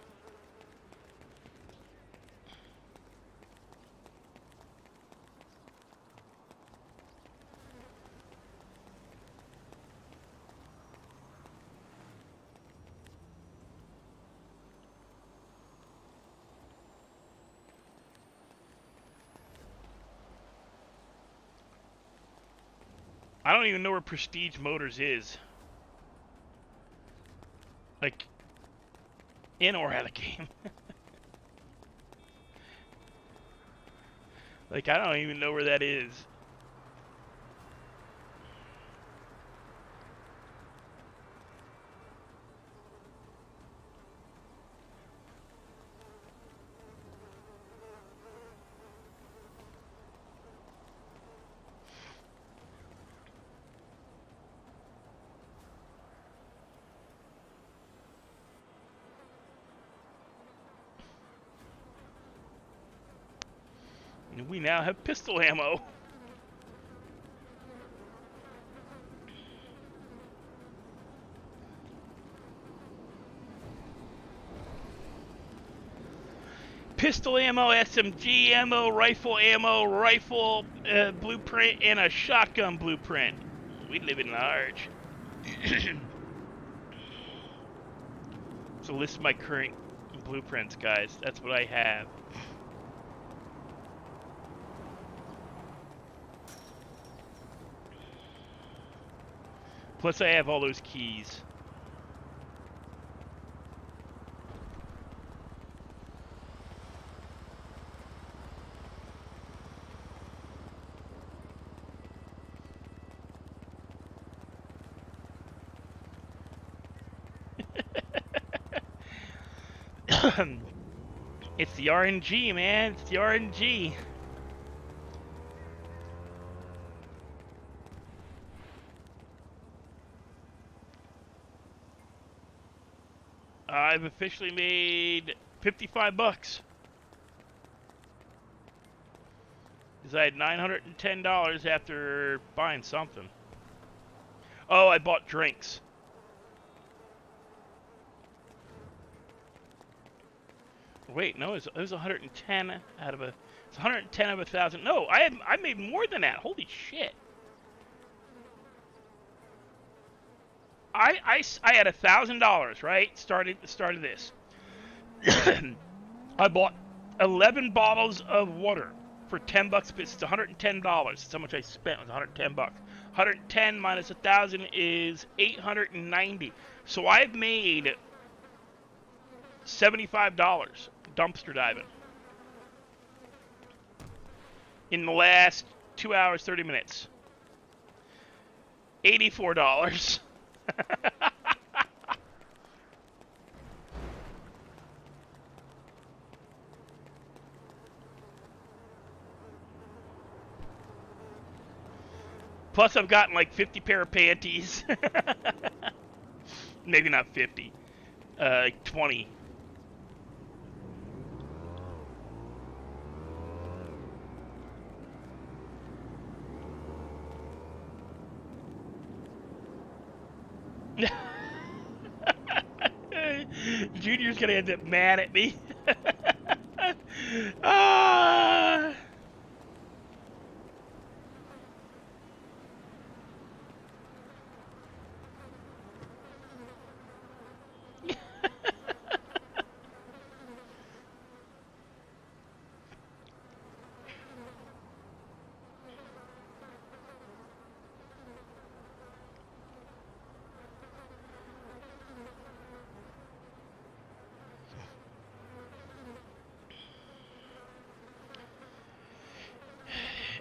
I don't even know where Prestige Motors is. Like, in or out of game. Like, I don't even know where that is. We now have pistol ammo. Pistol ammo, SMG ammo, rifle blueprint, and a shotgun blueprint. We live in large. So list my current blueprints, guys. That's what I have. Plus, I have all those keys. It's the RNG, man. It's the RNG. I've officially made $55. Because I had $910 after buying something. Oh, I bought drinks. Wait, no, it was 110 out of a. It's 110 out of 1,000. No, I made more than that. Holy shit. I had $1,000, right? Started this. I bought 11 bottles of water for $10. It's $110. That's how much I spent. It was $110. 110 minus 1,000 is 890. So I've made $75 dumpster diving in the last 2 hours 30 minutes. $84. Plus, I've gotten like 50 pair of panties. Maybe not 50. Like 20. Junior's gonna end up mad at me. Ah.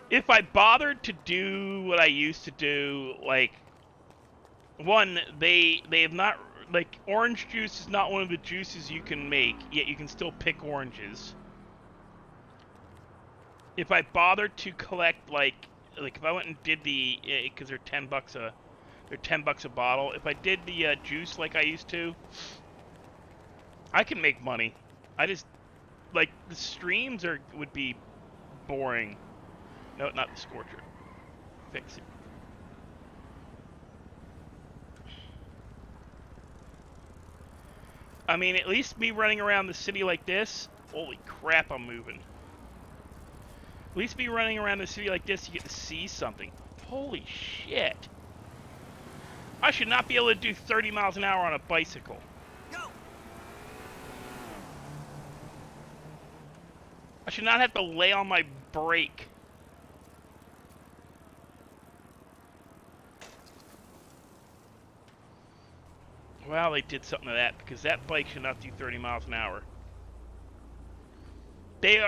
If I bothered to do what I used to do, like, one, they have not, like, orange juice is not one of the juices you can make, yet you can still pick oranges. If I bothered to collect, like if I went and did the, because they're $10 a bottle. If I did the juice like I used to, I can make money. I just like the streams would be boring. No, not the Scorcher. Fix it. I mean, at least me running around the city like this. Holy crap, I'm moving. At least me running around the city like this, you get to see something. Holy shit. I should not be able to do 30 miles an hour on a bicycle. Go. I should not have to lay on my brake. Well, they did something to that because that bike should not do 30 miles an hour. They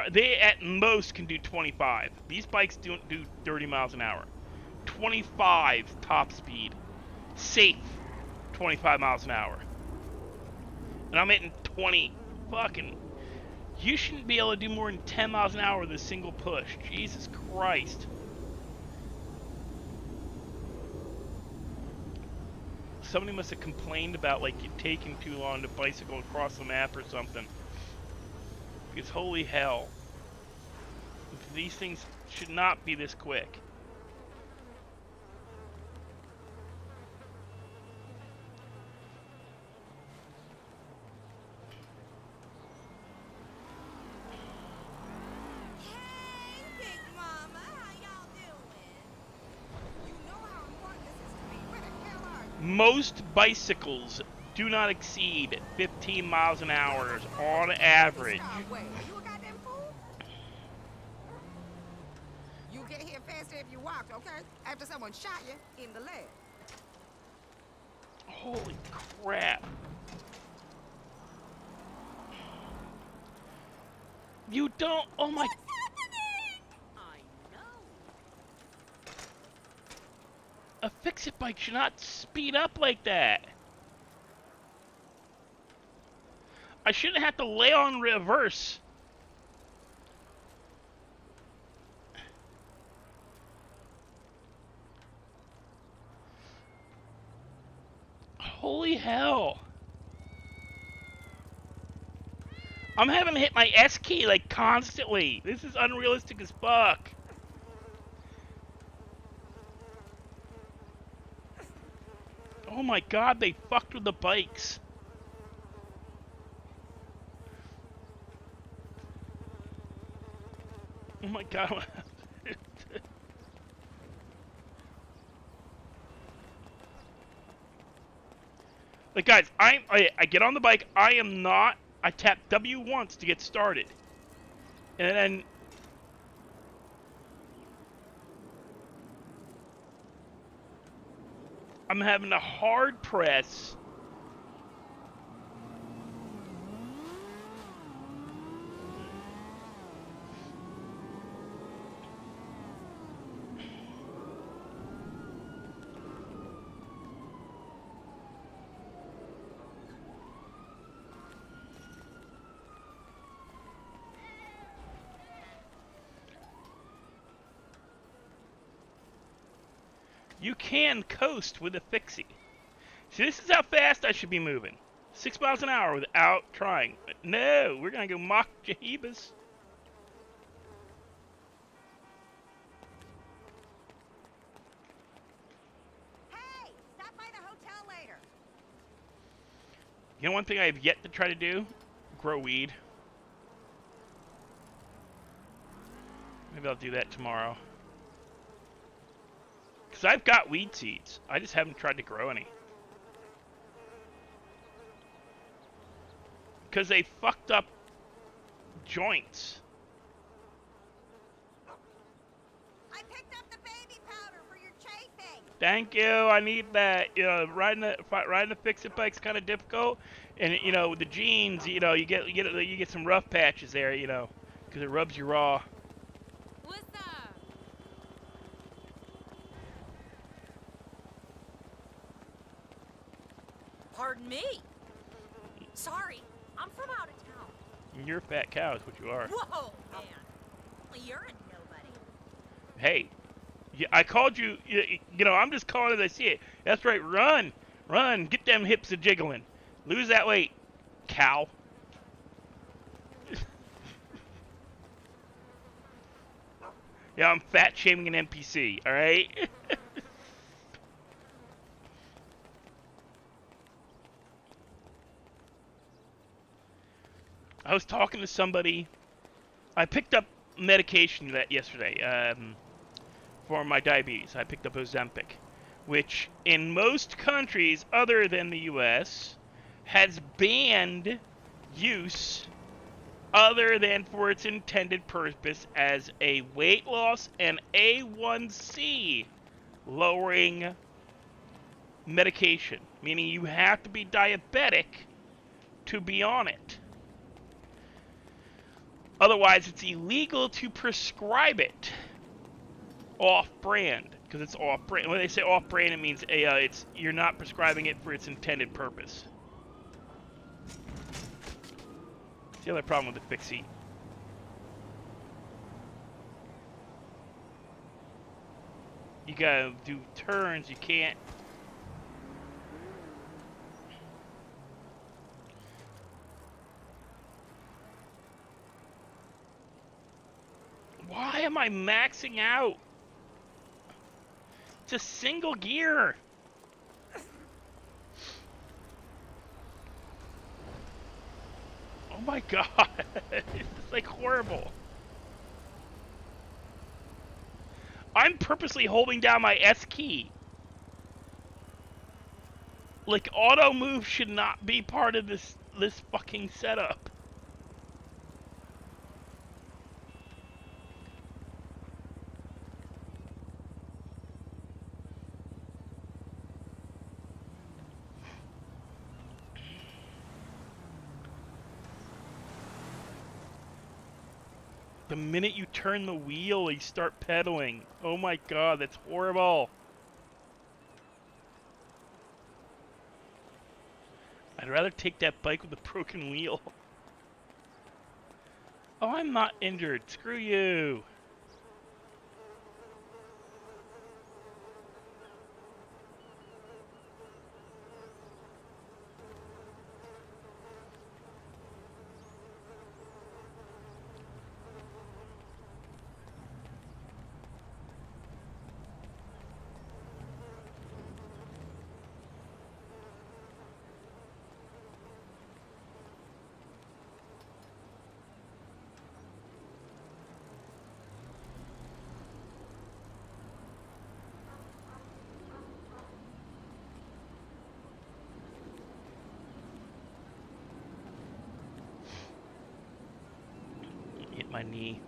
at most can do 25. These bikes don't do 30 miles an hour. 25 top speed. Safe 25 miles an hour. And I'm hitting 20. Fucking. You shouldn't be able to do more than 10 miles an hour with a single push. Jesus Christ. Somebody must have complained about like it taking too long to bicycle across the map or something. Because holy hell. These things should not be this quick. Hey, Big Mama, how y'all doing? You know how important this is to me. Where the hell are you? Most bicycles do not exceed 15 miles an hour on average. Wait, are you a goddamn fool? You get here faster if you walk, okay? After someone shot you in the leg. Holy crap. You don't, oh my. I know. A fix-it bike should not speed up like that. I shouldn't have to lay on reverse. Holy hell. I'm having to hit my S key like constantly. This is unrealistic as fuck. Oh my god, they fucked with the bikes. Oh my god. Like guys, I get on the bike, I tap W once to get started. And then I'm having to hard press. You can coast with a fixie. See, this is how fast I should be moving. 6 miles an hour without trying. No, we're gonna go mock Jahibas. Hey, stop by the hotel later. You know one thing I have yet to try to do? Grow weed. Maybe I'll do that tomorrow. Because I've got weed seeds. I just haven't tried to grow any. Because they fucked up joints. I picked up the baby powder for your chafing. Thank you. I need that. You know, riding a fix-it bike's kind of difficult, and you know, with the jeans, you know, you get some rough patches there, you know, because it rubs you raw. What's up? Pardon me. Sorry, I'm from out of town. You're a fat cow, is what you are. Whoa, man. You're a nobody. Hey, I called you. You know, I'm just calling it as I see it. That's right. Run, run. Get them hips a jiggling. Lose that weight, cow. Yeah, I'm fat shaming an NPC. All right. I was talking to somebody. I picked up medication yesterday for my diabetes. I picked up Ozempic, which in most countries other than the U.S. has banned use other than for its intended purpose as a weight loss and A1C lowering medication, meaning you have to be diabetic to be on it. Otherwise, it's illegal to prescribe it off-brand, because it's off-brand. When they say off-brand, it means you're not prescribing it for its intended purpose. It's the other problem with the fixed seat. You gotta do turns, you can't. Why am I maxing out? It's a single gear. Oh my god. It's like horrible. I'm purposely holding down my S key. Like, auto move should not be part of this fucking setup. The minute you turn the wheel, you start pedaling. Oh my god, that's horrible. I'd rather take that bike with a broken wheel. Oh, I'm not injured. Screw you. Hit my knee.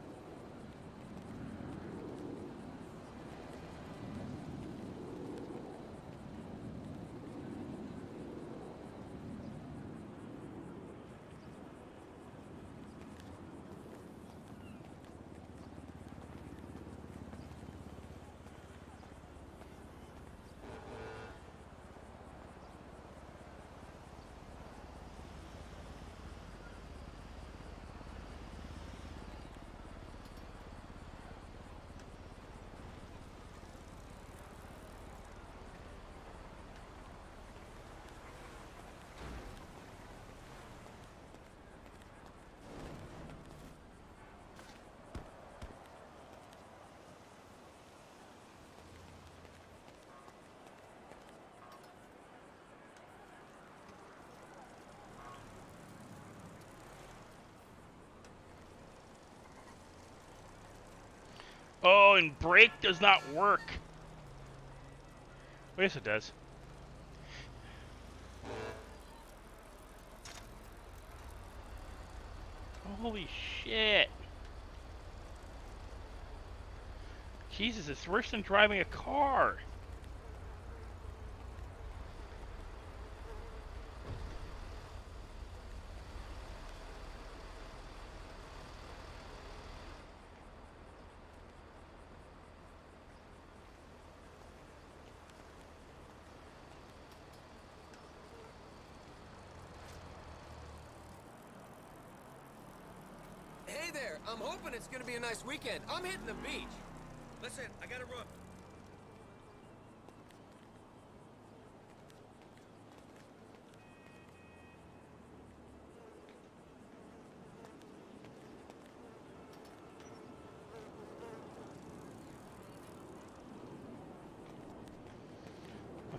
Oh, and brake does not work. Oh, yes, it does. Holy shit. Jesus, it's worse than driving a car. Hey there, I'm hoping it's gonna be a nice weekend. I'm hitting the beach. Listen, I gotta run.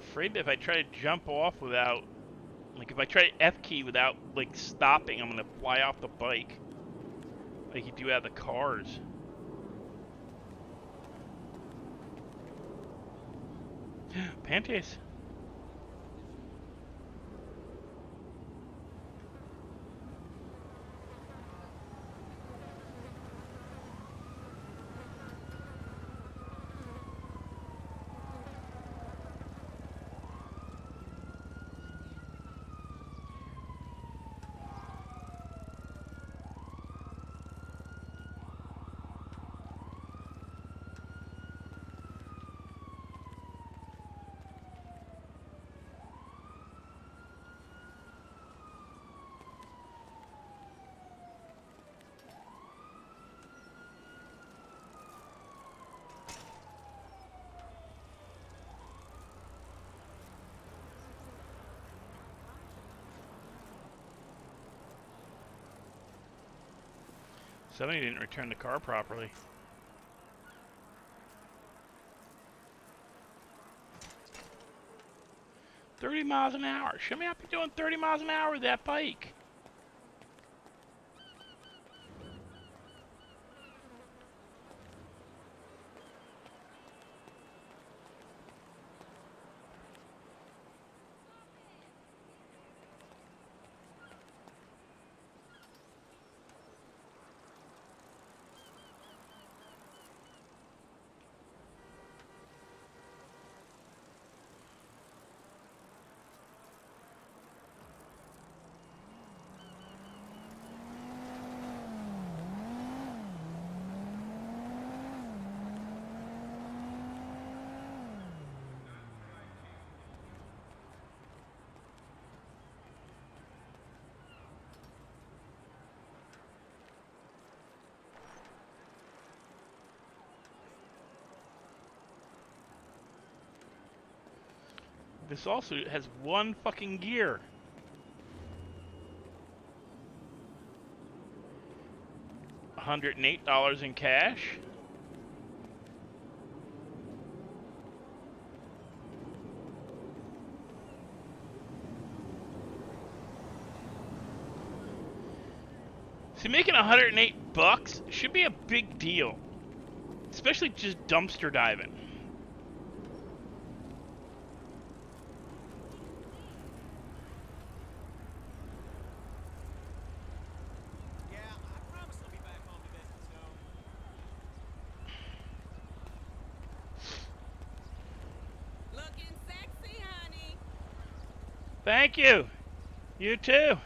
afraid that if I try to jump off without, like if I try to F key without like stopping, I'm gonna fly off the bike, like you do out of the cars. Panties. Somebody didn't return the car properly. $30 miles an hour. Show me how be doing 30 miles an hour with that bike. This also has one fucking gear. $108 in cash. See, making $108 should be a big deal, especially just dumpster diving. Thank you. You too.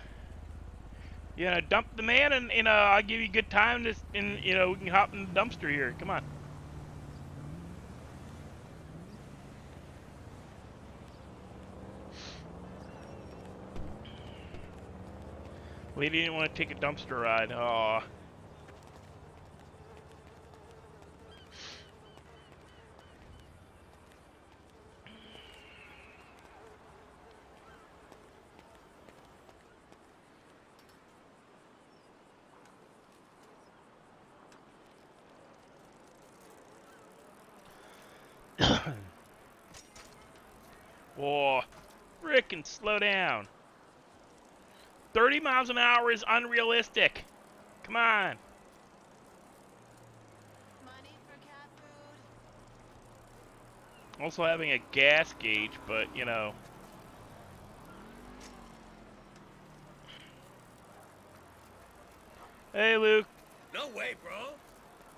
You know, dump the man, and I'll give you a good time. To, and we can hop in the dumpster here. Come on. Lady didn't want to take a dumpster ride. Aw. Whoa, frickin' slow down. 30 miles an hour is unrealistic. Come on. Money for cat food? Also having a gas gauge, but Hey, Luke. No way, bro.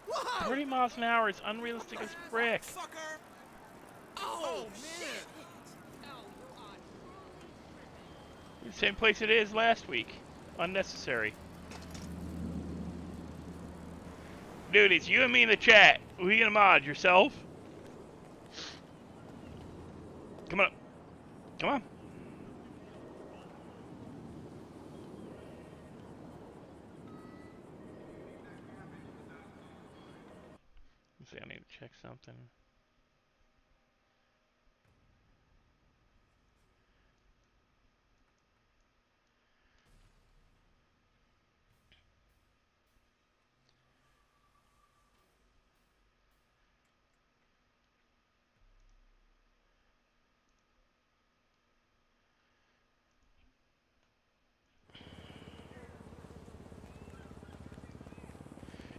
Whoa! 30 miles an hour is unrealistic as frick. Fucker! Oh, man! Same place it is last week. Unnecessary. Dude, it's you and me in the chat. Who are you gonna mod? Yourself? Come on. Come on. Let's see, I need to check something.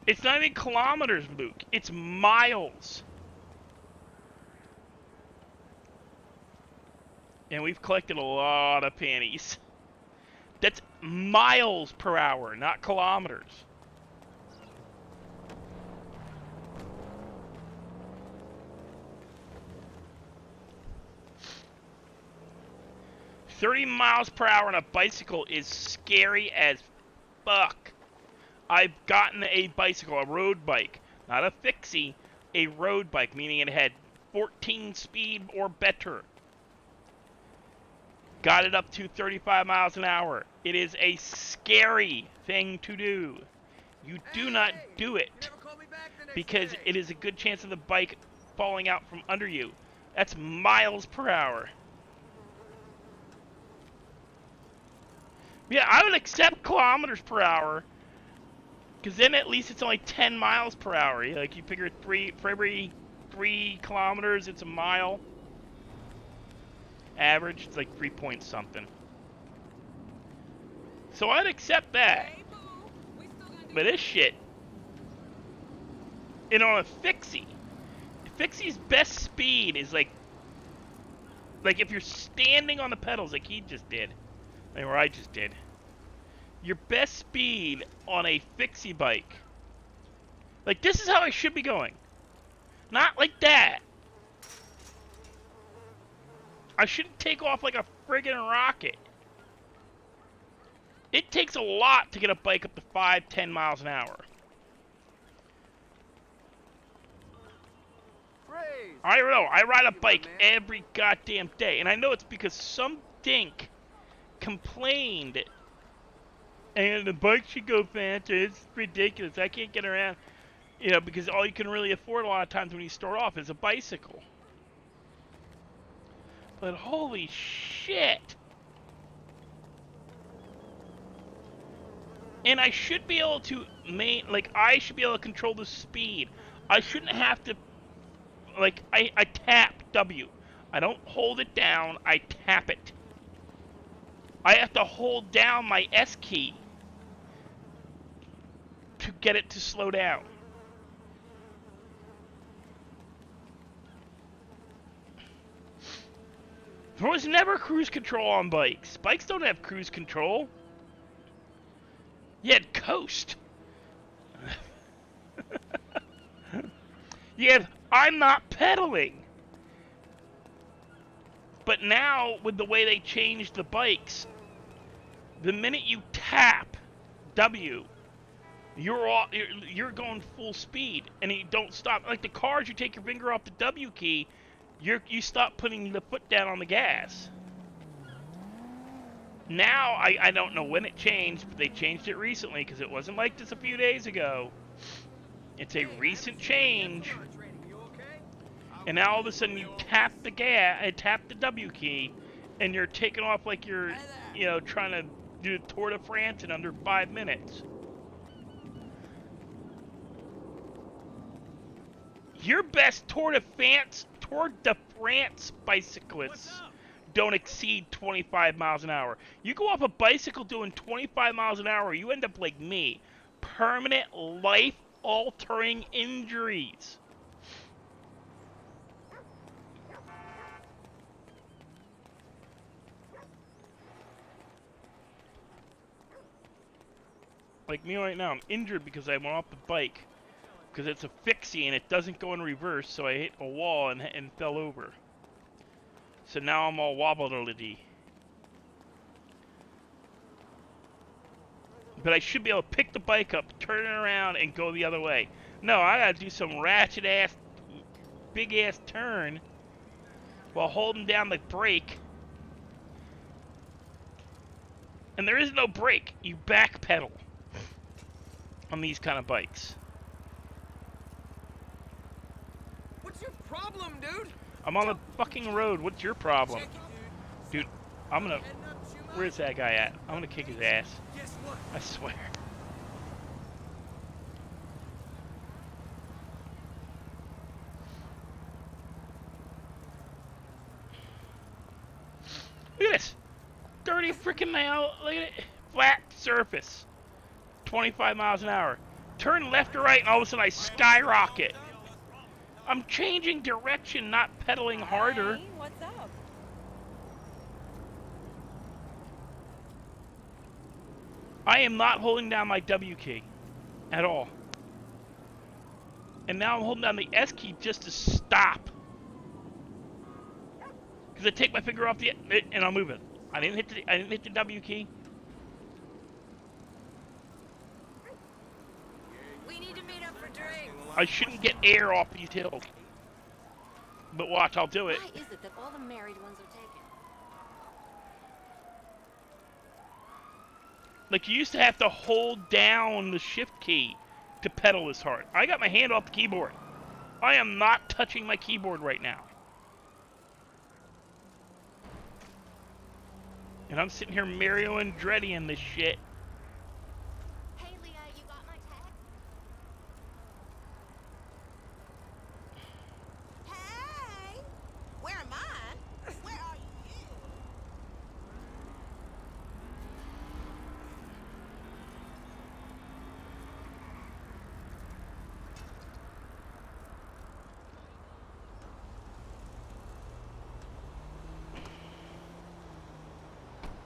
It's not even kilometers, Luke. It's miles. And we've collected a lot of panties. That's miles per hour, not kilometers. $30 miles per hour on a bicycle is scary as fuck. I've gotten a bicycle, a road bike, not a fixie, a road bike, meaning it had 14 speed or better. Got it up to 35 miles an hour. It is a scary thing to do. You do not do it because it is a good chance of the bike falling out from under you. That's miles per hour. Yeah, I would accept kilometers per hour because then at least it's only 10 miles per hour. Like you figure for every 3 kilometers, it's a mile. Average, it's like 3 point something. So I'd accept that. But this shit, and on a fixie, fixie's best speed is like if you're standing on the pedals like he just did, or I just did, your best speed on a fixie bike, like this is how I should be going. Not like that. I shouldn't take off like a friggin' rocket. It takes a lot to get a bike up to 5-10 miles an hour. I don't know. I ride a bike every goddamn day. And I know it's because some dink complained. And the bike should go faster. It's ridiculous. I can't get around. You know, because all you can really afford a lot of times when you start off is a bicycle. But holy shit. And I should be able to I should be able to control the speed. I shouldn't have to, I tap W. I don't hold it down, I tap it. I have to hold down my S key to get it to slow down. There was never cruise control on bikes. Bikes don't have cruise control. You had coast. You have I'm not pedaling. But now, with the way they changed the bikes, the minute you tap W, you're going full speed, and you don't stop. Like the cars, you take your finger off the W key, you stop putting the foot down on the gas. Now, I don't know when it changed, but they changed it recently because it wasn't like this a few days ago. It's a recent change. And now all of a sudden you tap the tap the W key, and you're taking off like you're, trying to do the Tour de France in under 5 minutes. Your best Tour de France bicyclists don't exceed 25 miles an hour. You go off a bicycle doing 25 miles an hour, you end up like me. Permanent, life-altering injuries. Like me right now, I'm injured because I went off the bike. Because it's a fixie and it doesn't go in reverse, so I hit a wall and fell over. So now I'm all wobbly. But I should be able to pick the bike up, turn it around, and go the other way. No, I gotta do some ratchet-ass, big-ass turn while holding down the brake. And there is no brake. You backpedal on these kind of bikes. What's your problem, dude? I'm on the fucking road. What's your problem? Dude, I'm gonna... Where's that guy at? I'm gonna kick his ass. I swear. Look at this. 30 freaking mile. Look at it. Flat surface. 25 miles an hour. turn left or right, and all of a sudden I skyrocket. I'm changing direction, not pedaling harder. Hey, what's up? I am not holding down my W key at all. And now I'm holding down the S key just to stop. Because I take my finger off the and I'll move it. I didn't hit the W key. We need to meet up for drinks. I shouldn't get air off these hills. But watch, I'll do it. Why is it that all the married ones are taken? Like, you used to have to hold down the shift key to pedal this hard. I got my hand off the keyboard. I am not touching my keyboard right now. And I'm sitting here Mario and Andretti-ing this shit. Hey, Leah, you got my text? Hey! Where am I? Where are you?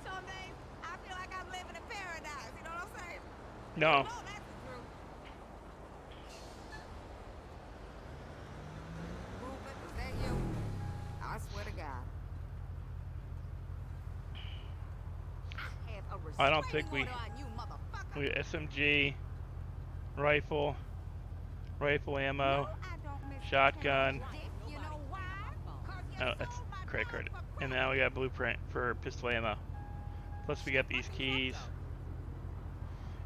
Some days, I feel like I'm living in paradise. You know what I'm saying? No. No, that's the truth. Rupert, is that you? I swear to God. I have a I don't think restraining we- order on you, motherfucker. We got SMG, rifle ammo, No, I don't miss shotgun. dick. You know why? 'Cause you Oh, that's sold my credit card. motherfucker And now we got blueprint for pistol ammo. Plus we got these keys.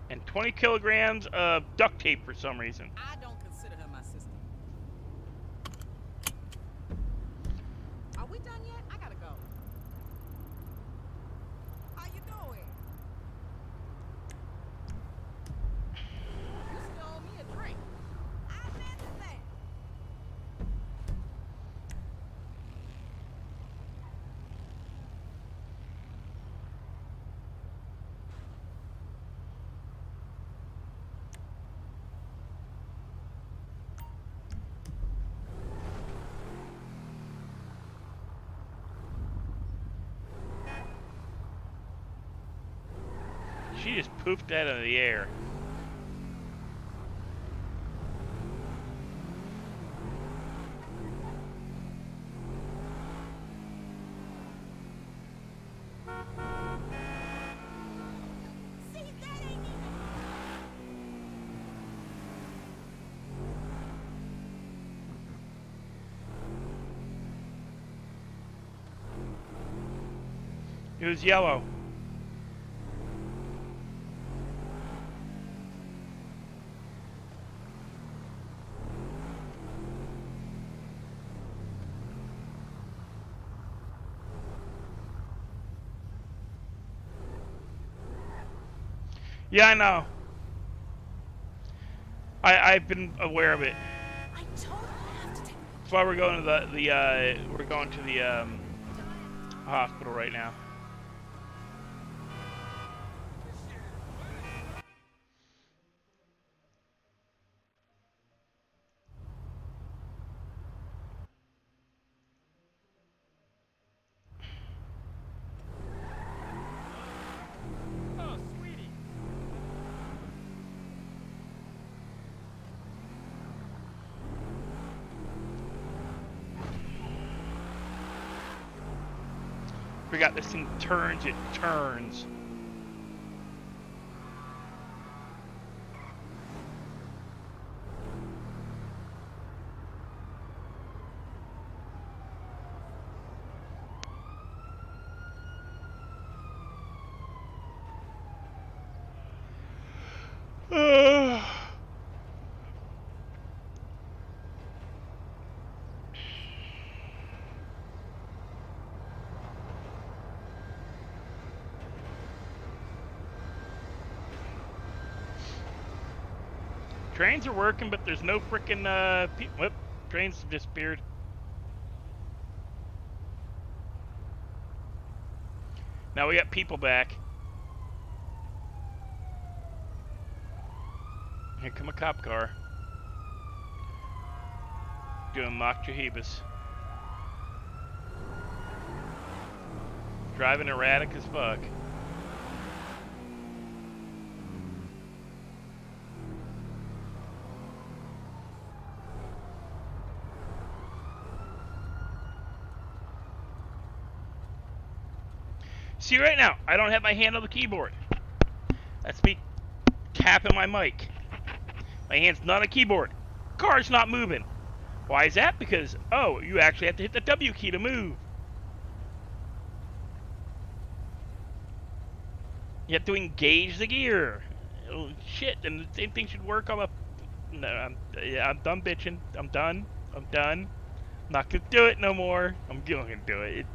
And 20 kilograms of duct tape for some reason. I don't consider her my sister. Are we done yet? I gotta go. How you doing? You still owe me a drink. I meant to say. She just poofed that out of the air. See, that ain't even. It was yellow. Yeah, I know. I've been aware of it. I totally have to take. That's why we're going to the hospital right now. Oh, sweetie. Forgot this thing turns, it turns. Trains are working, but there's no frickin' whoop, trains have disappeared. Now we got people back. Here come a cop car. Doing mock Jahibas. Driving erratic as fuck. See right now, I don't have my hand on the keyboard. That's me tapping my mic. My hand's not on the keyboard. Car's not moving. Why is that? Because, oh, you actually have to hit the W key to move. You have to engage the gear. Oh, shit, and the same thing should work on a... No, I'm done bitching. I'm done. I'm done. I'm not gonna do it no more. I'm gonna do it.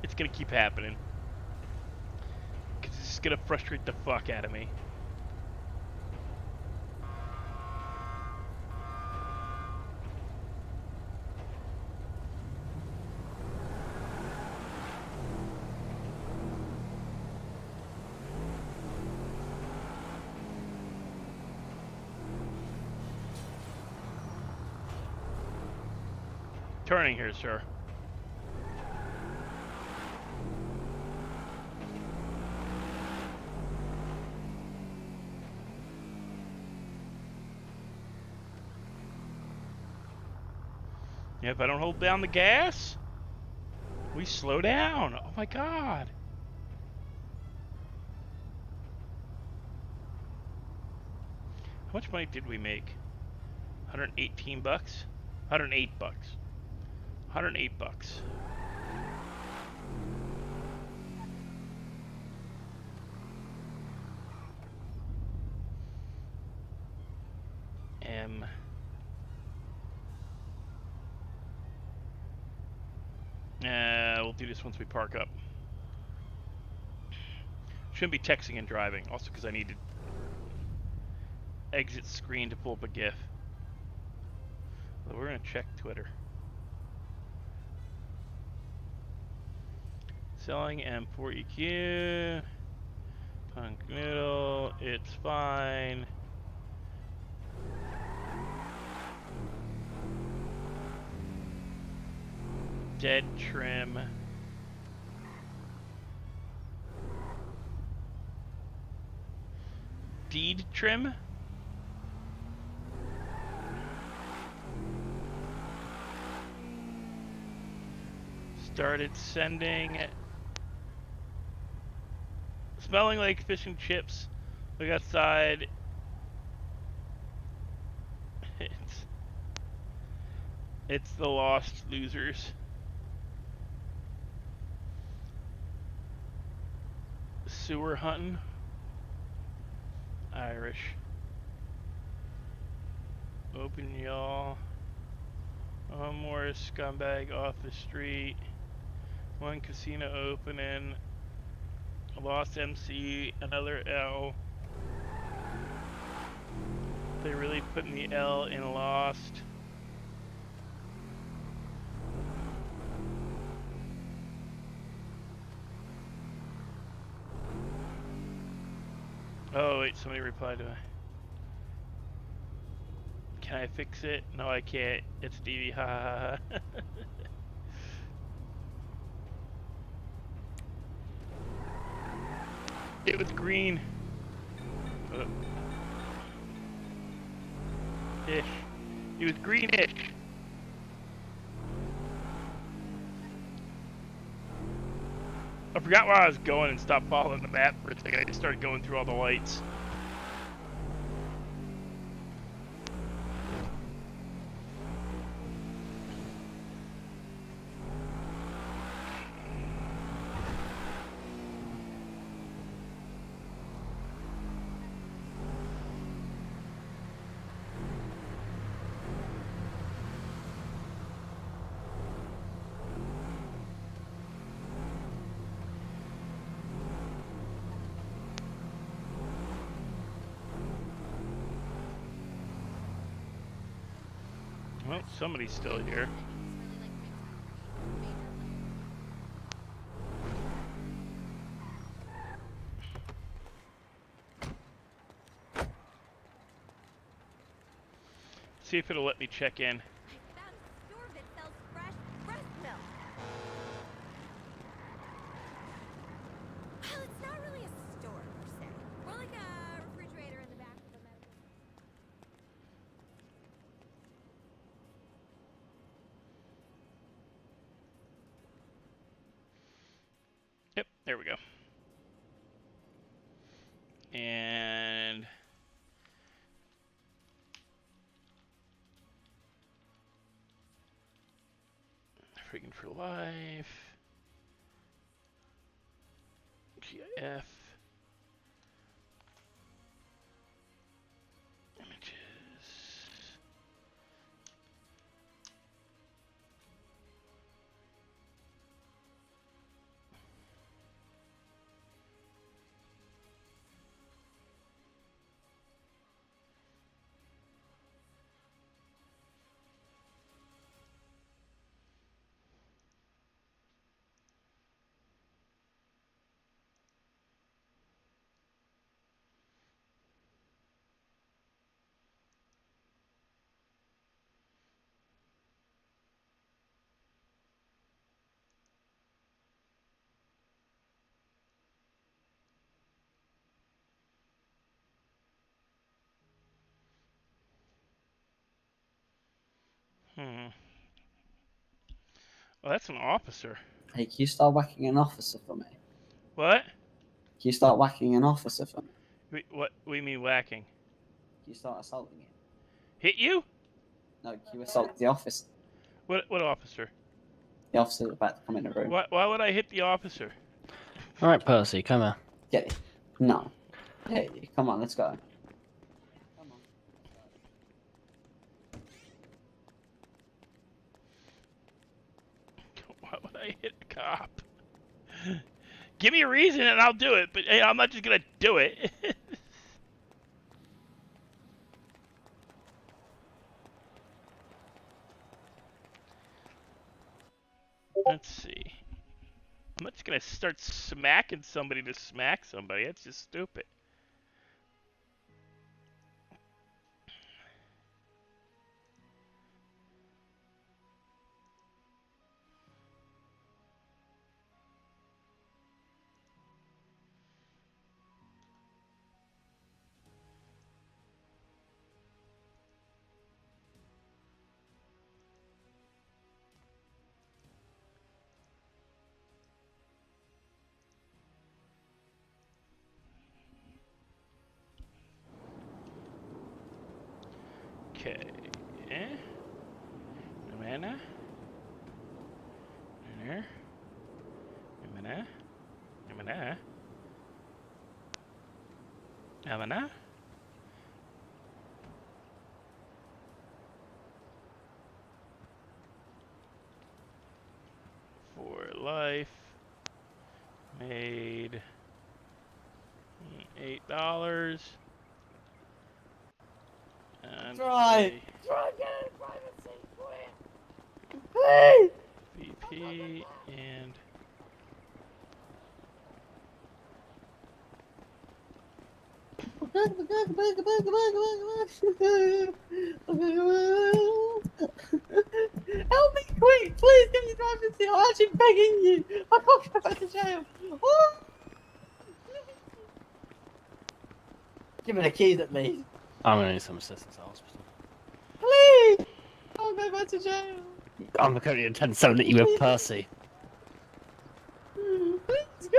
It's gonna keep happening. Because it's gonna frustrate the fuck out of me. Turning here, sir. Yeah, if I don't hold down the gas, we slow down. Oh my god. How much money did we make? 118 bucks? 108 bucks. 108 bucks. We'll do this once we park up. Shouldn't be texting and driving. Also because I need to exit screen to pull up a GIF. Well, we're gonna check Twitter. Selling M4 EQ. Punk noodle. It's fine. Dead trim. Deed trim? Started sending. Smelling like fish and chips. Look outside. It's the Lost Losers. Sewer hunting. Irish. Open y'all. One more scumbag off the street. One casino opening. A lost MC. Another L. They really putting the L in lost. Oh wait, somebody replied to me. Can I fix it? No, I can't. It's Stevie. Ha ha ha. It was green. Ish. It was greenish. I forgot where I was going and stopped following the map for a second. I just started going through all the lights. Well, somebody's still here. see if it'll let me check in. I found a store that sells fresh breast milk. Well, it's not really a store per se. More like a refrigerator in the back of a medical. Yep, there we go. And Freegan for life. GIF. Images. Well, that's an officer. Hey, can you start whacking an officer for me? What? Can you start whacking an officer for me? What do you mean whacking? Can you start assaulting him? Hit you? No, can you assault the officer? What officer? The officer's about to come in the room. Why would I hit the officer? All right, Percy, come here. Get it. No. Hey, come on, let's go. Come on. Why would I hit a cop? Give me a reason and I'll do it, but hey, I'm not just gonna do it. Let's see. I'm not just gonna start smacking somebody to smack somebody. That's just stupid. Okay. Amanda. There. Amanda. Amanda. Amanda. For life. Made $8. And Try get a private seat, please. VP and Help me quick, please give me private seat. I'm actually begging you. I can't go back to jail. Oh. Give me the keys at least. I'm gonna need some assistance at hospital. Please! I'll go back to jail. I'm currently intending to send you with Percy. Please, go.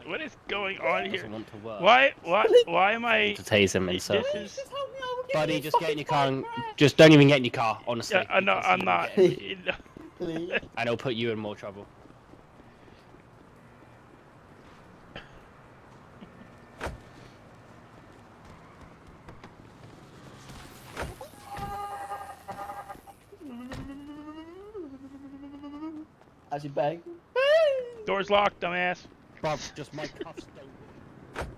what is going on here? Doesn't want to work. Why am I To tase him and this stuff. is Just help me, I will give Buddy, you just get in your car and fucking just don't even get in your car, honestly. yeah, no, because I'm you will not. get in. Please. And it'll put you in more trouble. Actually beg. Door's locked, dumbass. Bob, just my cuffs don't.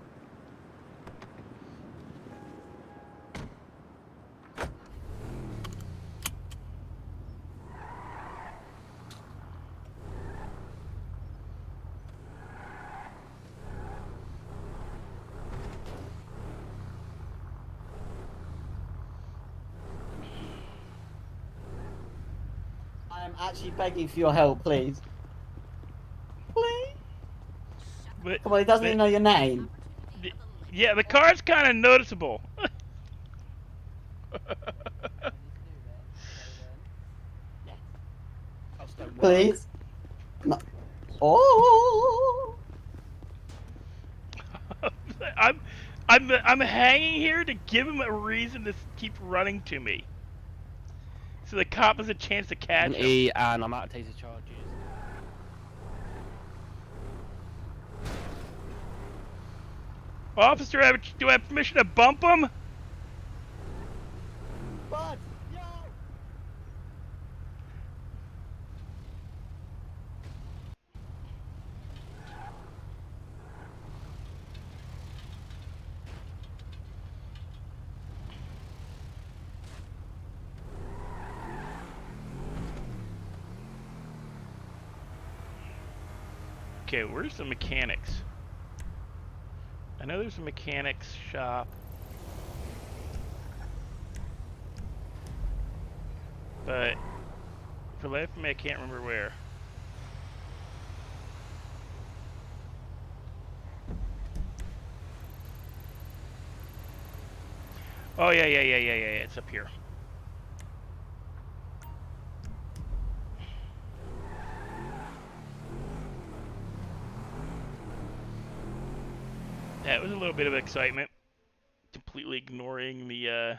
I'm actually begging for your help, please. Please? But, Come on, he doesn't even know your name. Yeah, the car's kind of noticeable. Please? No. Oh! I'm hanging here to give him a reason to keep running to me. So the cop has a chance to catch him. And I'm out of taser charges. Officer, do I have permission to bump him? Bud! Yo! Okay, where's the mechanics? I know there's a mechanics shop. But for the life of me, I can't remember where. Oh, yeah, it's up here. Yeah, it was a little bit of excitement. Completely ignoring the,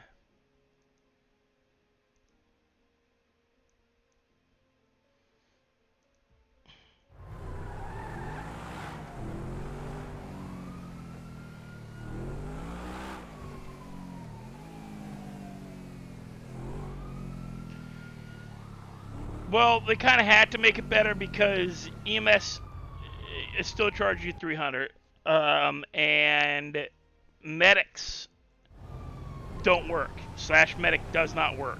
Well, they kind of had to make it better because EMS is still charging you $300, and medics don't work. /medic does not work.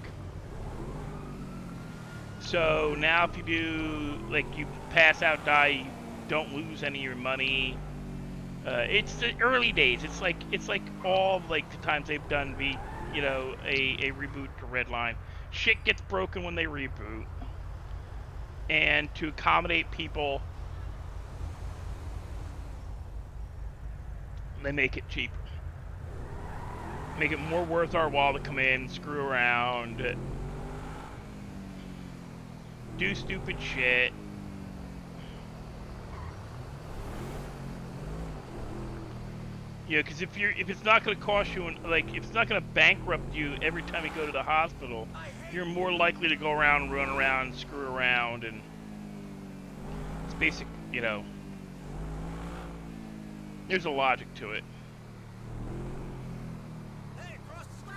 So now if you do, like, you pass out, die, you don't lose any of your money. It's the early days. It's like all like the times they've done a reboot to Redline. Shit gets broken when they reboot. And to accommodate people, they make it cheaper. Make it more worth our while to come in, screw around, do stupid shit. Yeah, because if it's not going to cost you, if it's not going to bankrupt you every time you go to the hospital, you're more likely to go around and run around and screw around, and it's basic, there's a logic to it. Hey, cross the street!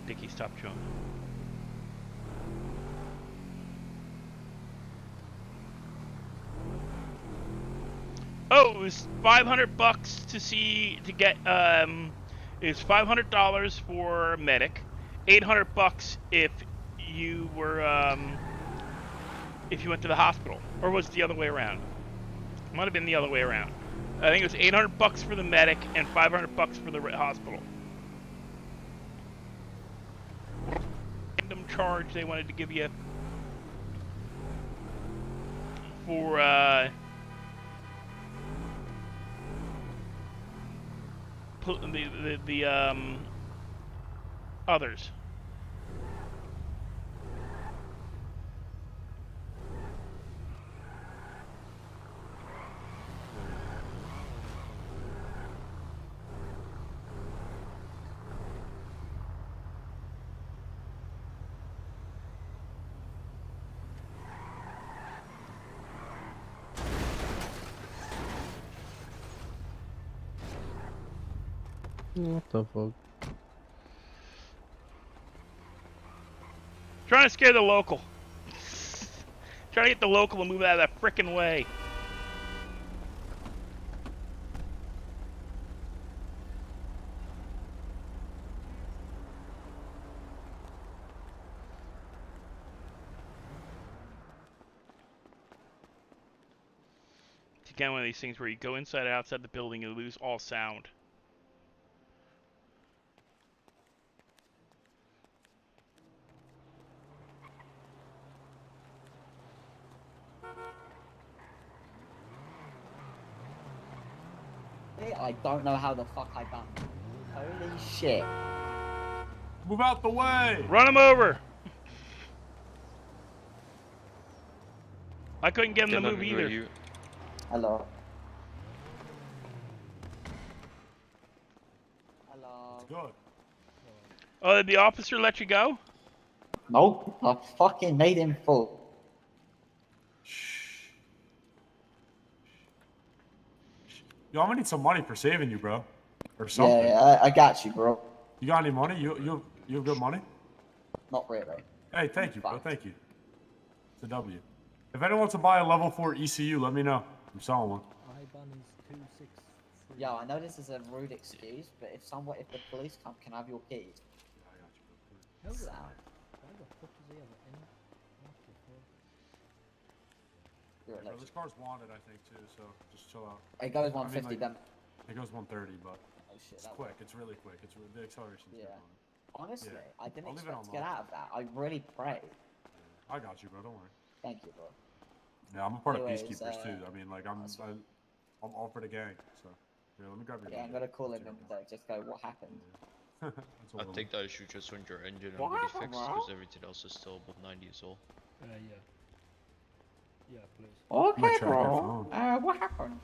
Dickie, stop chewing. Oh, it was $500 to get it's $500 for medic, $800 if you were if you went to the hospital, or was it the other way around? It might have been the other way around. I think it was $800 for the medic and $500 for the hospital. Random charge they wanted to give you for the others. What the fuck? Trying to scare the local. Trying to get the local to move out of that frickin' way. again one of these things where you go inside or outside the building and lose all sound. I don't know how the fuck I done that. Holy shit. Move out the way! Run him over! I couldn't get him to move either. Hello. Hello. Good. Oh, did the officer let you go? Nope, I fucking made him full. Yo, I'm gonna need some money for saving you, bro. Or something. Yeah, I got you, bro. You got any money? You have good money? Not really. Hey, thank you, bro. Thank you. It's a W. If anyone wants to buy a level 4 ECU, let me know. I'm selling one. Yo, I know this is a rude excuse, but if the police come, can I have your keys? Sound. Bro, this car's wanted, I think, too, so just chill out. It goes 150 then. It goes 130, but shit, it's quick. It's really quick. The acceleration's good on it. Honestly, Yeah. I didn't I'll leave it expect to on get lock. out of that. I really prayed. I got you, bro. Don't worry. Thank you, bro. Yeah, I'm a part Anyways, of Peacekeepers, too. I mean, like, I'm all for the gang, so. Here, let me grab your Yeah, I'm gonna call him and just go, what happened? I think that you just want your engine What already happened, fixed bro? because everything else is still above 90 as well. Yeah. Yeah, please. Okay, check your bro. phone. What happened?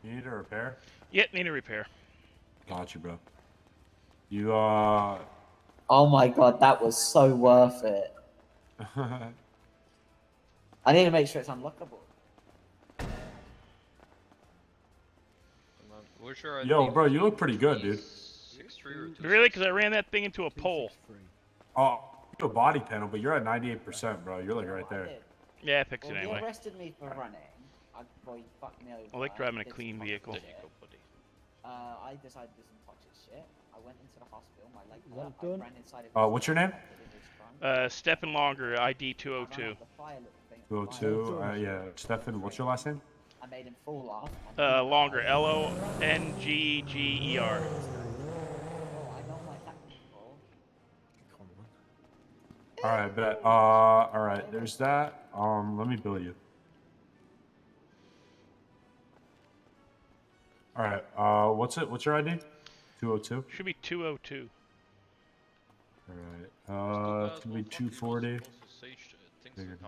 You need a repair? Yep, need a repair. Got you, bro. You, Oh my god, that was so worth it. I need to make sure it's unlockable. Where's your Yo, bro, you look pretty good, dude. 6'3" or Really? Because I ran that thing into a pole. Oh, you have a body panel, but you're at 98%, bro. You're like right there. Yeah, fix it Well, anyway. he arrested me for running. Well, he fucked me over. I like driving a did some clean fucking vehicle. shit. I decided to do some toxic shit. I went into the hospital. My leg hurt. I ran inside of What's your name? Stephen Longer, ID 202. 202. Yeah, Stefan. What's your last name? I made him fall off. Longer, Longger. All right, bet. All right. There's that. Let me bill you. All right. What's it? What's your ID? 202. Should be 202. All right. It's gonna be 240. Figured.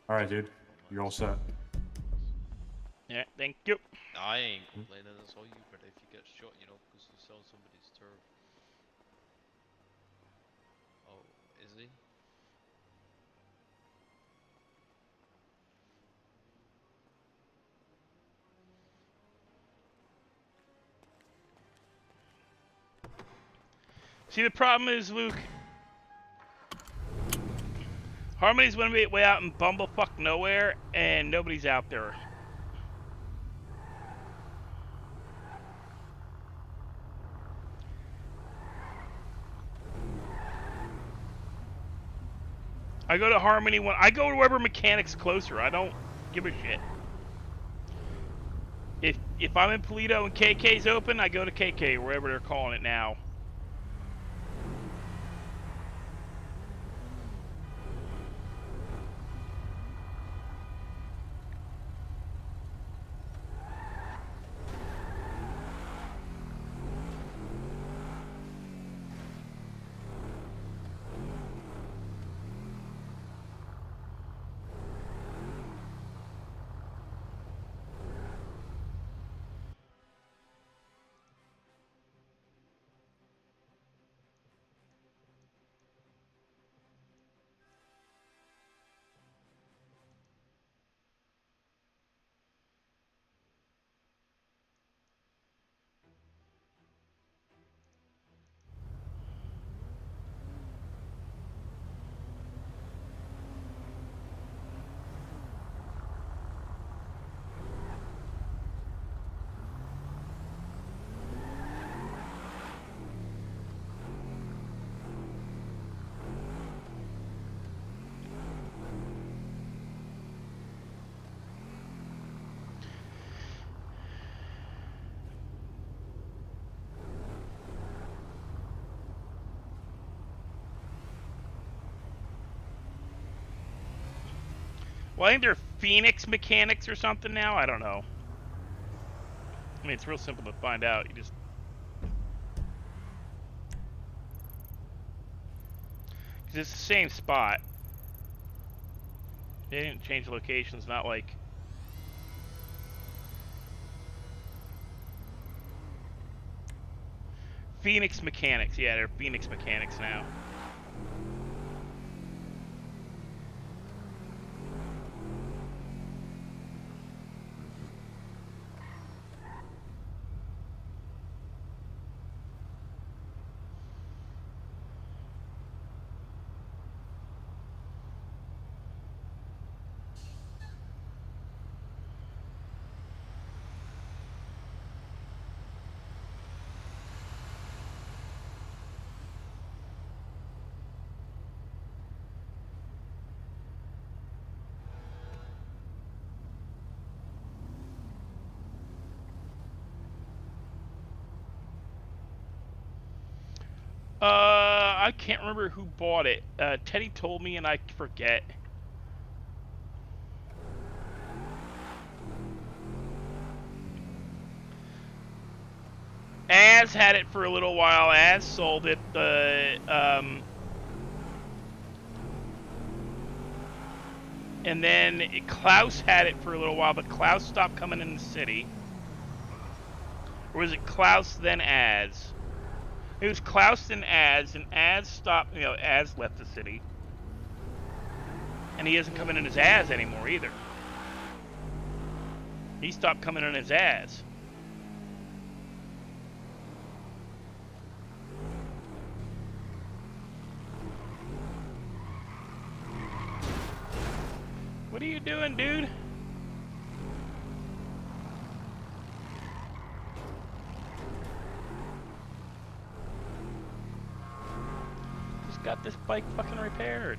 All right, dude. You're all set. Yeah, thank you. I ain't complaining, that's all you, but if you get shot, you know, because you sell somebody's turf. Oh, is he? See, the problem is, Luke, Harmony's gonna be way out in bumblefuck nowhere, and nobody's out there. I go to Harmony when I go to wherever mechanic's closer. I don't give a shit. If I'm in Polito and KK's open, I go to KK, wherever they're calling it now. Well, I think they're Phoenix mechanics or something now. I don't know. I mean, it's real simple to find out. You just... Cause it's the same spot. They didn't change locations, not like... Phoenix mechanics. Yeah, they're Phoenix mechanics now. I can't remember who bought it. Teddy told me and I forget. Az had it for a little while. Az sold it. And then Klaus had it for a little while, but Klaus stopped coming in the city. Or was it Klaus then Az? It was Klaus and Az stopped, you know, Az left the city. And he isn't coming in as Az anymore either. He stopped coming in as Az. What are you doing, dude? Just got this bike fucking repaired.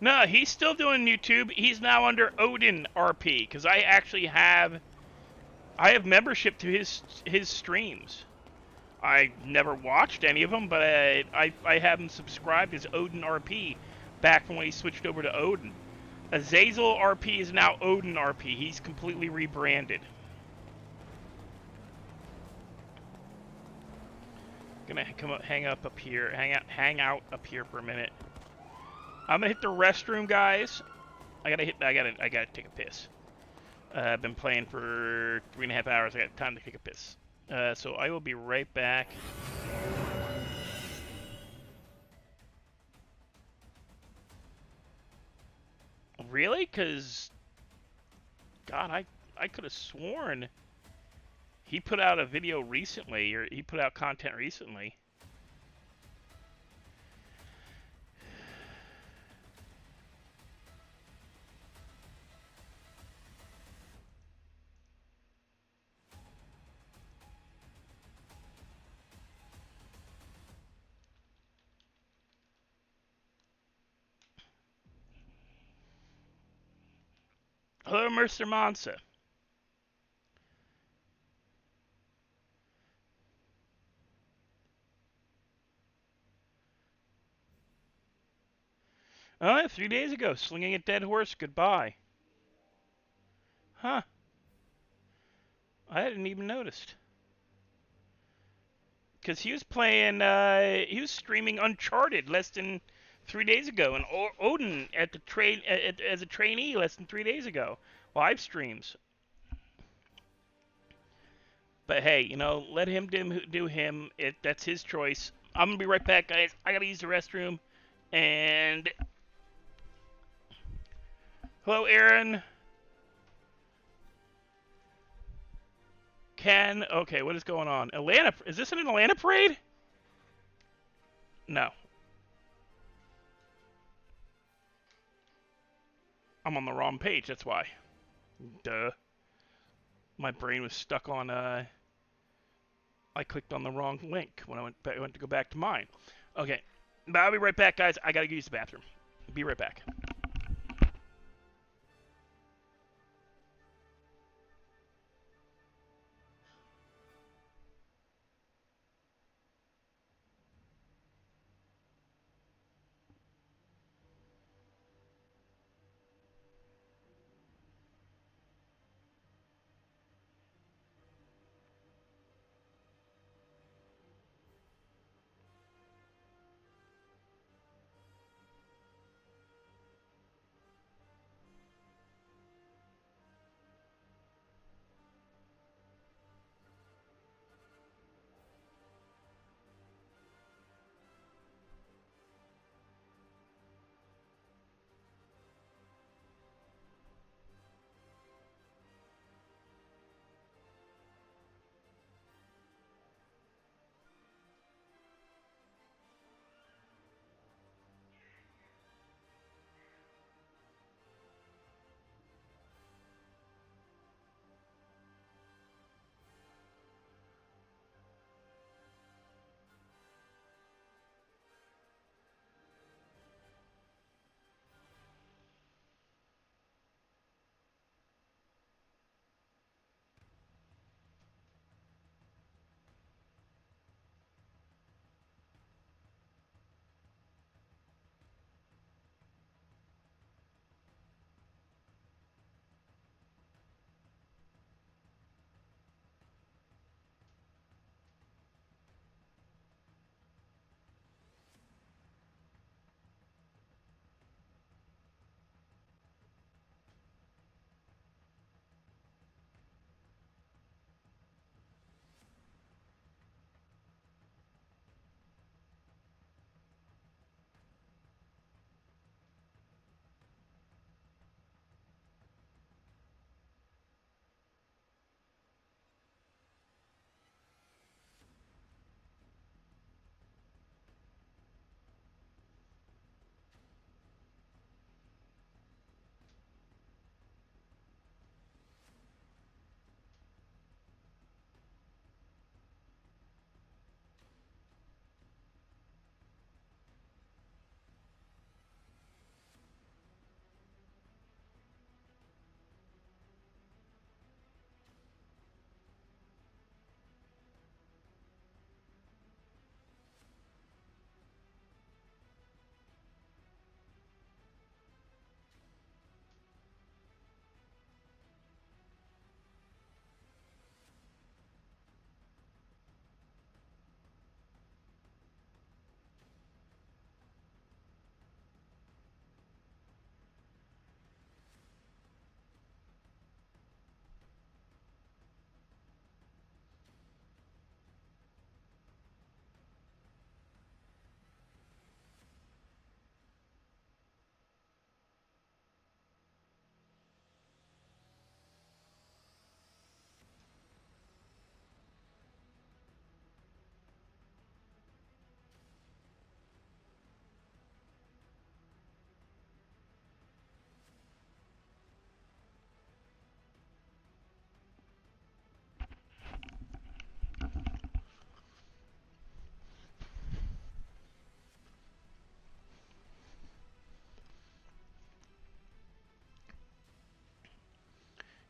No, he's still doing YouTube. He's now under Odin RP because I actually have membership to his streams. I never watched any of them, but I have him subscribed as Odin RP back from when he switched over to Odin. Azazel RP is now Odin RP. He's completely rebranded. Gonna hang out up here for a minute. I'm gonna hit the restroom, guys. I gotta take a piss. I've been playing for 3.5 hours. I got time to take a piss. So I will be right back. Really? Cause God, I could have sworn he put out a video recently, or he put out content recently. Hello, Mercer Mansa. Oh, yeah, 3 days ago, slinging a dead horse goodbye. Huh. I hadn't even noticed. Because he was playing, he was streaming Uncharted less than 3 days ago, and Odin at the as a trainee less than 3 days ago. Live streams. But hey, you know, let him do him. That's his choice. I'm gonna be right back, guys. I gotta use the restroom. And hello, Aaron. Ken. Okay, what is going on? Atlanta. Is this an Atlanta parade? No. I'm on the wrong page. That's why. Duh. My brain was stuck on. I clicked on the wrong link when I went to go back to mine. Okay, but I'll be right back, guys. I gotta use the bathroom. Be right back.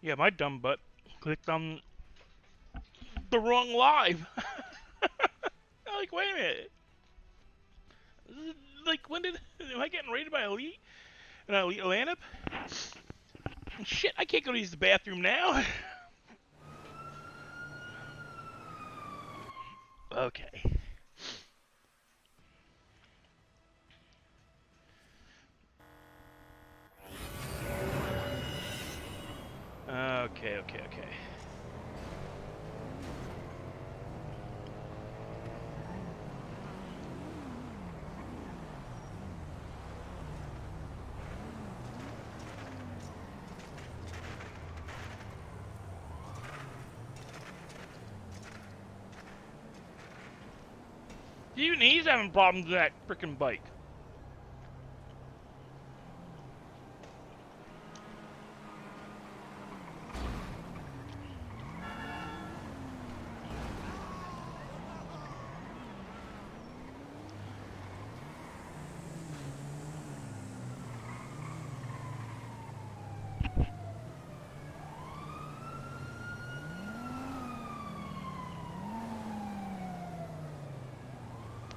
Yeah, my dumb butt clicked on the wrong live. Like, wait a minute. Like, when did... Am I getting raided by Elite? An Elite Atlanta? Shit, I can't go to use the bathroom now. Okay. Okay. Even he's having problems with that frickin' bike.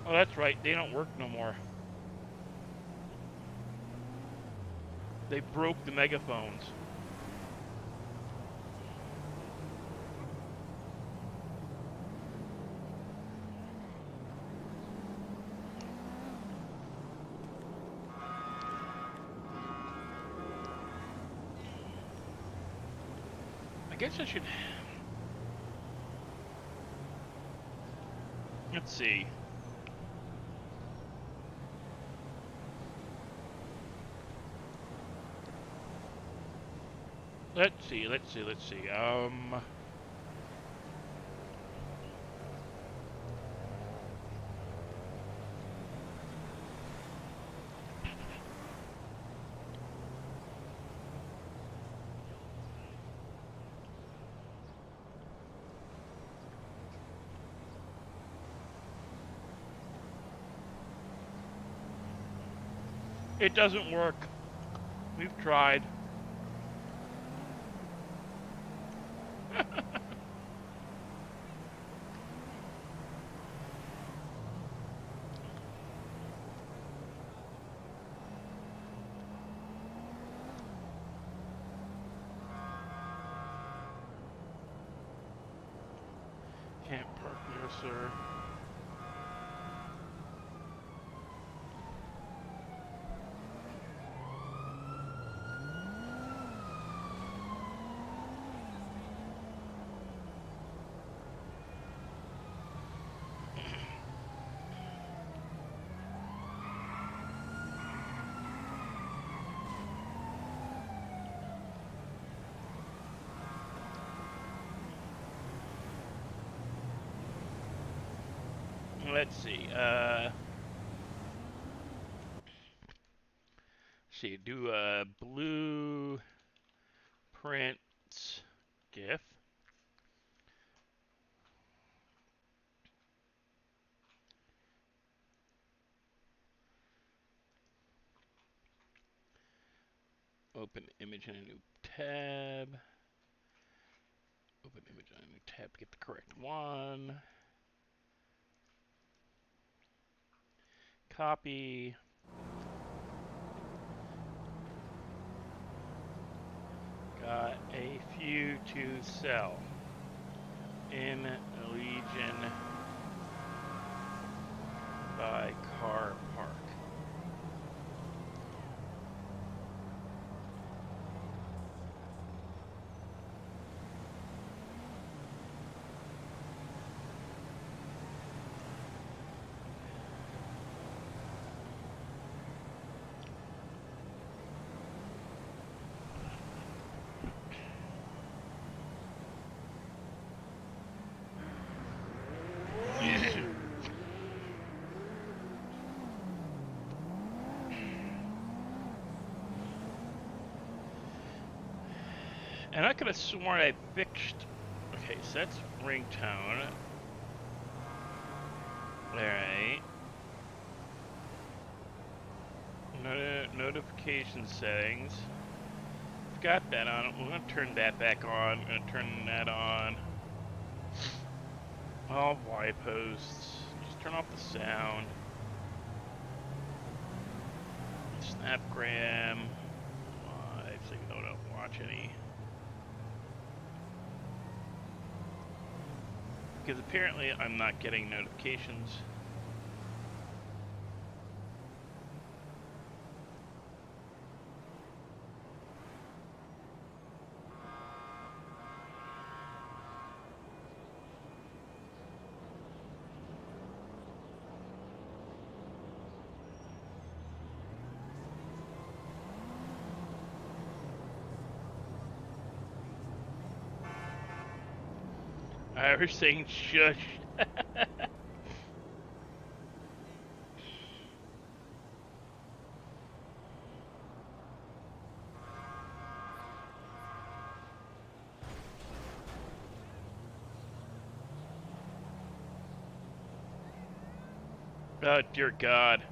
Oh, that's right. They don't work no more. They broke the megaphones. I guess I should... Let's see. Let's see. It doesn't work. We've tried. Can't park here, sir. Let's see, do a blue print GIF. Open image in a new tab. Open image in a new tab to get the correct one. Copy. Got a few to sell in Legion by Car Park. And I could have sworn I fixed... Okay, so that's ringtone. Alright. Notification settings. got that on. We're gonna turn that back on. We're gonna turn that on. All Y posts. Just turn off the sound. Snapgram. Live, so you don't watch any. Because apparently I'm not getting notifications. I was saying shush. Oh, dear God.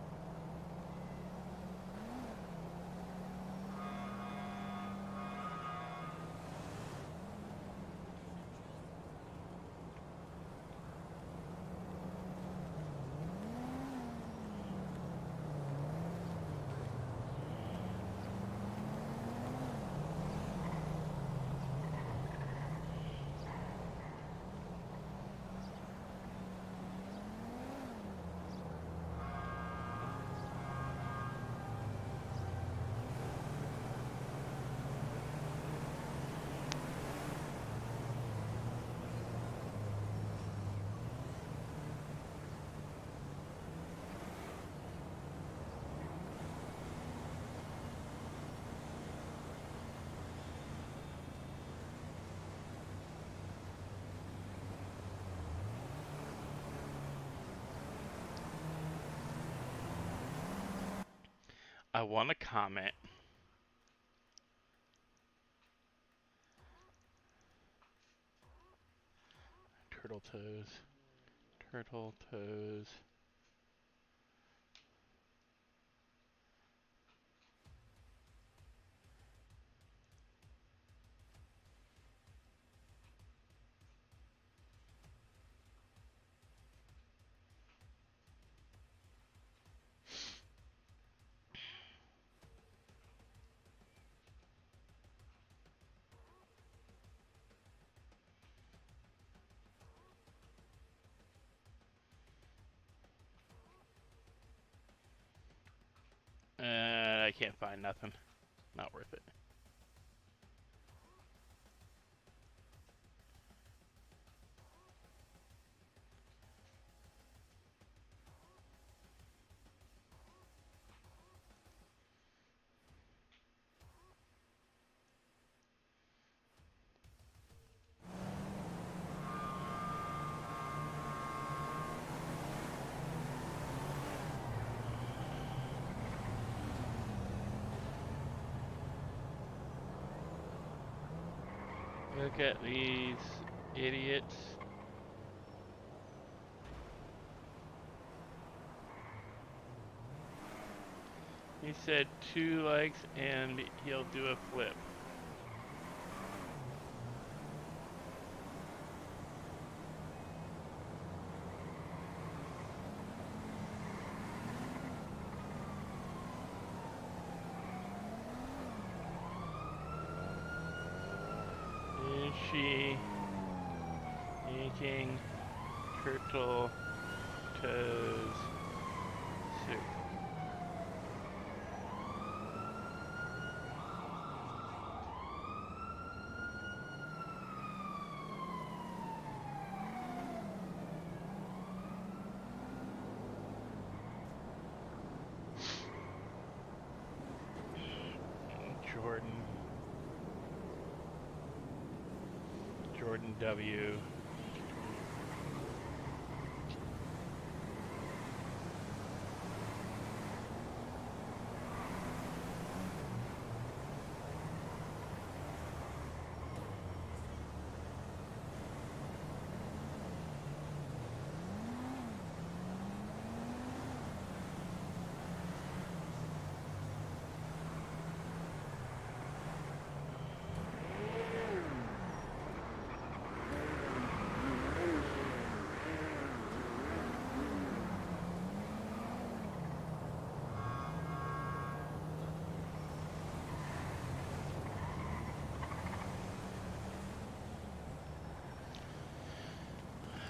I want to comment. Turtle toes. Turtle toes. I can't find nothing. Not worth it. Look at these idiots. He said 2 legs and he'll do a flip. Is she making turtle toes soup? Jordan W.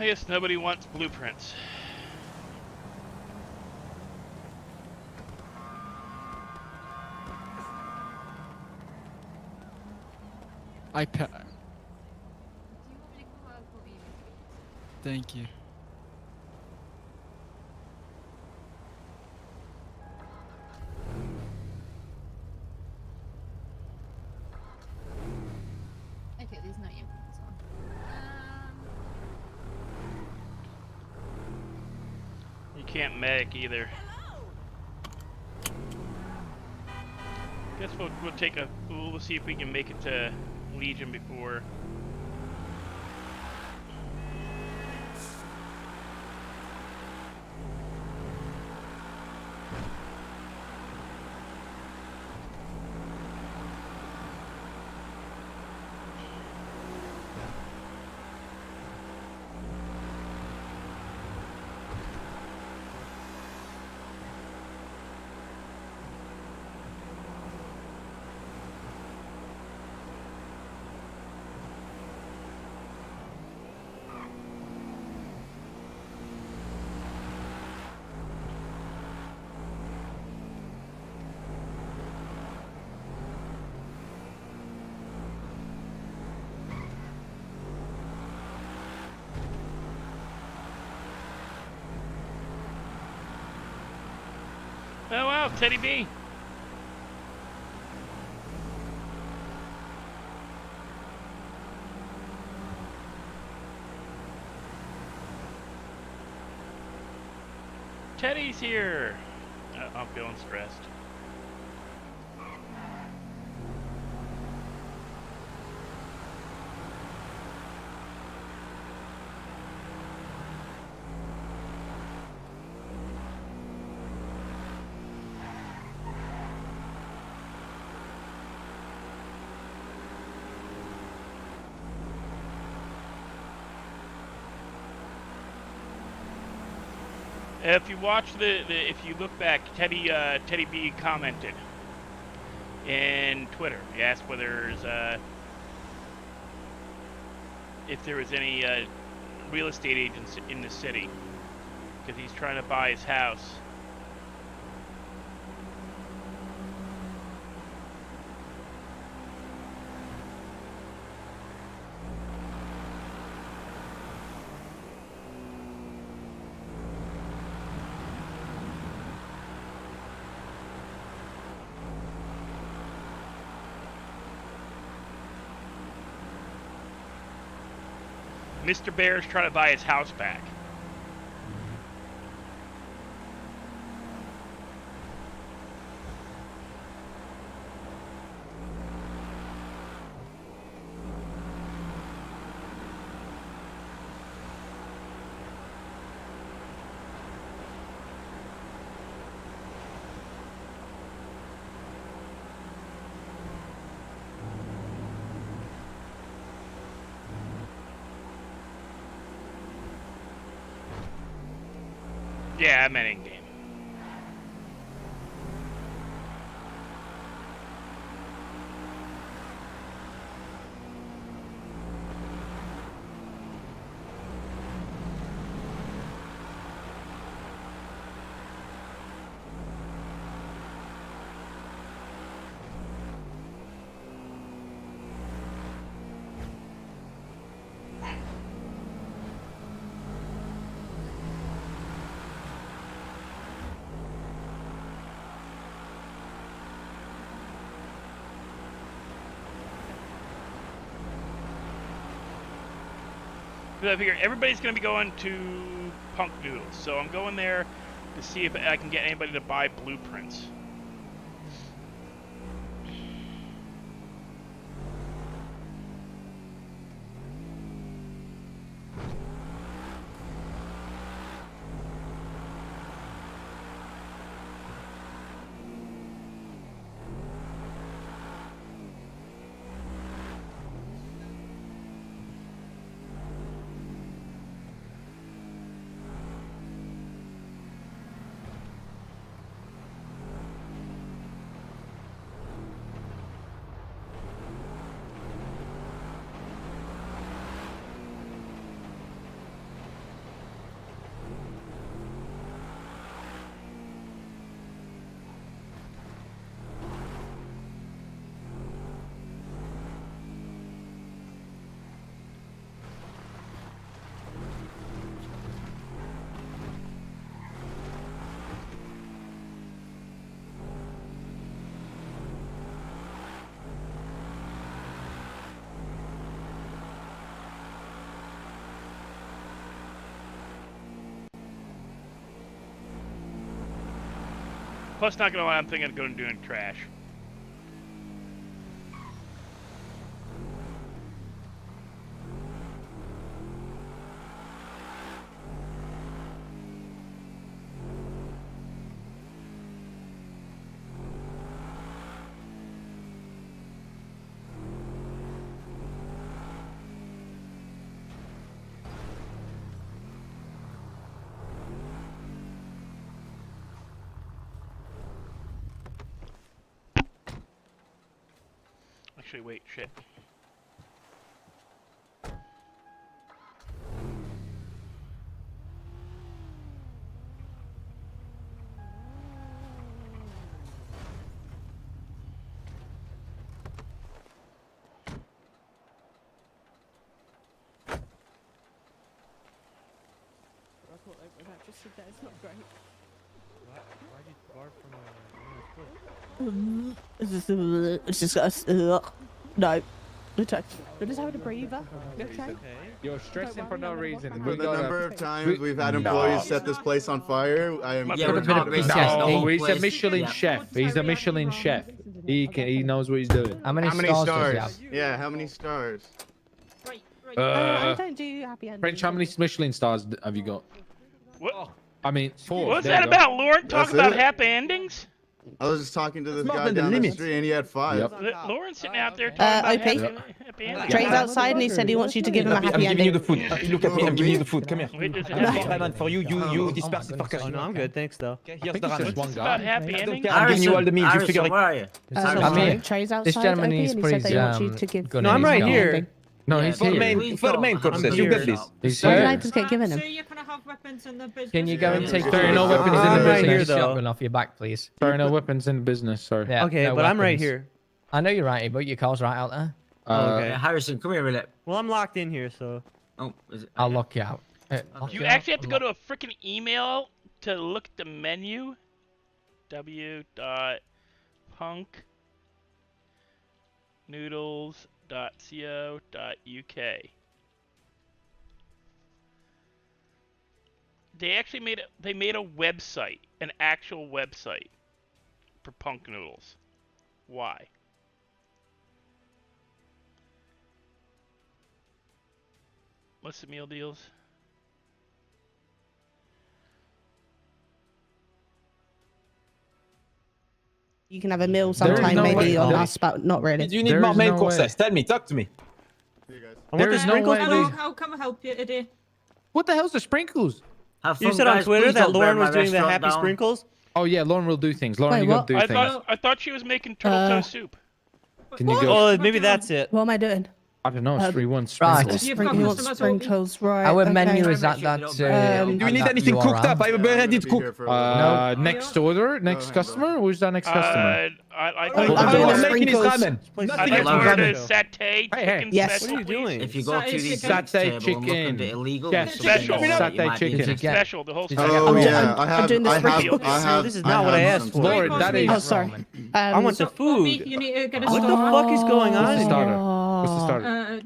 I guess nobody wants blueprints. iPad. Thank you. Okay, there's no earphones on. You can't medic either. Guess we'll take a. We'll see if we can make it to Legion before. Oh wow, Teddy B. Teddy's here. I'm feeling stressed. If you watch if you look back, Teddy B commented in Twitter. He asked whether if there was any real estate agents in the city, because he's trying to buy his house. Mr. Bear's trying to buy his house back. Yeah, I meant in game. I figure everybody's going to be going to Punk Noodles, so I'm going there to see if I can get anybody to buy blueprints. Plus, not gonna lie, I'm thinking of going and doing trash. Actually, wait, shit. Just said that it's not great. Why did you bar from It's just no. Okay. We're just having a breather. Okay. You're stressing for no reason. For the number of times we've had employees set this place on fire, I am. He's a Michelin chef. He's a Michelin chef. He knows what he's doing. How many stars? Yeah, how many stars? I don't do happy endings. French, how many Michelin stars have you got? What? I mean, 4. What's There that you go. about, Lauren? Talk That's about it. happy endings? I was just talking to this not guy been the down the limit. street and he had 5. Yep. Lauren's sitting out there talking about OP. happy endings. Trey's outside and he said he wants you to give him a happy I'm giving you ending. the food. Look at me, I'm giving you the food. Come here. Wait, is it Man, for you, you disperse the fuck. Oh, no, I'm good, thanks though. Here's the ramen. one about happy endings? I'm giving you all the meals. You figure it. Where are you? I'm here. Trey's outside This gentleman OP, needs and he said they want you please, to give No, I'm right here. No, he's For here. the main courses, you get this. He's Why did here. I just get given him? you can have weapons in the business. Can you go and take Sorry, no weapons in the I'm right business. here, shotgun off your back, please? Sorry, no weapons in business. Sorry. Yeah, Okay, no but I'm right weapons. here. I know you're right here, but your car's right out there. Okay. Harrison, come here a minute. Well, I'm locked in here, so. Oh, is it? I'll lock you out. Lock You out, actually have to go lock- to a freaking email to look at the menu. w.punknoodles.co.uk. They actually made a website, an actual website for Punk Noodles. Why? What's the meal deals? You can have a meal sometime, no maybe way. on No. us, but not really. Do you need There more is main no courses? way. Tell me, talk to me. I want the sprinkles, Hello, please. how can I help you today? What the hell's the sprinkles? Have You fun, said on guys. Twitter Please that don't Lauren burn was my doing the restaurant happy down. sprinkles. Oh yeah, Lauren will do things. Lauren, Wait, you gotta what? do things. I thought she was making turtle toe soup. Can you go? Oh, maybe that's it. What am I doing? I don't know. It's 3-1 Right. sprinkles. You've He got wants customers, Obi. sprinkles, right? Our okay. menu is at that. Do Do we need anything cooked up? I'm ready to cook. Next order, next customer. Who's that next customer? I I'm thought doing I'm the making his sprinkles. ramen. I Nothing think else. we're Ramen. to satay chicken Yes. special. What are you doing? If you go Satay to the chicken. satay Satay table and look chicken. under illegal, Yes. Special. Satay chicken. Did you get? Special, the whole Did you special. Oh I'm yeah, I'm doing the sprinkles. I have. This is not what I have asked some for. stuff. Lord, that is. Oh, sorry. I want the Bobby, food. you need to get a What the star. fuck is going What's the on? starter? What's the starter?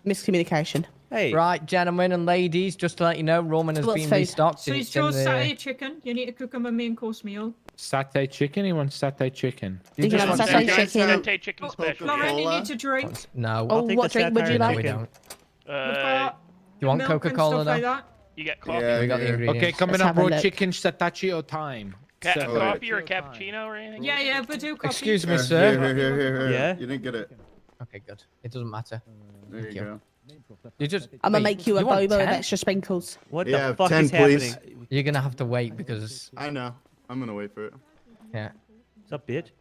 Miscommunication. Hey. Right, gentlemen and ladies, just to let you know, Roman has What's been food? restocked. So and it's it's in your the... satay chicken. You need to cook them a main course meal. Satay chicken. He wants satay chicken. You can have just satay want chicken. Satay chicken special. Lauren, you need to drink. No. Oh, what drink would you No, like? we don't. We've got You want milk and Coca-Cola stuff like though? that. You got coffee? Yeah, We got the here. ingredients. Okay, coming Let's up, have a raw look. chicken satachio time. Coffee or a cappuccino or anything? Yeah, but do coffee. Excuse me, Here, sir. here. Yeah? You didn't get it. Okay, good. It doesn't matter. There Thank you you. go. You just. I'm gonna wait, make you a want boba with 10? extra sprinkles. What Yeah, the fuck 10, is please. happening? You're gonna have to wait because. I know. I'm gonna wait for it. Yeah. What's up, bitch?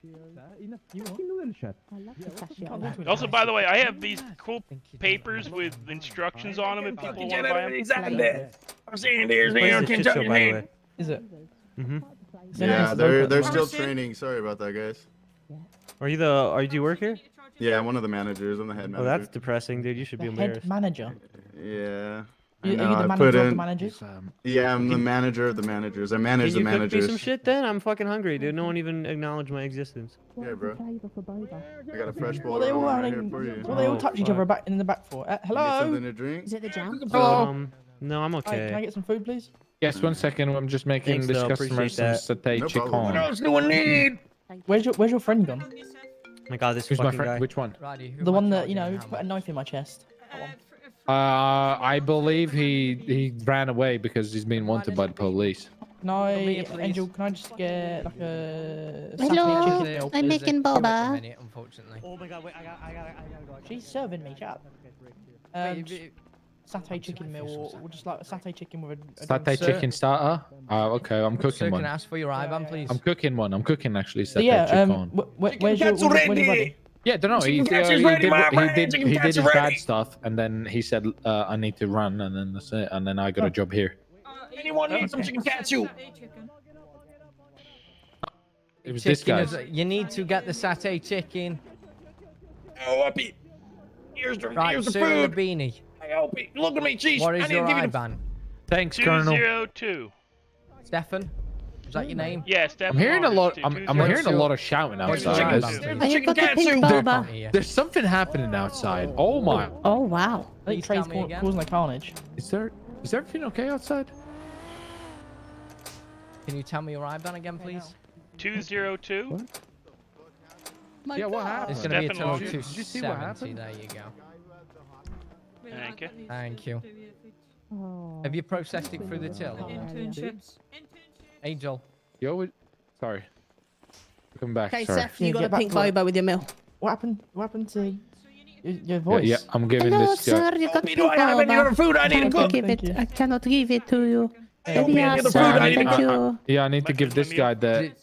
Also, by the way, I have these cool papers with instructions on them if people want to buy them. I'm saying there's This place is a shit show, by the way. Is it? Mm-hmm. Yeah, they're still training. Sorry about that, guys. Do you work here? Yeah, I'm one of the managers. I'm the head Oh, manager. that's depressing, dude. You should be embarrassed. manager. Yeah. Are you I know, the I manager put of the in- managers? Yeah, I'm the manager of the managers. I manage Can the you cook me managers. some shit then? I'm fucking hungry, dude. No one even acknowledged my existence. Yeah, bro. I got a fresh bowl Well, they all right are here for you. well, they all Oh, touch each fuck. other back in the back for. You need Hello. something to drink? Is it the jam? No, I'm Hi, can I okay. get some food, please? Yes, 1 second. I'm just making Thanks, this though, customer appreciate some that. satay No chicken. problem. What else do I need? Where's your friend gone? Oh my god, this Who's my fucking friend? guy. Which one? The one that, you know, put a knife in my chest. That one. I believe he ran away because he's being wanted by the police. Can I, Angel, can I just get like a satay chicken meal? I'm making boba. Unfortunately. Oh my god, wait, I gotta go. She's serving me, chat. Satay chicken meal, or just like a satay chicken with a Satay chicken starter? Okay, I'm cooking Sir, one. can I ask for your IBAN, please? I'm cooking one. I'm cooking actually So satay yeah, chicken. where's your buddy? Yeah, don't know. He did his bad stuff, and then he said, "I need to run," and then that's it. And then I got a job here. Anyone need some chicken katsu? It was this guy. You need to get the satay chicken. Oh, uppy. Here's the Cyril food. Beanie. Hey, Opie, look at me, jeez. What I is need your to give you IBAN? Thanks, Colonel. 202. Stefan? Is that your name? Yeah, Stefan. I'm hearing a lot. I'm hearing a your- lot of shouting what's your outside. IBAN, There's- please? You've got the pink boba. There's something happening outside. Oh my! Oh wow. I think Please tell Trey's me again. causing a carnage. Is everything okay outside? Can you tell me your IBAN again, please? 202. Yeah, what happened? It's going to be a Stefan total of Martin. Did you see what 270. happened? There you go. Thank you. Thank you. Have you processed it through the till? Internships. Angel. Yo, sorry. Come back. Okay, sorry. Seth, you got get a back pink to it. boba with your meal. What happened? What happened to your Yeah, voice? yeah, I'm giving Hello, this. sir, you got Opie, pink do I have any boba. other food I need to Can't cook? give Thank it. you. I cannot give it to you. Hey, Opie, any Yes, other sir, food I need to thank cook? you. Yeah, I need to give this guy the Did-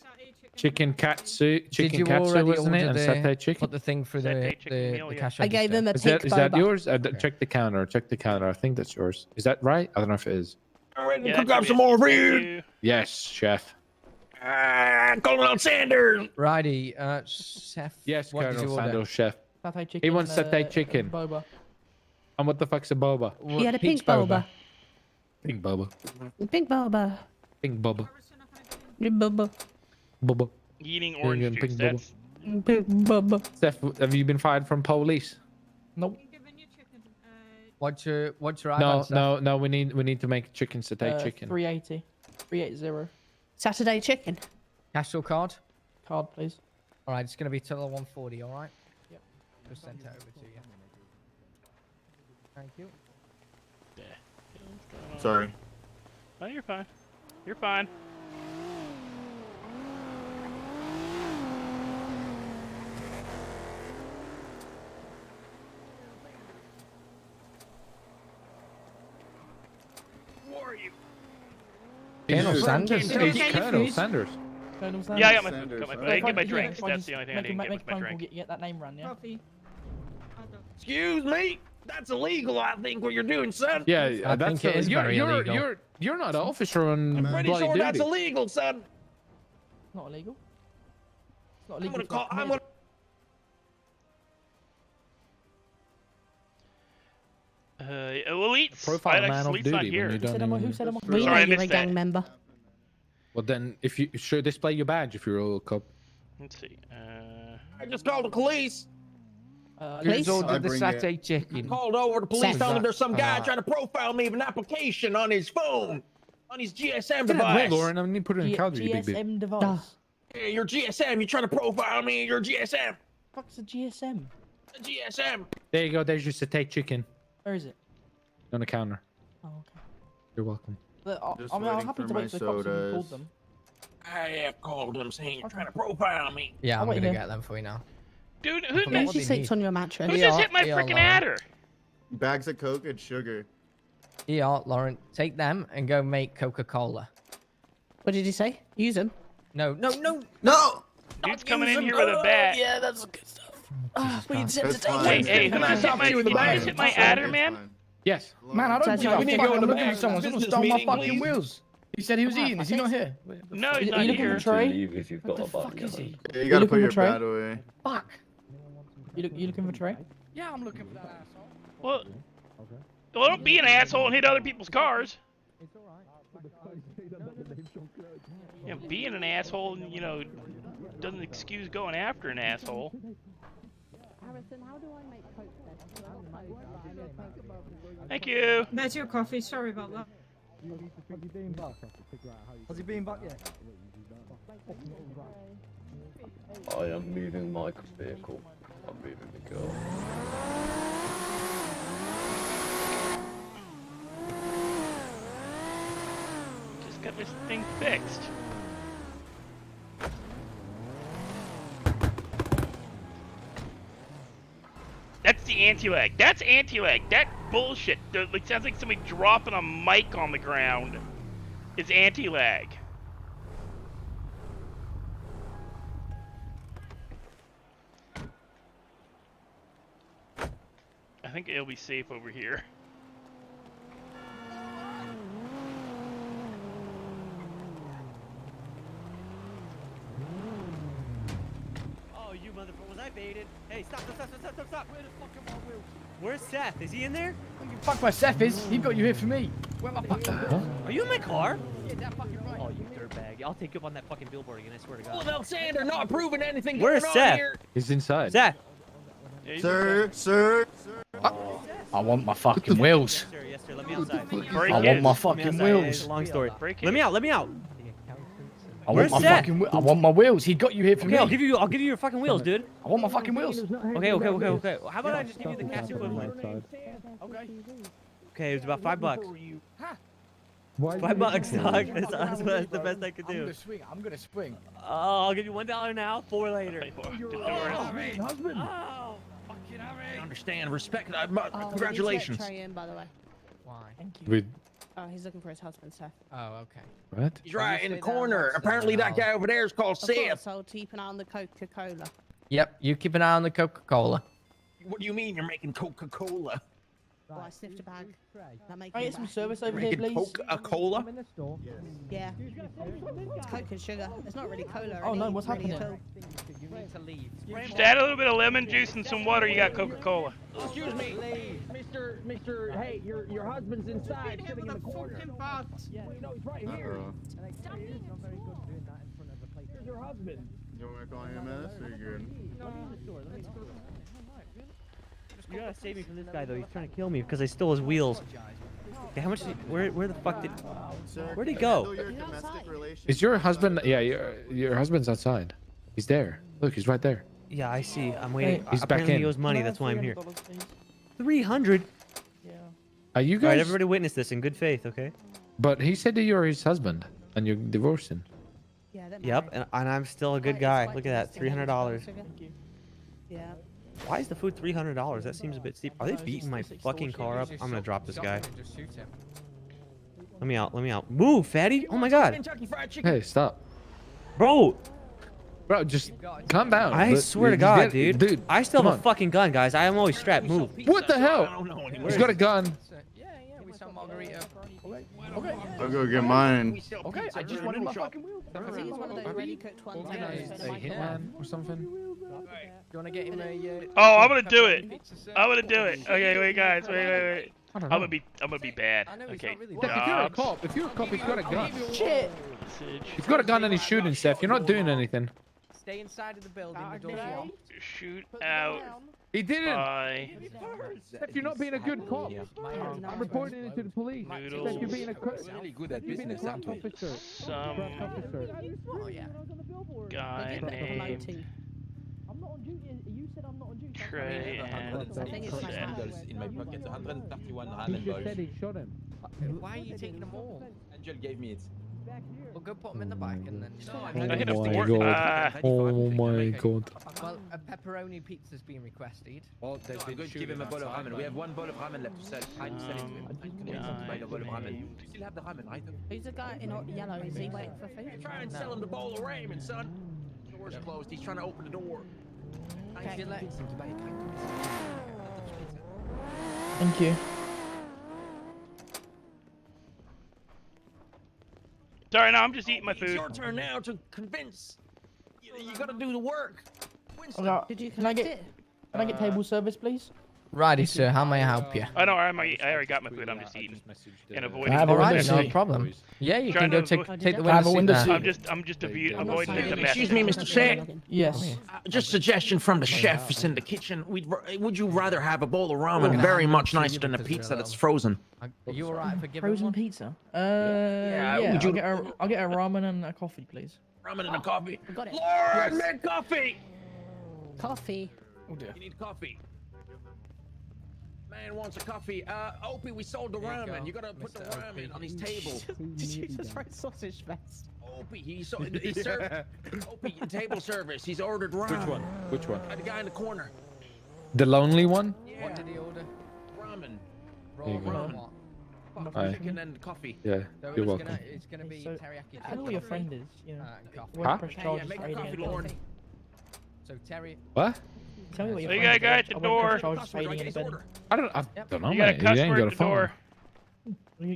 chicken katsu. Did Chicken you katsu, already wasn't it? order And satay the, chicken. put the thing through Satay chicken meal, the yeah. cash I gave register? him a Is pink that boba. yours? Check the counter. Check the counter. I think that's yours. Is that right? I don't know if it is. I'm ready to Yeah, cook that's up some it. more Thank food. you. Yes, chef. Colonel Sanders. Righty, Seth. Yes, what did Colonel you order? Sandals, chef. Satay chicken. He wants and, satay chicken. Boba. And what the fuck's a boba? He had a Peach pink boba. Pink boba. Pink boba. Pink boba. Boba. Boba. Eating Pink orange juice. boba. That's Pink boba. Steph, have you been fired from police? Nope. What's your IBAN, No, Seth? no. We need to make chicken satay chicken. 380. 380. Saturday chicken. Cash or card? Card, please. All right, it's going to be total 140. All right. Yep. Just sent it over to you. Thank you. Sorry. Oh, you're fine. You're fine. Who are you? Colonel Sanders. It's Colonel Sanders. Colonel Yeah, I got Sanders. my food. Sanders. I didn't get my Yeah, drinks. if I That's just the only thing I make a- didn't get make was a my phone call, drink. get that name run, yeah? Coffee. Excuse me. That's illegal, I think, what you're doing, son. Yeah, I that's think it is very illegal. You're not an officer on I'm pretty bloody sure that's duty. illegal, son. It's not illegal. It's not I'm illegal. gonna to call. I'm commit gonna. Elite's. Profile Alex, man of Elite's not duty when here. you don't even... Who said I'm We know Sorry, I you're a missed gang that. member. Well, then, if you should display your badge if you're a cop. Let's see. I just called the police. Who's I ordered the bring satay chicken? Called over the police, Seth. telling them there's some guy Uh, trying to profile me with an application on his phone, on his GSM Wait, device. Lauren, I need to put it in Calgary, big bit. GSM device. Duh. Hey, your GSM, you trying to profile me in your GSM? Fuck's a GSM? The GSM. There you go. There's your satay chicken Where is it? on the counter. Oh, okay. You're welcome. Just I'm waiting happy for to my wait for the cops if you called sodas. them. I have called them saying you're trying to profile me. Yeah, I'm wait going to here. get them for you now. Dude, I who, forgot who what She they sits need. on your mattress. just Yeah, hit my yeah, freaking Lauren. adder? Bags of Coke and sugar. Yeah, Lauren, take them and go make Coca-Cola. What did you say? Use them. No. No! Dude's coming in here with a bat. Yeah, that's good stuff. We That's said fine. Hey, who Can I just hit talk my, to you in the did you back? just hit my That's adder, fine. man? Yes. Man, I don't Judge, give a we need to fuck. go in I'm the looking back. for someone. Someone Business stole my meeting, fucking please. wheels. He said he was eating. Is he not here? No, he's Are not you looking here. for Trey? Leave if you've What got the a fuck is he? Yeah, you gotta put looking your for Trey? bat away. Fuck. You looking for Trey? Yeah, I'm looking for that asshole. Well, don't be an asshole and hit other people's cars. You know, being an asshole, you know, doesn't excuse going after an asshole. Thank you. There's your coffee. Sorry about that. Has he been back? Has he been back yet? I am moving my vehicle. I'm moving the girl. Just got this thing fixed. That's the anti-lag. That's anti-lag. That bullshit. It sounds like somebody dropping a mic on the ground. It's anti-lag. I think it'll be safe over here. Oh, you motherfucker. Was I baited? Hey, stop. Where the fuck am I, Will? Where's Seth? Is he in there? Fuck my Seth is. He got you here for me. Where my fucking Are you in my car? Yeah, that fucking right. Oh, you dirtbag. I'll take you up on that fucking billboard again, I swear to God. Well, Alexander, not approving anything Where's going Seth? on here. He's inside. Seth! Sir. I want my fucking wheels. Yes, sir. Let me outside. I want my fucking wheels. Long story. Let me out. I Where's want my Seth? fucking. I want my wheels. He got you here for me. Okay, I'll give you your fucking wheels, dude. I want my fucking wheels. Okay. How about I just give you the cash equivalent? Okay. Okay, it was about $5. $5, dog. That's the best I could do. I'm gonna swing. Oh, I'll give you $1 now, $4 later. Husband. Oh, fucking I understand. Respect. Congratulations. Trey in, by the way. Why? With Oh, he's looking for his husband, Seth. Oh, okay. what? He's right in the corner. Apparently, that guy over there is called Of course, Seth. so keep an eye on the Coca-Cola. Yep, you keep an eye on the Coca-Cola. What do you mean you're making Coca-Cola? Well, I sniffed a bag. That makes Can I me get some back. service over You're here, making please? Coca-Cola? Yeah. It's Coke and sugar. It's not really cola. Oh, no, what's really happening? You need to leave. Just add a little bit of lemon juice and some water. You got Coca-Cola. Excuse me, Mr. Hey, your husband's inside, sitting in the corner. Yeah, no, he's right here. Here's your husband. You want me to call him as? Or you good? You gotta save me from this guy though. He's trying to kill me because I stole his wheels. Okay, how much? Where the fuck did? Where'd he go? Is your husband? Yeah, your husband's outside. He's there. Look, he's right there. Yeah, I see. I'm waiting. He's back Apparently in. he owes money. That's why I'm here. 300. Are you All guys? right, everybody witness this in good faith, okay? But he said that you're his husband and you're divorcing. Yep, and I'm still a good guy. Look at that, $300. Yeah. Why is the food $300? That seems a bit steep. Are they beating my fucking car up? I'm gonna drop this guy. Let me out. Move, fatty! Oh my god. Hey, stop. Bro, just calm down. I swear to God, dude. I still come have a fucking gun, guys. I am always strapped. Move. What the hell? He's got a gun. Okay. I'll go get mine. Okay, I just wanted my fucking wheels. I think it's one of those ready cooked ones. A hitman or something? You wanna get him a? Oh, I'm gonna do it. Okay, wait, guys, wait. I'm gonna be bad. Okay. If you're a cop, he's got a gun. Shit. He's got a gun and he's shooting Seth. You're not doing anything. Stay inside of the building. The door's locked. Shoot out. He didn't. By Seth, you're not being a good cop. I'm reporting it to the police. Noodles. Seth, you're being a cop. Really good at business, aren't you? Some Oh, yeah. guy named I'm not on duty. You said I'm not on duty. Trey and I think it's my hat. in my pocket. 131 He just said he shot him. Why are you taking them all? Angel gave me it. Well, go put them in the back and then. I hit a Oh my fork. god. Oh my god. Well, a pepperoni pizza's been requested. Well, I'm going to give him a bowl of ramen. We have one bowl of ramen left to sell. I sell it to him. I can get him to buy the bowl of ramen. You still have the ramen, right? Who's the guy in yellow? Is he waiting for food? Try and sell him the bowl of ramen, son. The door's closed. He's trying to open the door. Okay. Thank you. Sorry, no, I'm just eating my It's food. your turn now to convince. You got to do the work. Winston. Did you Can I collect get? it? Can I get table service, please? Righty, sir. How may I help you? I know. I already got my food. I'm just eating and avoiding. All right, no problem. Yeah, you can go take the window seat. I'm just avoiding the mess. Excuse me, Mr. Seth. Yes. Just suggestion from the chefs in the kitchen. Would you rather have a bowl of ramen? Very much nicer than a pizza that's frozen. Are you alright for giving Frozen one? pizza? Yeah, Yeah. would you- I'll get a ramen and a coffee, please. Ramen and a coffee. Got it. Lord, make coffee. Coffee. Oh dear. You need coffee. Man wants a coffee. Opie, we sold the ramen. You gotta put the ramen on his table. Did you just write sausage fest? Opie, he served. Opie, table service. He's ordered ramen. Which one? The guy in the corner. The lonely one? Yeah. What did he order? Ramen. Here you go. Ramen. Aye. Chicken and coffee. Yeah, So you're welcome. It's gonna be So, teriyaki. tell me what your friend is. You know. and coffee. What Huh? press Yeah, charges make for a aiding coffee, and Lauren. abetting. So Terry. What? Tell me what your So you friend got a guy is. at the I won't door. press charges for aiding and abetting. I don't know, You got a mate. He ain't customer got at a the phone. door.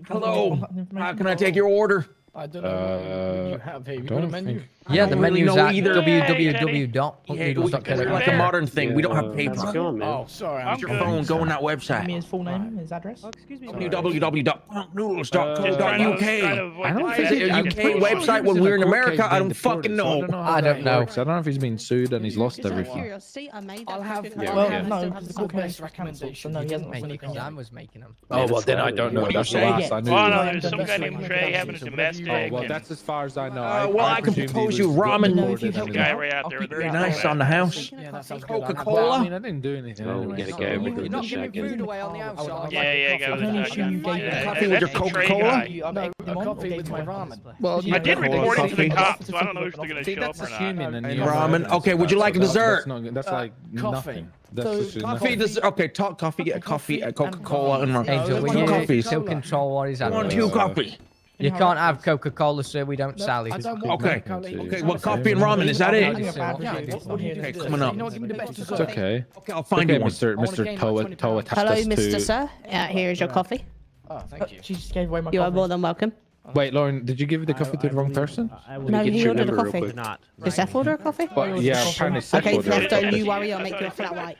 Hello. How can I take your order? I don't know. You have you got a don't menu? think- Yeah, the don't really menu's know at either. www.punknoodles.co.uk. We're like a modern thing. We don't have paper. How's it going, man? Oh, sorry. I'm Use your good. phone. Go on that Give me website. his full name, his address. www.punknoodles.co.uk. I don't Is think it a UK website when we're in America? I don't fucking know. I don't know. I don't know if he's been sued and he's lost Just out of everything. curiosity, I made I'll that have- Coca-Cola Yeah, Well, okay. and I no, still because have the the court sauce. case was cancelled, so no, he hasn't lost anything yet. Sam was making them. Oh, well, then I don't know. What do you That's the say? last I knew. Well, no, Yeah. there's some guy named Trey having a domestic. Oh, well, and that's as far as I know. Well, I can presumed he propose you was ramen. recorded If you and help the me then- guy out, right out I'll there. keep Very Very you nice on the house. Yeah, that sounds good. Coca-Cola? Well, I mean, I didn't do anything. Oh, anyway, we get a so- guy over You're here with not the giving shotgun. food away on the outside. Yeah, yeah, I can only assume you gave Yeah, coffee with that's your the Trey Coca-Cola? guy. you No, made a them on, coffee or with gave my them on? ramen. Well, I did report it to the cops, so I don't know if they're gonna See, show that's up or not. assuming, and you Ramen. Okay, would you like a dessert? That's not good. That's like coffee. nothing. That's So, just Coffee, dessert. Okay, talk coffee. Get a coffee, a Coca-Cola, and ramen. Angel, will Two you coffees. still control what he's One, having? two coffee. You can't have Coca-Cola, sir. We don't sell it. I don't want Okay. Coca-Cola. Okay, what coffee and ramen? Is that it? Okay, coming up. You know what, give me the best It's dessert. okay. Okay, I'll find you one. Mr. Toa Hello, Mr. Sir. Here is your coffee. Oh, thank you. She just gave away my You are coffee. more than welcome. Wait, Lauren, did you give the coffee to the wrong person? No, get he your ordered a number real coffee. quick. Not. Did Seth order a coffee? Well, yeah, apparently Seth Okay, ordered Seth, it. don't you worry. I'll make you a flat white.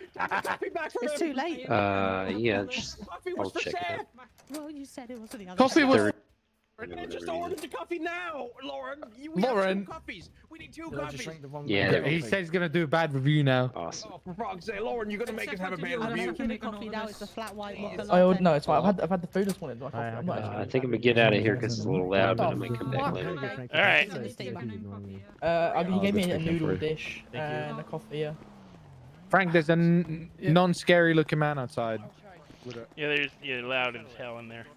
It's too late. Yeah, just I'll check it out. Well, you said it wasn't the other Coffee side. was. Third- I just ordered the coffee now, Lauren. We Lauren. have two coffees. We need two Did I just coffees. drink the wrong Yeah, one? He said he's gonna do a bad review now. Awesome. Oh, for fuck's sake, Lauren, you're gonna make us have a bad I'm review. making the coffee now. It's a flat white mocha I ordered, latte. no, it's fine. I've had the food this morning. I'm not I think I'm gonna get out of here because it's a little loud, but I might come back later. All right. he gave me a Let's make it noodle for- dish and a coffee. Yeah. Frank, there's a non-scary looking man outside. Yeah, there's loud as hell in there.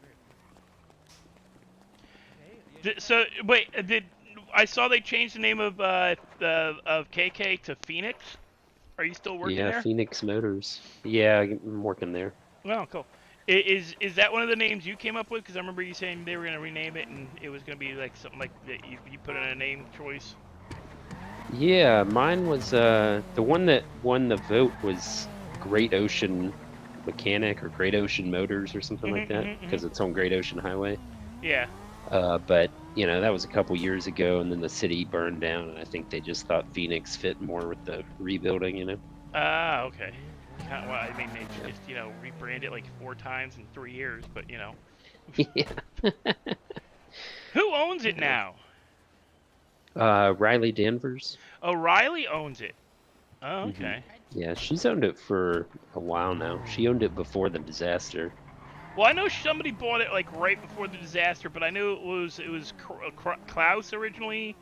So wait, I saw they changed the name of KK to Phoenix? Are you still working Yeah, there? Phoenix Motors. Yeah, I'm working there. Well, cool. Is that one of the names you came up with? Because I remember you saying they were gonna rename it and it was gonna be like something like that you put in a name choice. Yeah, mine was the one that won the vote was Great Ocean Mechanic or Great Ocean Motors or something like that because it's on Great Ocean Highway. Yeah. But you know that was a couple years ago, and then the city burned down, and I think they just thought Phoenix fit more with the rebuilding. You know. Ah, okay. Well, I mean, they just rebranded it like 4 times in 3 years, but Yeah. Who owns it now? Riley Danvers. Oh, Riley owns it. Oh, okay. Yeah, she's owned it for a while now. She owned it before the disaster. Well, I know somebody bought it like right before the disaster, but I knew it was Klaus originally,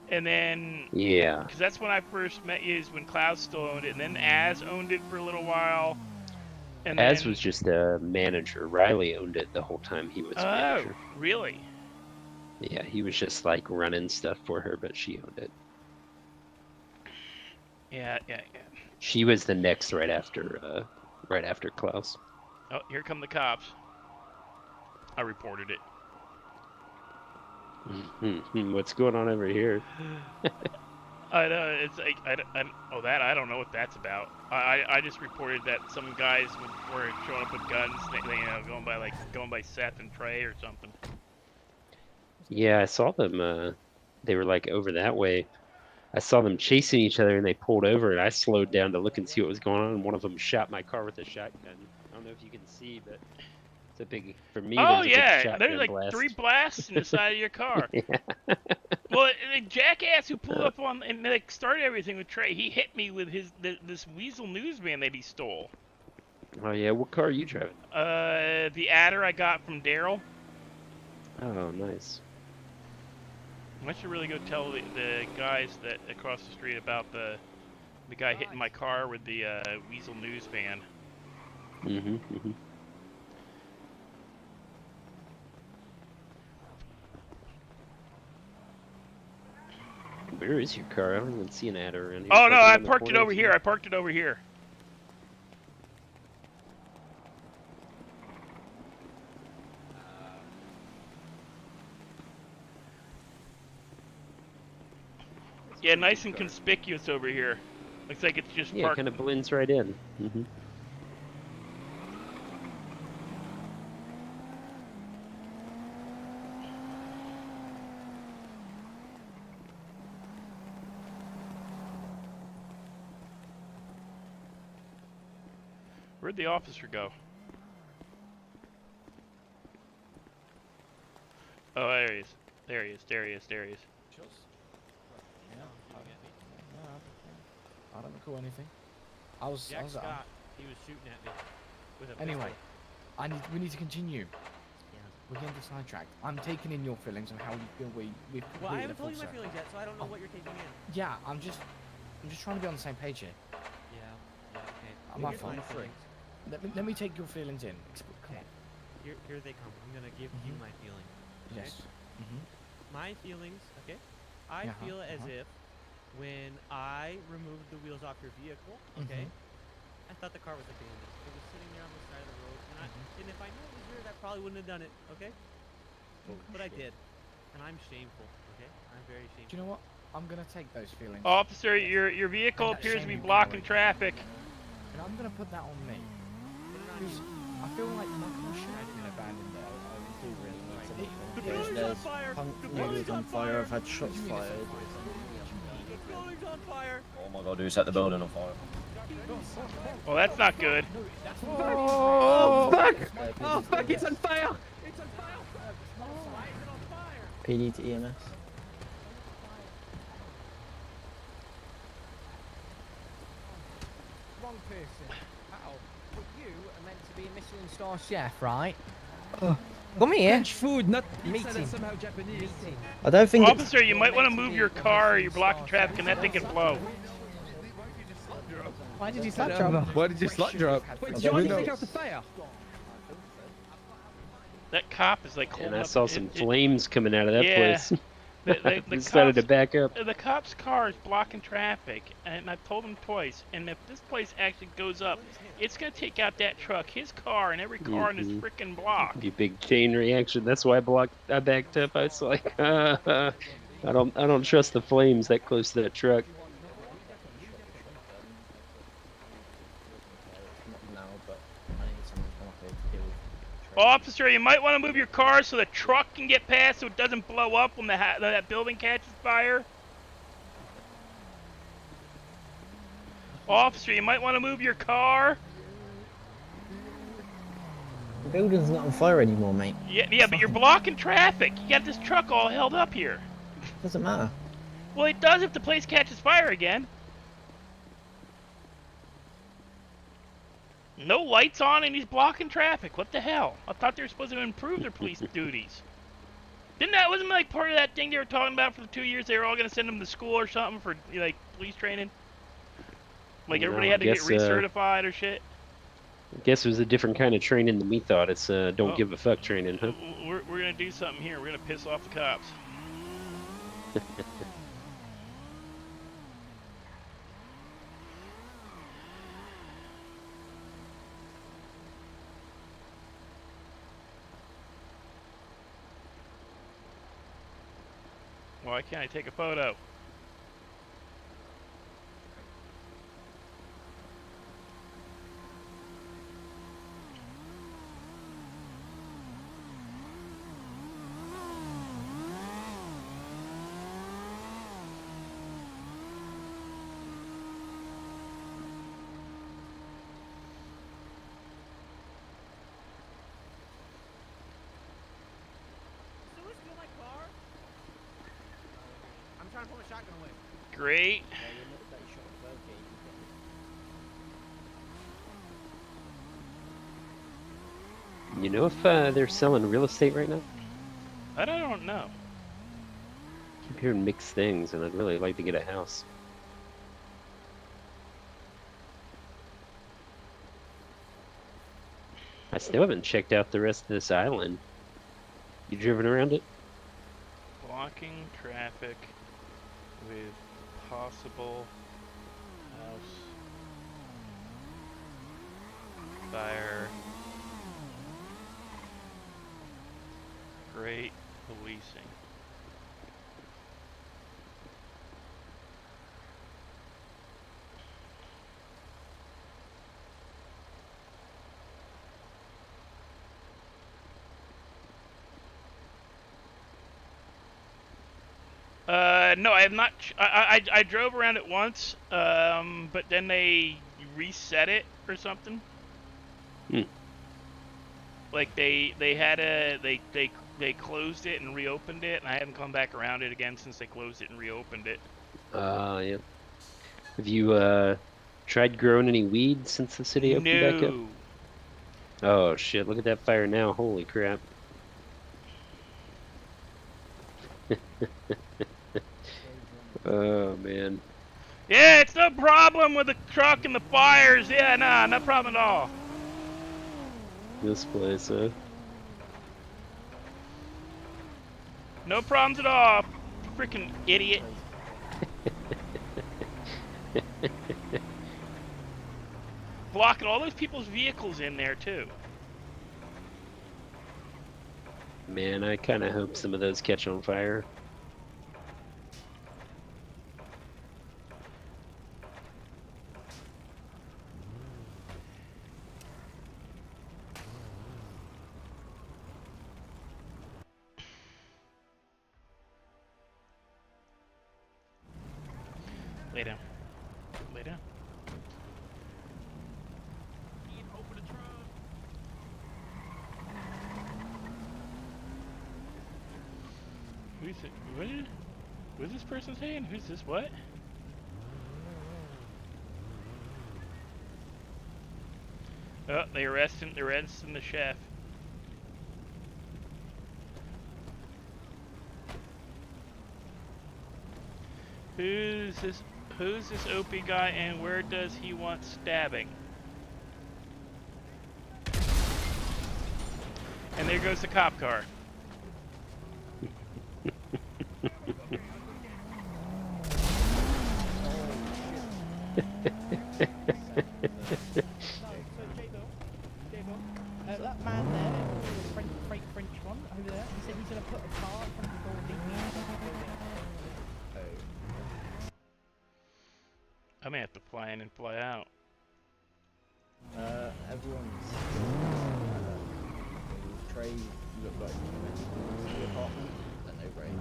and then Yeah. because that's when I first met you, is when Klaus still owned it, and then Az owned it for a little while. And Az then... was just a manager. Riley owned it the whole time he was manager. Oh, really? Yeah, he was just like running stuff for her, but she owned it. Yeah. She was the next right after Klaus. Oh, here come the cops. I reported it. What's going on over here? I know, it's like I don't know what that's about. I just reported that some guys were showing up with guns, going by Seth and Trey or something. Yeah, I saw them. They were like over that way. I saw them chasing each other, and they pulled over, and I slowed down to look and see what was going on. And one of them shot my car with a shotgun. I don't know if you can see, but it's a big for me. Oh There's a big yeah, shotgun there's like blast. 3 blasts in the side of your car. Yeah. Well, the jackass who pulled up on and like started everything with Trey, he hit me with this Weasel Newsman that he stole. Oh yeah, what car are you driving? The Adder I got from Daryl. Oh, nice. I should really go tell the guys that across the street about the guy hitting my car with the Weasel News van. Mm-hmm. Where is your car? I don't even see an Adder around here. Oh no, I parked it over here. I parked it over here. Yeah, nice and conspicuous over here. Looks like it's just Yeah, it parked. kind of blends right in. Mm-hmm. Where'd the officer go? Oh, there he is. There he is. There he is. There he is. I don't recall anything. I was He was shooting at me with a Anyway, pistol. we need to continue. We're getting sidetracked. I'm taking in your feelings and how you feel we've Well, I completed haven't the told you full my circle. feelings yet, so I don't know what you're taking in. Yeah, I'm just trying to be on the same page here. Yeah, okay. My Here's fault. my feelings. Let me take your feelings in. Come on. Here they come. I'm gonna give you my feelings. Okay? Yes. My feelings, okay? I Uh-huh, feel as if when I removed the wheels off your vehicle, okay? I thought the car was abandoned. It was sitting there on the side of the road, and if I knew it was yours, I probably wouldn't have done it, okay? But I did, and I'm shameful, okay? I'm very shameful. Do you know what? I'm gonna take those feelings. Officer, your vehicle And that appears to be shaming blocking away. traffic. And I'm gonna put that on me. Because I feel like my car should have been abandoned there. The building's on fire! The building's on fire! I've had shots fired. The building's on fire! Oh my god, who set the building on fire? Well, that's not good. Oh, fuck! Oh, fuck, it's on fire! It's on fire! Why is it on fire? PD to EMS. Wrong person. How? But you are meant to be a Michelin star chef, right? Come here. French food, not pizza Meeting. that's somehow Japanese. I don't think. Officer, you might want to move your car or you're blocking traffic and that thing can blow. Why did you slap drop? Why did you slap drop? Wait, did you want to take out the fire? That cop is like holding And I up- saw some flames coming out of that yeah. place. The Decided to cops- back up. The cop's car is blocking traffic, and I've told him twice. And if this place actually goes up, it's gonna take out that truck, his car, and every car in this freaking block. Be a big chain reaction. That's why I backed up. I was like, I don't trust the flames that close to that truck. No, but I need someone to come up here to deal with. Officer, you might want to move your car so the truck can get past, so it doesn't blow up when that building catches fire. Officer, you might want to move your car. The building's not on fire anymore, mate. Yeah, but you're blocking traffic. You got this truck all held up here. Doesn't matter. Well, it does if the place catches fire again. No lights on and he's blocking traffic. What the hell? I thought they were supposed to improve their police duties. Wasn't like part of that thing they were talking about for the 2 years? They were all going to send them to school or something for like police training. Like everybody had to get recertified or shit. I guess it was a different kind of training than we thought. It's don't give a fuck training, huh? We're going to do something here. We're going to piss off the cops. Why can't I take a photo? trying to pull my shotgun away. Great. You know if they're selling real estate right now? I don't know. I keep hearing mixed things, and I'd really like to get a house. I still haven't checked out the rest of this island. You driven around it? Blocking traffic with possible house fire. Great policing. No, I have not. I drove around it once, but then they reset it or something. Like they had they closed it and reopened it, and I haven't come back around it again since they closed it and reopened it. Yeah. Have you tried growing any weed since the city opened back up? Oh shit! Look at that fire now! Holy crap! Oh man. Yeah, it's no problem with the truck and the fires. Yeah, nah, no problem at all. This place, No problems at all. Freaking idiot. Blocking all those people's vehicles in there too. Man, I kind of hope some of those catch on fire. Lay down. Lay down. Who's it? What is this person saying? Who's this? What? Oh, they're arresting the chef. Who's this OP guy, and where does he want stabbing? And there goes the cop car. That man there, the French one over there, he said he's going to put a car in front of the door and leave me. I may have to fly in and fly out. Everyone's Trey looked like he went to the apartment and they raided.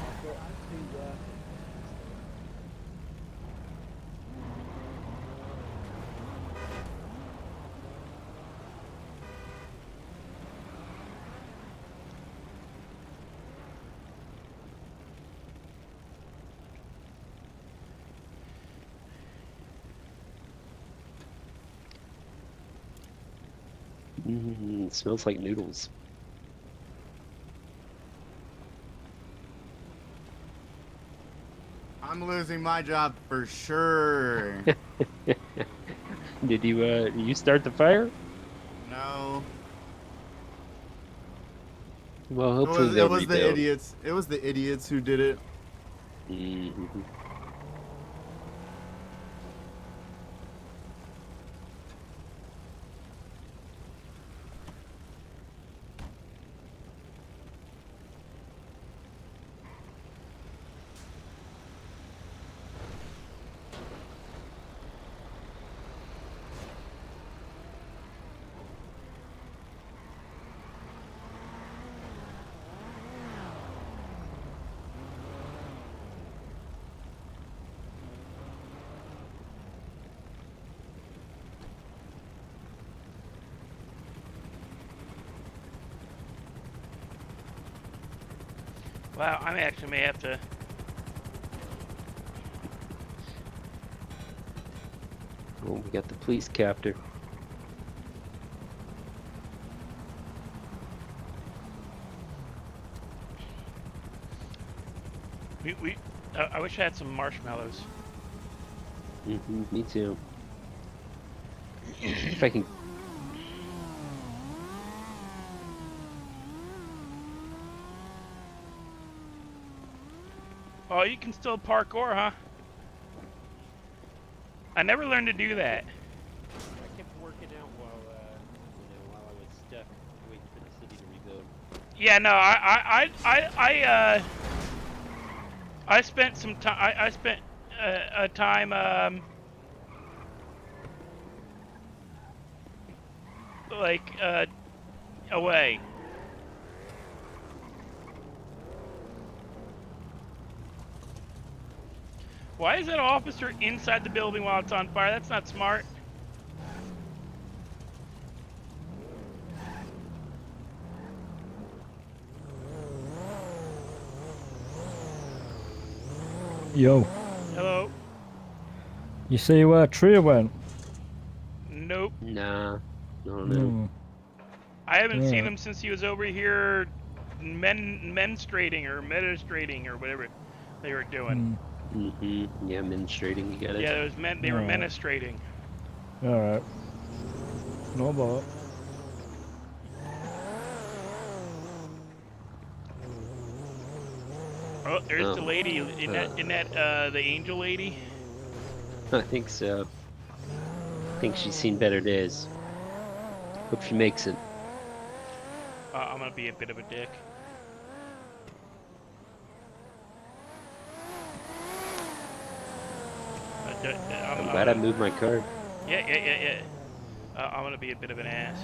I've got two workers. It smells like noodles. I'm losing my job for sure. Did you start the fire? No. Well, hopefully it was the idiots. It was the idiots who did it. Mm-hmm. Wow, I actually may have to. Oh, we got the police captor. I wish I had some marshmallows. Me too. If I can. Oh, you can still parkour, huh? I never learned to do that. I kept working out while I was stuck waiting for the city to rebuild. Yeah, no, I spent some time. I spent a time like away. Why is that officer inside the building while it's on fire? That's not smart. Yo. Hello? You see where Tria went? Nope. Nah. No. I haven't seen Yeah. him since he was over here menstruating or meditating or whatever they were doing. Yeah, menstruating. You got it. Yeah, it was they were Alright. menstruating. Alright. No bot. Oh, there's the lady. Isn't that the angel lady? I think so. I think she's seen better days. Hope she makes it. I'm gonna be a bit of a dick. I'm glad I moved my car. Yeah. I'm gonna be a bit of an ass.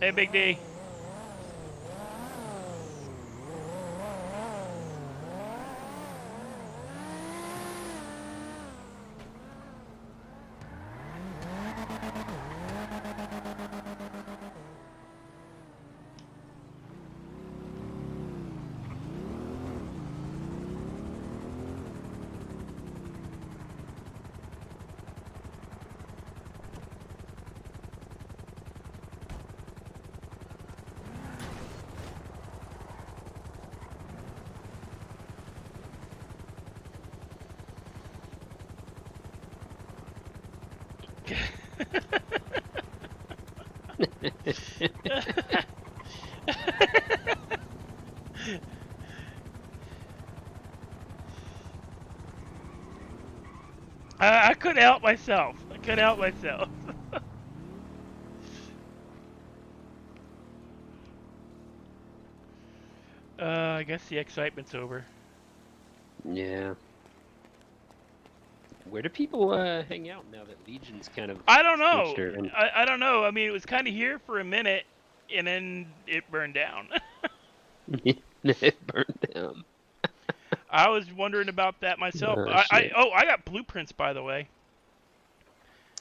Hey, Big D. I couldn't help myself. I guess the excitement's over. Yeah. Where do people hang out now that Legion's kind of? I don't know. switched her? I don't know. I mean, it was kind of here for a minute, and then it burned down. It burned down. I was wondering about that myself. Oh, I got blueprints, by the way.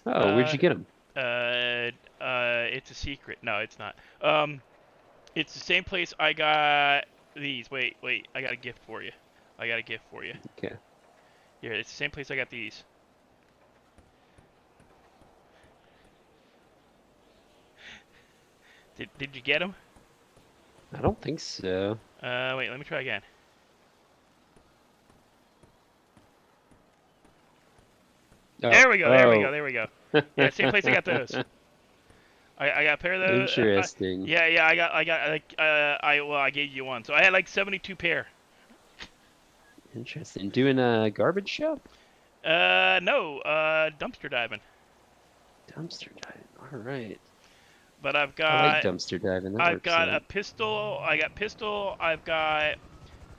Oh, where'd you get them? It's a secret. No, it's not. It's the same place I got these. Wait, I got a gift for you. Okay. Here, it's the same place I got these. Did you get them? I don't think so. Wait, let me try again. Oh, There we go. Yeah, same place I got those. I got a pair of those. Interesting. Yeah, I got like I gave you one, so I had like 72 pair. Interesting. Doing a garbage shop? No, dumpster diving. Dumpster diving. All right. But I've got. I like dumpster diving. That I've works got out. a pistol. I've got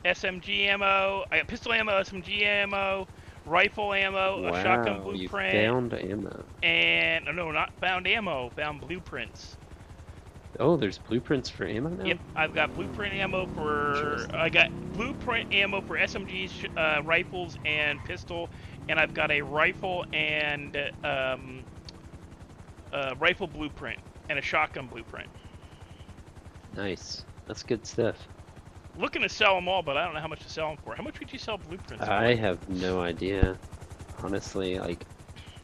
SMG ammo. I got pistol ammo, SMG ammo, rifle ammo, a shotgun Wow, you blueprint. found ammo. And no, not found ammo. Found blueprints. Oh, there's blueprints for ammo now? Yep, I've got blueprint ammo for SMGs, rifles, and pistol, and I've got a rifle and rifle blueprint and a shotgun blueprint. Nice. That's good stuff. Looking to sell them all, but I don't know how much to sell them for. How much would you sell blueprints for? I have no idea. Honestly, like,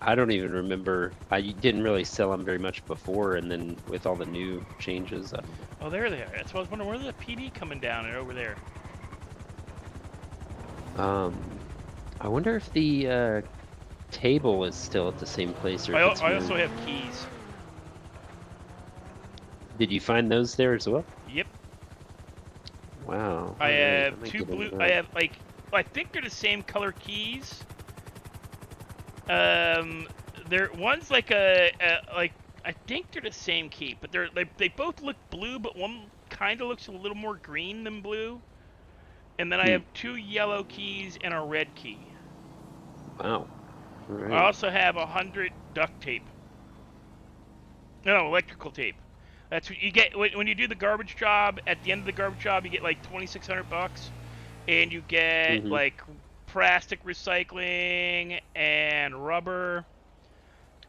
I don't even remember. I didn't really sell them very much before, and then with all the new changes. Oh, there they are. That's what I was wondering. Where's the PD coming down and over there? I wonder if the table is still at the same place, or if it's I also moved. have keys. Did you find those there as well? Yep. Wow. I alright, have might two get into blue. that. I have like I think they're the same color keys. One's like like I think they're the same key, but they both look blue, but one kind of looks a little more green than blue. And then I have 2 yellow keys and a red key. Wow. Alright. I also have 100 duct tape. No, electrical tape. That's what you get when you do the garbage job. At the end of the garbage job, you get like $2,600, and you get like plastic recycling and rubber.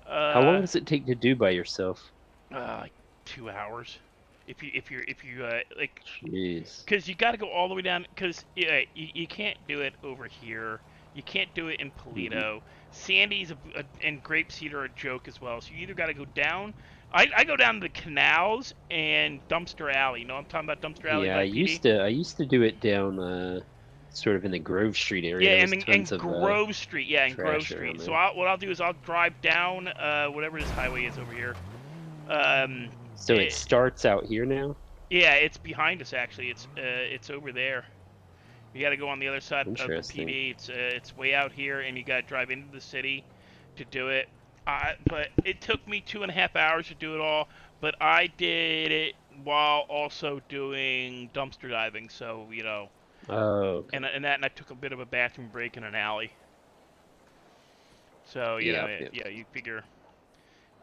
How long does it take to do by yourself? Like 2 hours. If you like, jeez, because you got to go all the way down. Because you can't do it over here. You can't do it in Polito. Sandy's and Grapeseed are a joke as well. So you either got to go down. I go down to the canals and Dumpster Alley. You know what I'm talking about, Dumpster Alley? Yeah, by I PD? used to do it down sort of in the Grove Street area. Yeah, There's and tons of, Grove Street. Yeah, in Grove trash around Street. So there. what I'll do is I'll drive down whatever this highway is over here. So it starts out here now? Yeah, it's behind us actually. It's over there. You got to go on the other side of the Interesting. PD. It's way out here, and you got to drive into the city to do it. But it took me 2.5 hours to do it all. But I did it while also doing dumpster diving. So you know. Oh. Okay. And I took a bit of a bathroom break in an alley. So you know, yeah, you figure.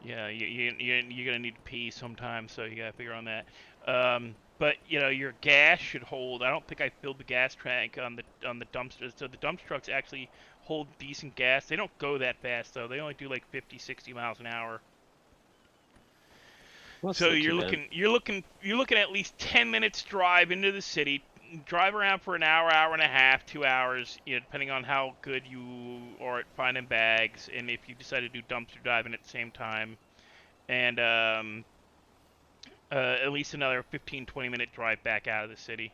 Yeah, you're gonna need to pee sometime, so you gotta figure on that. But you know, your gas should hold. I don't think I filled the gas tank on the dumpsters. So the dump trucks actually hold decent gas. They don't go that fast though. They only do like 50, 60 miles an hour. Well, so you're looking at least 10 minutes drive into the city. Drive around for an hour, hour and a half, 2 hours, you know, depending on how good you are at finding bags, and if you decide to do dumpster diving at the same time, and at least another 15-20 minute drive back out of the city,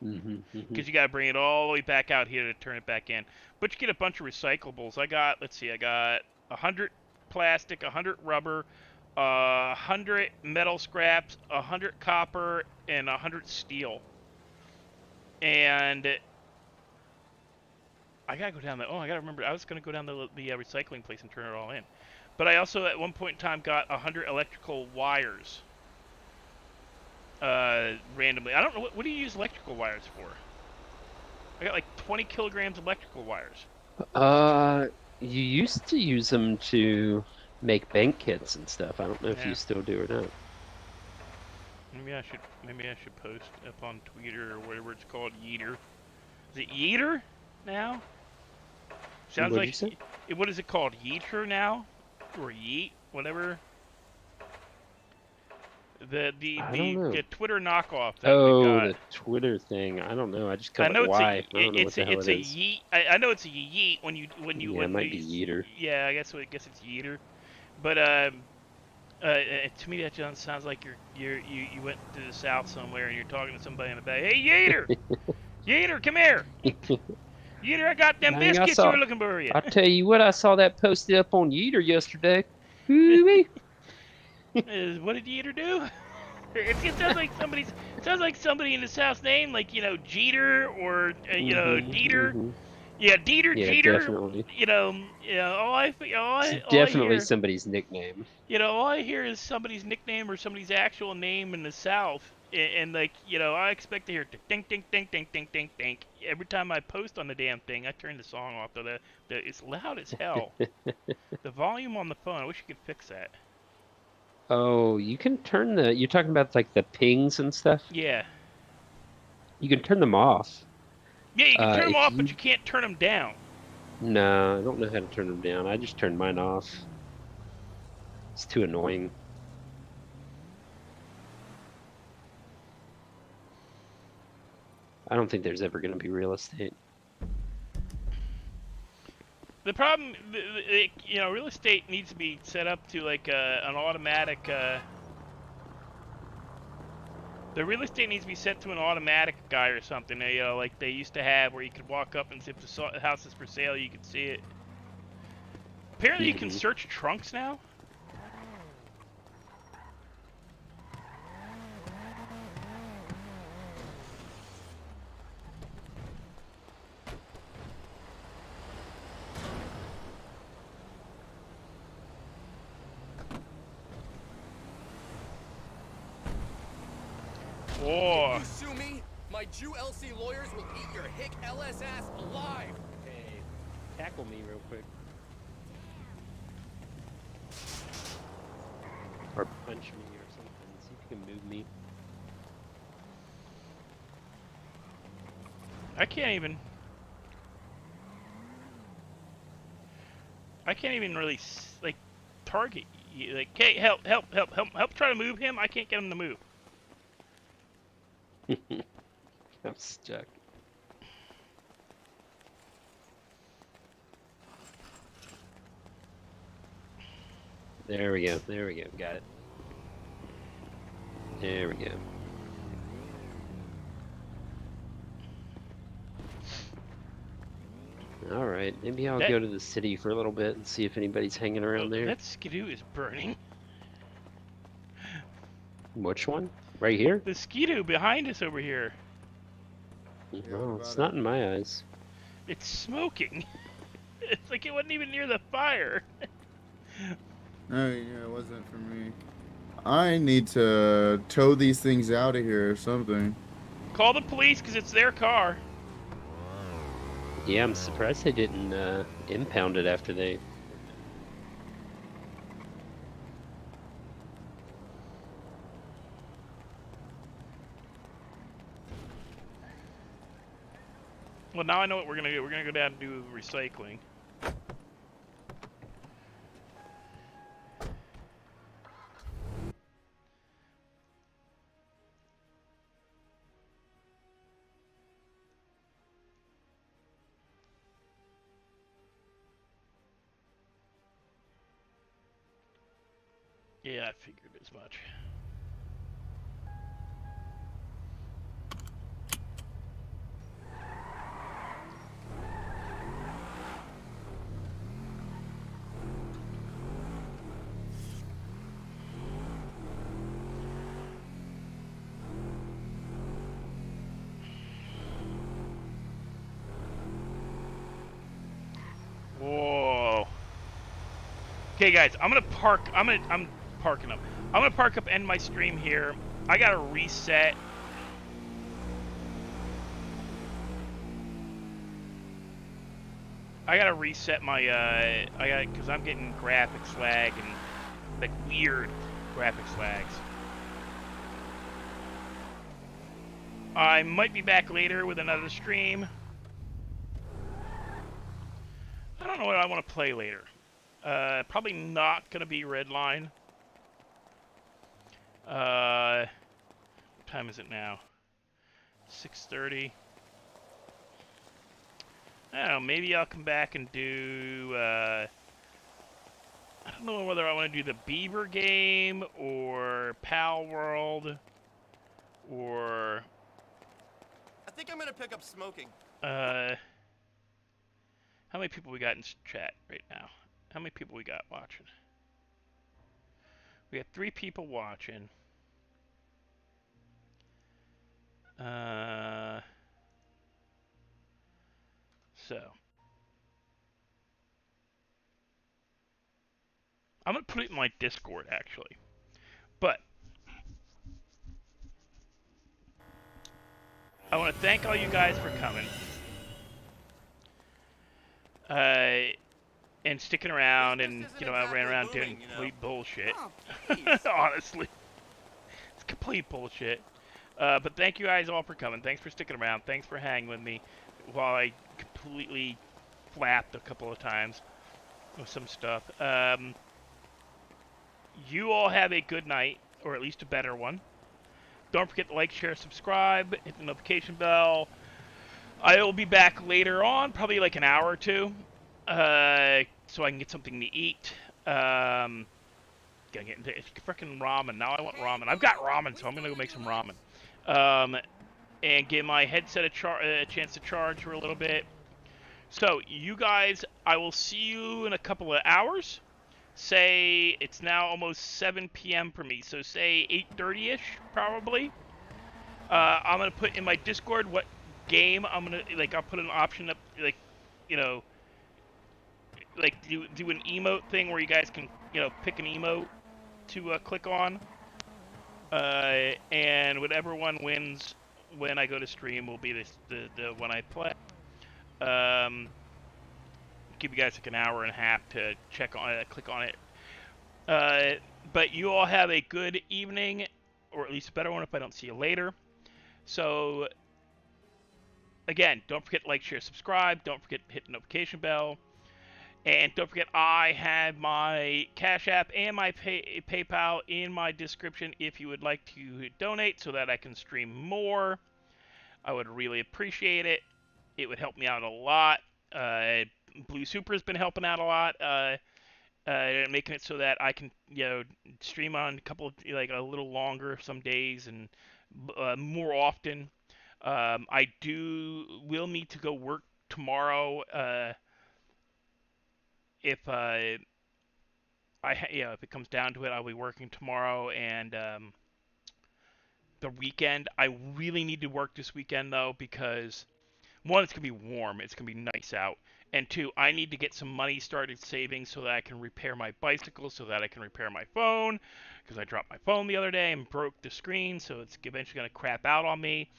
because you got to bring it all the way back out here to turn it back in. But you get a bunch of recyclables. I got 100 plastic, 100 rubber, 100 metal scraps, 100 copper, and 100 steel. And I gotta go down there. Oh, I gotta remember. I was gonna go down the recycling place and turn it all in. But I also, at one point in time, got 100 electrical wires. Randomly. I don't know. What do you use electrical wires for? I got like 20 kilograms of electrical wires. You used to use them to make bank kits and stuff. I don't know if Yeah. you still do or not. Maybe I should post up on Twitter or whatever it's called, Yeeter. Is it Yeeter now? Sounds What'd like you say? What is it called? Yeeter now, or Yeet, whatever. The I don't know. Twitter knockoff. That Oh, we got. the Twitter thing. I don't know. I just I call know it it's Y. a I don't know what the hell it's it a is. yeet. I know it's a yeet when you Yeah, it might be Yeeter. Yeah, I guess it's Yeeter. But to me that just sounds like you went to the south somewhere and you're talking to somebody in the back. Hey Yeeter, Yeeter, come here. Yeeter, I got them Dang, I biscuits saw- you were looking for. You. I tell you what, I saw that posted up on Yeeter yesterday. Woo-wee. What did Yeeter do? It sounds like somebody in the South's name, like Jeter or Dieter. Yeah, Dieter, Yeah, Jeter. definitely. Definitely somebody's nickname. All I hear is somebody's nickname or somebody's actual name in the South, and I expect to hear ding, ding, ding, ding, ding, ding, ding every time I post on the damn thing. I turn the song off though. It's loud as hell. The volume on the phone. I wish you could fix that. Oh, you can turn the. You're talking about like the pings and stuff. Yeah. You can turn them off. Yeah, you can turn them if off, you... but you can't turn them down. No, I don't know how to turn them down. I just turned mine off. It's too annoying. I don't think there's ever going to be real estate. The problem, you know, real estate needs to be set up to like an automatic. The real estate needs to be set to an automatic guy or something. You know, like they used to have, where you could walk up and see if the house is for sale, you could see it. Apparently, you can search trunks now. Whoa. If you sue me, my Jew LC lawyers will eat your hick LS ass alive. Hey, tackle me real quick. Or punch me or something. See if you can move me. I can't even really like target you. Like, hey, help! Try to move him. I can't get him to move. I'm stuck. There we go. There we go. Got it. There we go. All right. Maybe I'll go to the city for a little bit and see if anybody's hanging around there. That skidoo is burning. Which one? Right here? The skidoo behind us over here. No, it's not in my eyes. It's smoking. It's like it wasn't even near the fire. No, yeah, it wasn't for me. I need to tow these things out of here or something. Call the police because it's their car. Yeah, I'm surprised they didn't impound it after they... Well, now I know what we're gonna do. We're gonna go down and do recycling. Yeah, I figured as much. Whoa. Okay, guys, I'm parking up. I'm gonna park up, end my stream here. I gotta reset. I gotta reset my because I'm getting graphics lag and like weird graphics lags. I might be back later with another stream. I don't know what I want to play later. Probably not gonna be Redline. What time is it now? 6:30. I don't know, maybe I'll come back and do, I don't know whether I want to do the Beaver game, or Pal World, or... I think I'm gonna pick up smoking. How many people we got in chat right now? How many people we got watching? We got 3 people watching. So I'm gonna put it in my Discord actually, but I want to thank all you guys for coming. and sticking around, and I ran around doing complete bullshit. Honestly, it's complete bullshit. But thank you guys all for coming. Thanks for sticking around. Thanks for hanging with me while I completely flapped a couple of times with some stuff. You all have a good night, or at least a better one. Don't forget to like, share, subscribe, hit the notification bell. I will be back later on, probably like an hour or two, so I can get something to eat. Gonna get into freaking ramen. Now I want ramen. I've got ramen, so I'm gonna go make some ramen. And give my headset a chance to charge for a little bit. So, you guys, I will see you in a couple of hours. Say, it's now almost 7 p.m. for me, so say 8:30-ish, probably. I'm gonna put in my Discord what game I'm gonna, I'll put an option up, do an emote thing where you guys can, pick an emote to click on. And whatever one wins when I go to stream will be the one I play. Give you guys like an hour and a half to check on it, click on it. But you all have a good evening, or at least a better one if I don't see you later. So, again, don't forget to like, share, subscribe. Don't forget to hit the notification bell. And don't forget, I have my Cash App and my PayPal in my description if you would like to donate so that I can stream more. I would really appreciate it. It would help me out a lot. Blue Super's been helping out a lot, making it so that I can, stream on a couple of, a little longer some days and more often. I will need to go work tomorrow. If if it comes down to it, I'll be working tomorrow and the weekend. I really need to work this weekend though because one, it's gonna be warm. It's gonna be nice out. And two, I need to get some money started saving so that I can repair my bicycle, so that I can repair my phone, because I dropped my phone the other day and broke the screen, so it's eventually gonna crap out on me.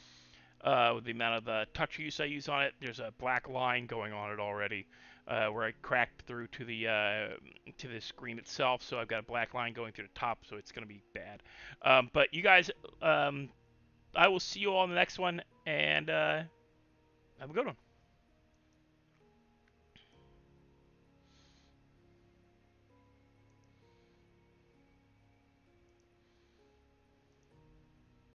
With the amount of touch use I use on it, there's a black line going on it already, where I cracked through to the screen itself, so I've got a black line going through the top, so it's gonna be bad. But you guys, I will see you all in the next one, and have a good one.